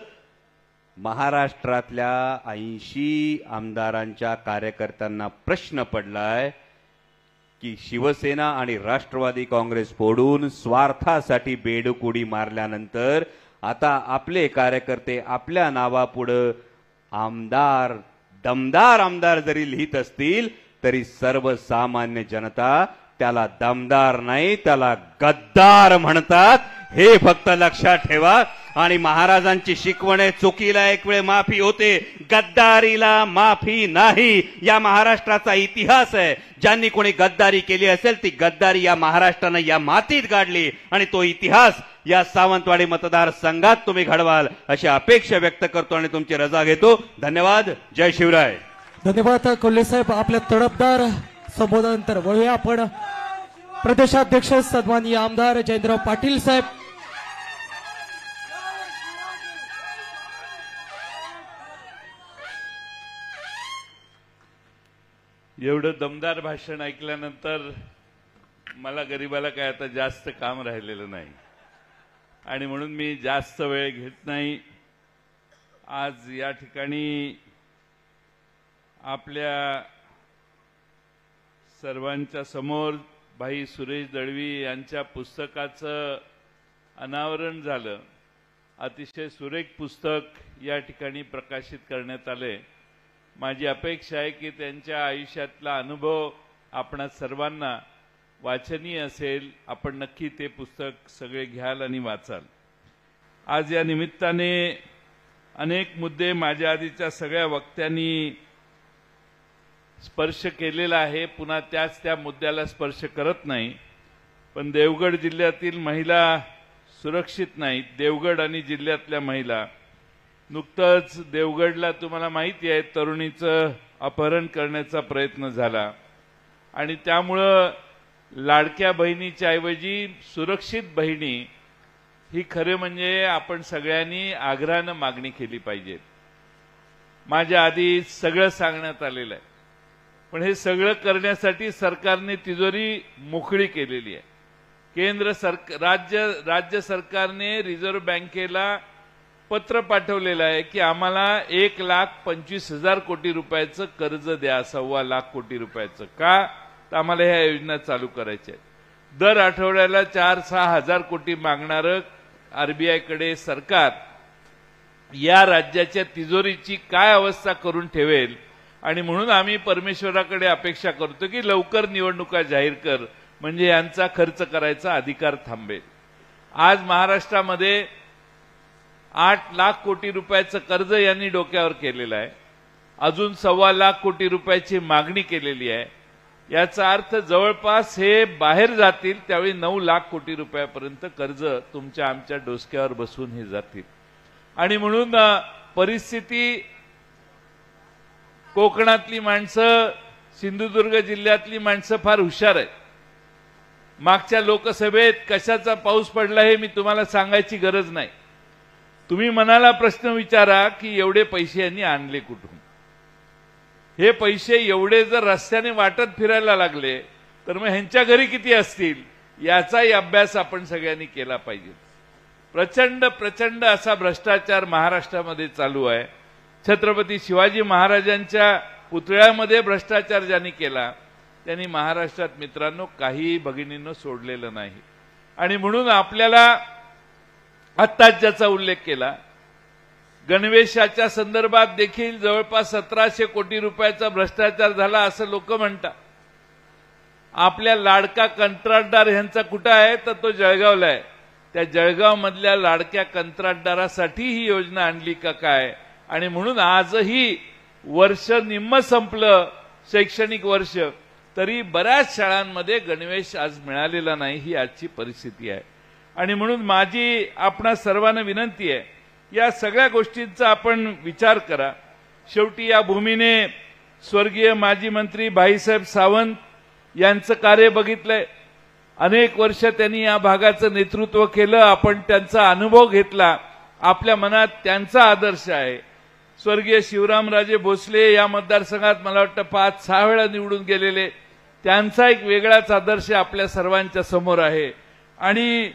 महाराष्ट्रातल्या 80 आमदारांच्या कार्यकर्त्यांना प्रश्न पडलाय की शिवसेना आणि राष्ट्रवादी काँग्रेस फोडून स्वार्थासाठी बेडूक उडी मारल्यानंतर आता आपले कार्यकर्ते आपल्या नावापुढे आमदार, दमदार आमदार जरी लिहित असतील तरी सर्वसामान्य जनता त्याला दमदार नाही, त्याला गद्दार म्हणतात. हे फक्त लक्षात ठेवा. आणि महाराजांची शिकवण आहे, चुकीला एक वेळ माफी होते, गद्दारीला माफी नाही. या महाराष्ट्राचा इतिहास आहे. ज्यांनी कोणी गद्दारी केली असेल ती गद्दारी या महाराष्ट्रानं या मातीत गाडली आणि तो इतिहास या सावंतवाडी मतदारसंघात तुम्ही घडवाल अशी अपेक्षा व्यक्त करतो आणि तुमची रजा घेतो. धन्यवाद. जय शिवराय. धन्यवाद कोल्हे साहेब. आपल्या तडफदार संबोधनानंतर वळूया आपण प्रदेशाध्यक्ष सन्माननीय आमदार जयंतराव पाटील साहेब. एवढं दमदार भाषण ऐकल्यानंतर मला गरीबाला काय आता जास्त काम राहिलेलं नाही आणि म्हणून मी जास्त वेळ घेत नाही. आज या ठिकाणी आपल्या सर्वांच्या समोर भाई सुरेश दळवी यांच्या पुस्तकाचं अनावरण झालं. अतिशय सुरेख पुस्तक या ठिकाणी प्रकाशित करण्यात आले. माझी अपेक्षा आहे की त्यांच्या आयुष्यातला अनुभव आपणा सर्वांना वाचनीय असेल. आपण नक्की ते पुस्तक सगळे घ्याल आणि वाचाल. आज या निमित्ताने अनेक मुद्दे माझ्या आधीच्या सगळ्या वक्त्यांनी स्पर्श केलेला आहे. पुन्हा त्या मुद्द्याला स्पर्श करत नाही. पण देवगड जिल्ह्यातील महिला सुरक्षित नाहीत. देवगड आणि जिल्ह्यातल्या महिला, नुकतंच देवगडला तुम्हाला माहिती आहे तरुणीचं अपहरण करण्याचा प्रयत्न झाला आणि त्यामुळं लाडक्या बहिणीच्या ऐवजी सुरक्षित बहिणी ही खरे म्हणजे आपण सगळ्यांनी आग्रहानं मागणी केली पाहिजे. माझ्या आधी सगळं सांगण्यात आलेलं आहे, पण हे सगळं करण्यासाठी सरकारने तिजोरी मोकळी केलेली आहे. राज्य सरकारने रिझर्व्ह बँकेला पत्र पाठवलेलं आहे की आम्हाला 1,25,000 कोटी रुपयाचं कर्ज द्या, 1.25 लाख कोटी रुपयाचं. का? तर आम्हाला ह्या योजना चालू करायच्या आहेत. दर आठवड्याला 4-6 हजार कोटी मागणारं आरबीआयकडे सरकार या राज्याच्या तिजोरीची काय अवस्था करून ठेवेल. आणि म्हणून आम्ही परमेश्वराकडे अपेक्षा करतो की लवकर निवडणुका जाहीर कर, म्हणजे यांचा खर्च करायचा अधिकार थांबेल. आज महाराष्ट्रामध्ये 8 लाख कोटी रुपयाचं कर्ज यांनी डोक्यावर केलेलं आहे. अजून 1.25 लाख कोटी रुपयाची मागणी केलेली आहे. याचा अर्थ जवळपास हे बाहेर जातील त्यावेळी 9 लाख कोटी रुपयापर्यंत कर्ज तुमच्या आमच्या डोसक्यावर बसून हे जातील. आणि म्हणून परिस्थिती कोकणातली माणसं, सिंधुदुर्ग जिल्ह्यातली माणसं फार हुशार आहेत. मागच्या लोकसभेत कशाचा पाऊस पडला हे मी तुम्हाला सांगायची गरज नाही. तुम्ही मनाला प्रश्न विचारा की एवढे पैसे यांनी आणले कुठून. हे पैसे एवढे जर रस्त्याने वाटत फिरायला लागले तर मग ह्यांच्या घरी किती असतील याचाही अभ्यास आपण सगळ्यांनी केला पाहिजे. प्रचंड असा भ्रष्टाचार महाराष्ट्रामध्ये चालू आहे. छत्रपती शिवाजी महाराजांच्या पुतळ्यामध्ये भ्रष्टाचार ज्यांनी केला त्यांनी महाराष्ट्रात मित्रांनो काही भगिनींनो सोडलेलं नाही. आणि म्हणून आपल्याला आत्ताच ज्याचा उल्लेख केला, गणवेशाच्या संदर्भात देखील जवळपास 1700 कोटी रुपयाचा भ्रष्टाचार झाला असं लोक म्हणतात. आपल्या लाडका कंत्राटदार यांचा कुठं आहे तर तो जळगावला आहे. त्या जळगाव मधल्या लाडक्या कंत्राटदारासाठी ही योजना आणली का काय. आणि म्हणून आजही वर्ष निम्म संपलं शैक्षणिक वर्ष तरी बऱ्याच शाळांमध्ये गणवेश आज मिळालेला नाही. ही आजची परिस्थिती आहे. आणि म्हणून माझी आपणा सर्वांना विनंती आहे या सगळ्या गोष्टींचा आपण विचार करा. शेवटी या भूमीने स्वर्गीय माजी मंत्री भाईसाहेब सावंत यांचं कार्य बघितलंय. अनेक वर्ष त्यांनी या भागाचं नेतृत्व केलं. आपण त्यांचा अनुभव घेतला. आपल्या मनात त्यांचा आदर्श आहे. स्वर्गीय शिवरामराजे भोसले या मतदारसंघात मला वाटतं 5-6 वेळा निवडून गेलेले. त्यांचा एक वेगळाच आदर्श आपल्या सर्वांच्या समोर आहे. आणि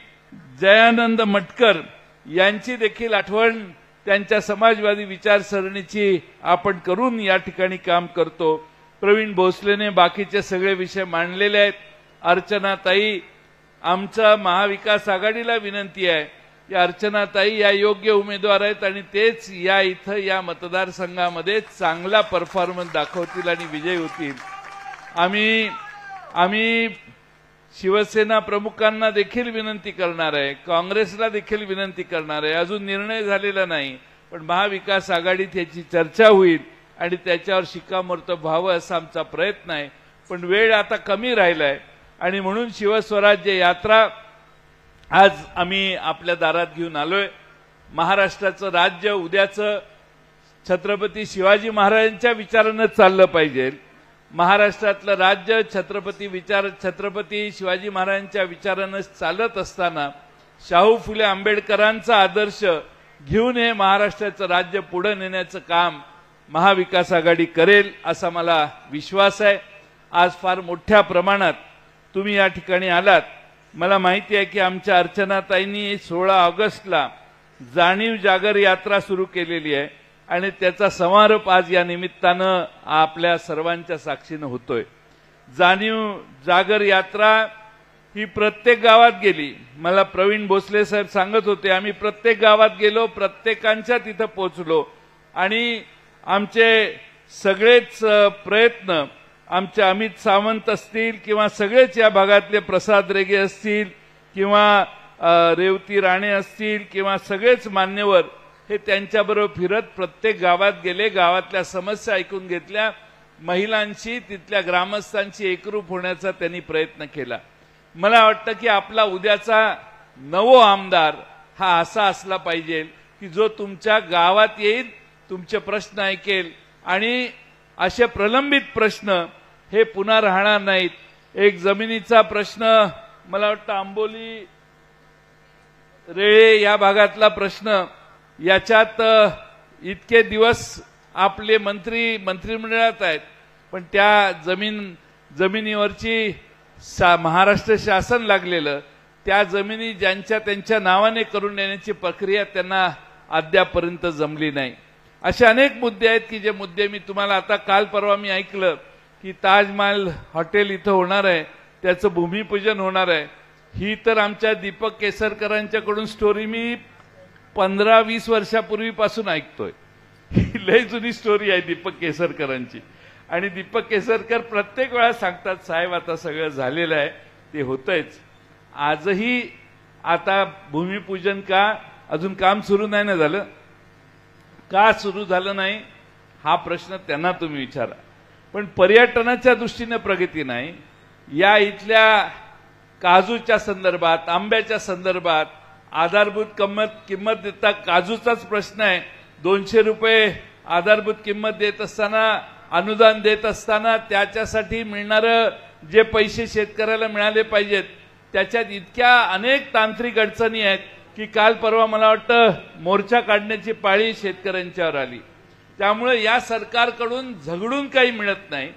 जयानंद मटकर यांची देखील आठवण त्यांच्या समाजवादी विचारसरणीची आपण करून या ठिकाणी काम करतो. प्रवीण भोसलेने बाकीचे सगळे विषय मांडलेले आहेत. अर्चनाताई, आमचा महाविकास आघाडीला विनंती आहे की अर्चनाताई या योग्य उमेदवार आहेत आणि तेच या मतदारसंघामध्ये चांगला परफॉर्मन्स दाखवतील आणि विजयी होतील. आम्ही शिवसेना प्रमुखांना देखील विनंती करणार आहे, काँग्रेसला देखील विनंती करणार आहे. अजून निर्णय झालेला नाही, पण महाविकास आघाडीत याची चर्चा होईल आणि त्याच्यावर शिक्कामोर्तब व्हावं असा आमचा प्रयत्न आहे. पण वेळ आता कमी राहिलाय आणि म्हणून शिवस्वराज्य यात्रा आज आम्ही आपल्या दारात घेऊन आलोय. महाराष्ट्राचं राज्य उद्याचं छत्रपती शिवाजी महाराजांच्या विचारानं चाललं पाहिजे. महाराष्ट्रातलं राज्य छत्रपती शिवाजी महाराजांच्या विचारानं चालत असताना शाहू फुले आंबेडकरांचा आदर्श घेऊन हे महाराष्ट्राचं राज्य पुढे नेण्याचं काम महाविकास आघाडी करेल असा मला विश्वास आहे. आज फार मोठ्या प्रमाणात तुम्ही या ठिकाणी आलात. मला माहिती आहे की आमच्या अर्चनाताईंनी 16 ऑगस्टला जाणीव जागर यात्रा सुरू केलेली आहे आणि त्याचा समारोप आज या निमित्तानं आपल्या सर्वांच्या साक्षीनं होतोय. जाणीव जागर यात्रा ही प्रत्येक गावात गेली. मला प्रवीण भोसले साहेब सांगत होते, आम्ही प्रत्येक गावात गेलो, प्रत्येकांच्या तिथं पोहोचलो आणि आमचे सगळेच प्रयत्न, आमचे अमित सावंत असतील किंवा सगळेच या भागातले प्रसाद रेगे असतील किंवा रेवती राणे असतील किंवा सगळेच मान्यवर हे त्यांच्याबरोबर फिरत प्रत्येक गावात गेले, गावातल्या समस्या ऐकून घेतल्या, महिलांशी तिथल्या ग्रामस्थांशी एकरूप होण्याचा त्यांनी प्रयत्न केला. मला वाटतं की आपला उद्याचा नवो आमदार हा असा असला पाहिजे की जो तुमच्या गावात येईल, तुमचे प्रश्न ऐकेल आणि असे प्रलंबित प्रश्न हे पुन्हा राहणार नाहीत. एक जमिनीचा प्रश्न, मला वाटतं आंबोली रेळे या भागातला प्रश्न, याच्यात इतके दिवस आपले मंत्रिमंडळात आहेत, पण त्या जमिनीवरची महाराष्ट्र शासन लागलेलं, त्या जमिनी ज्यांच्या त्यांच्या नावाने करून देण्याची प्रक्रिया त्यांना अद्यापर्यंत जमली नाही. असे अनेक मुद्दे आहेत की जे मुद्दे मी तुम्हाला आता काल परवा मी ऐकलं की ताजमहाल हॉटेल इथं होणार आहे, त्याचं भूमिपूजन होणार आहे. ही तर आमच्या दीपक केसरकरांच्याकडून स्टोरी मी 15-20 वर्षापूर्वीपासून ऐकतोय. ही लय जुनी स्टोरी आहे दीपक केसरकरांची आणि दीपक केसरकर प्रत्येक वेळा सांगतात, साहेब आता सगळं झालेलं आहे, ते होतंयच. आजही आता भूमिपूजन का अजून काम सुरू नाही ना झालं, का सुरू झालं नाही हा प्रश्न त्यांना तुम्ही विचारा. पण पर्यटनाच्या दृष्टीने प्रगती नाही. या इथल्या काजूच्या संदर्भात, आंब्याच्या संदर्भात आधारभूत किंमत देता काजूचाच प्रश्न आहे. 200 रुपये आधारभूत किंमत देत असताना, अनुदान देत असताना त्याच्यासाठी मिळणारं जे पैसे शेतकऱ्याला मिळाले पाहिजेत त्याच्यात इतक्या अनेक तांत्रिक अडचणी आहेत की काल परवा मला वाटतं मोर्चा काढण्याची पाळी शेतकऱ्यांच्यावर आली. त्यामुळे या सरकारकडून झगडून काही मिळत नाही.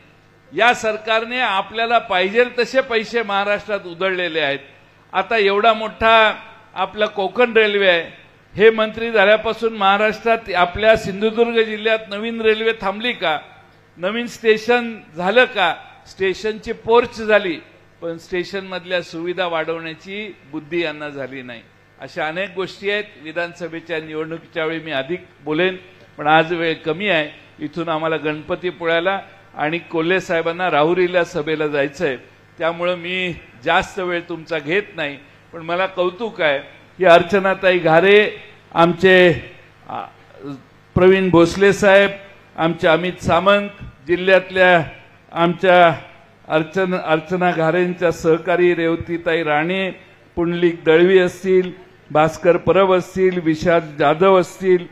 या सरकारने आपल्याला पाहिजे तसे पैसे महाराष्ट्रात उधळलेले आहेत. आता एवढा मोठा आपला कोकण रेल्वे आहे, हे मंत्री झाल्यापासून महाराष्ट्रात आपल्या सिंधुदुर्ग जिल्ह्यात नवीन रेल्वे थांबली का, नवीन स्टेशन झालं का, स्टेशनची पोर्च झाली, पण स्टेशन मधल्या सुविधा वाढवण्याची बुद्धी यांना झाली नाही. अशा अनेक गोष्टी आहेत. विधानसभेच्या निवडणुकीच्या वेळी मी अधिक बोलेन, पण आज वेळ कमी आहे. इथून आम्हाला गणपतीपुळ्याला आणि कोल्हे साहेबांना राहुरीला सभेला जायचंय, त्यामुळे मी जास्त वेळ तुमचा घेत नाही. पण मला कौतुक आहे की अर्चनाताई घारे, आमचे प्रवीण भोसले साहेब, आमचे अमित सावंत, जिल्ह्यातल्या आमच्या अर्चना घारेंच्या सहकारी रेवतीताई राणे, पुंडलिक दळवी असतील, भास्कर परब असतील, विशाल जाधव असतील,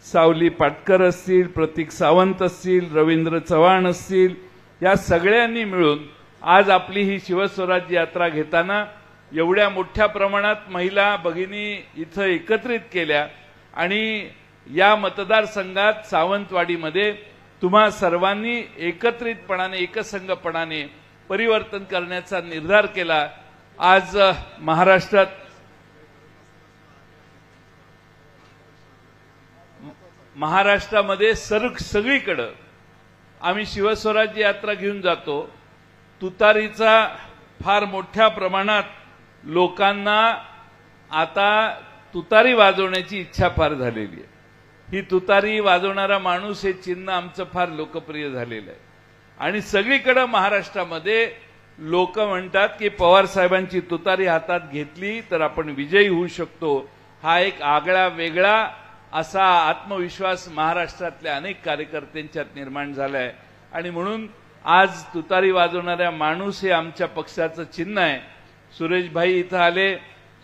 सावली पाटकर असतील, प्रतीक सावंत असतील, रवींद्र चव्हाण असतील, या सगळ्यांनी मिळून आज आपली ही शिवस्वराज्य यात्रा घेताना एवढ्या मोठ्या प्रमाणात महिला भगिनी इथं एकत्रित केल्या आणि या मतदारसंघात सावंतवाडीमध्ये तुम्हा सर्वांनी एकत्रितपणाने, एकसंघपणाने परिवर्तन करण्याचा निर्धार केला. आज महाराष्ट्रामध्ये सगळीकडं आम्ही शिवस्वराज्य यात्रा घेऊन जातो. तुतारीचा फार मोठ्या प्रमाणात लोकांना आता तुतारी वाजवण्याची इच्छा फार झालेली आहे. ही तुतारी वाजवणारा माणूस हे चिन्ह आमचं फार लोकप्रिय झालेलं आहे आणि सगळीकडे महाराष्ट्रामध्ये लोक म्हणतात की पवार साहेबांची तुतारी हातात घेतली तर आपण विजयी होऊ शकतो. हा एक आगळा वेगळा असा आत्मविश्वास महाराष्ट्रातल्या अनेक कार्यकर्त्यांच्यात निर्माण झालाय आणि म्हणून आज तुतारी वाजवणाऱ्या माणूस हे आमच्या पक्षाचं चिन्ह आहे. सुरेशभाई इथं आले,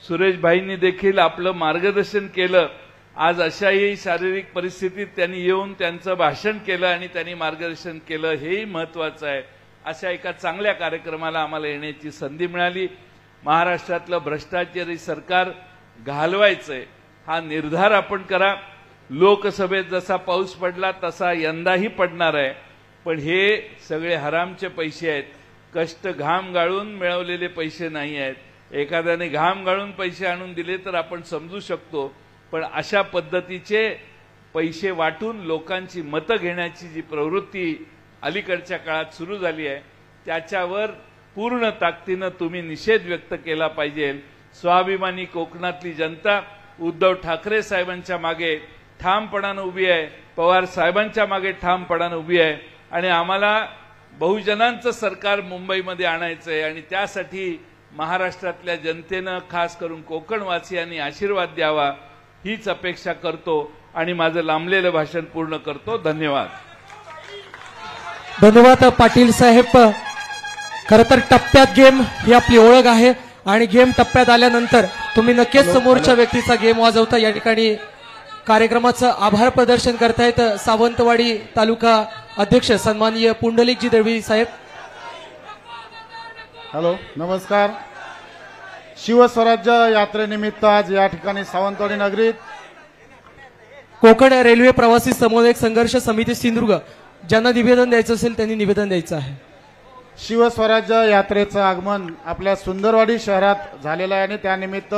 सुरेशभाईंनी देखील आपलं मार्गदर्शन केलं. आज अशाही शारीरिक परिस्थितीत त्यांनी येऊन त्यांचं भाषण केलं आणि त्यांनी मार्गदर्शन केलं, हेही महत्वाचं आहे. अशा एका चांगल्या कार्यक्रमाला आम्हाला येण्याची संधी मिळाली. महाराष्ट्रातलं भ्रष्टाचारी सरकार घालवायचंय हा निर्धार आपण करा. लोकसभेत जसा पाऊस पडला तसा यंदाही पडणार आहे. पण हे सगळे हरामचे पैसे आहेत, कष्ट घाम गाळून मिळवलेले पैसे नाही आहेत. एखाद्याने घाम गाळून पैसे आणून दिले तर आपण समजू शकतो, पण अशा पद्धतीचे पैसे वाटून लोकांची मतं घेण्याची जी प्रवृत्ती अलीकडच्या काळात सुरू झाली आहे त्याच्यावर पूर्ण ताकदीनं तुम्ही निषेध व्यक्त केला पाहिजे. स्वाभिमानी कोकणातली जनता उद्धव ठाकरे साहेबांच्या मागे ठामपणानं उभी आहे, पवार साहेबांच्या मागे ठामपणानं उभी आहे आणि आम्हाला बहुजनांचं सरकार मुंबईमध्ये आणायचं आहे आणि त्यासाठी महाराष्ट्रातल्या जनतेनं खास करून कोकणवासियांनी आशीर्वाद द्यावा हीच अपेक्षा करतो आणि माझं लांबलेलं भाषण पूर्ण करतो. धन्यवाद. धन्यवाद पाटील साहेब. खरं तर टप्प्यात गेम ही आपली ओळख आहे आणि गेम टप्प्यात आल्यानंतर तुम्ही नक्कीच समोरच्या व्यक्तीचा गेम वाजवता. या ठिकाणी कार्यक्रमाचं आभार प्रदर्शन करतायत सावंतवाडी तालुका अध्यक्ष सन्माननीय पुंडलिकजी दळवी साहेब. हॅलो, नमस्कार. शिवस्वराज्य यात्रेनिमित्त आज या ठिकाणी सावंतवाडी नगरीत कोकण रेल्वे प्रवासी समन्वयक संघर्ष समिती सिंधुदुर्ग ज्यांना निवेदन द्यायचं असेल त्यांनी निवेदन द्यायचं आहे. शिवस्वराज्य यात्रेचं आगमन आपल्या सुंदरवाडी शहरात झालेलं आहे आणि त्यानिमित्त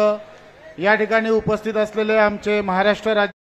या ठिकाणी उपस्थित असलेले आमचे महाराष्ट्र राज्य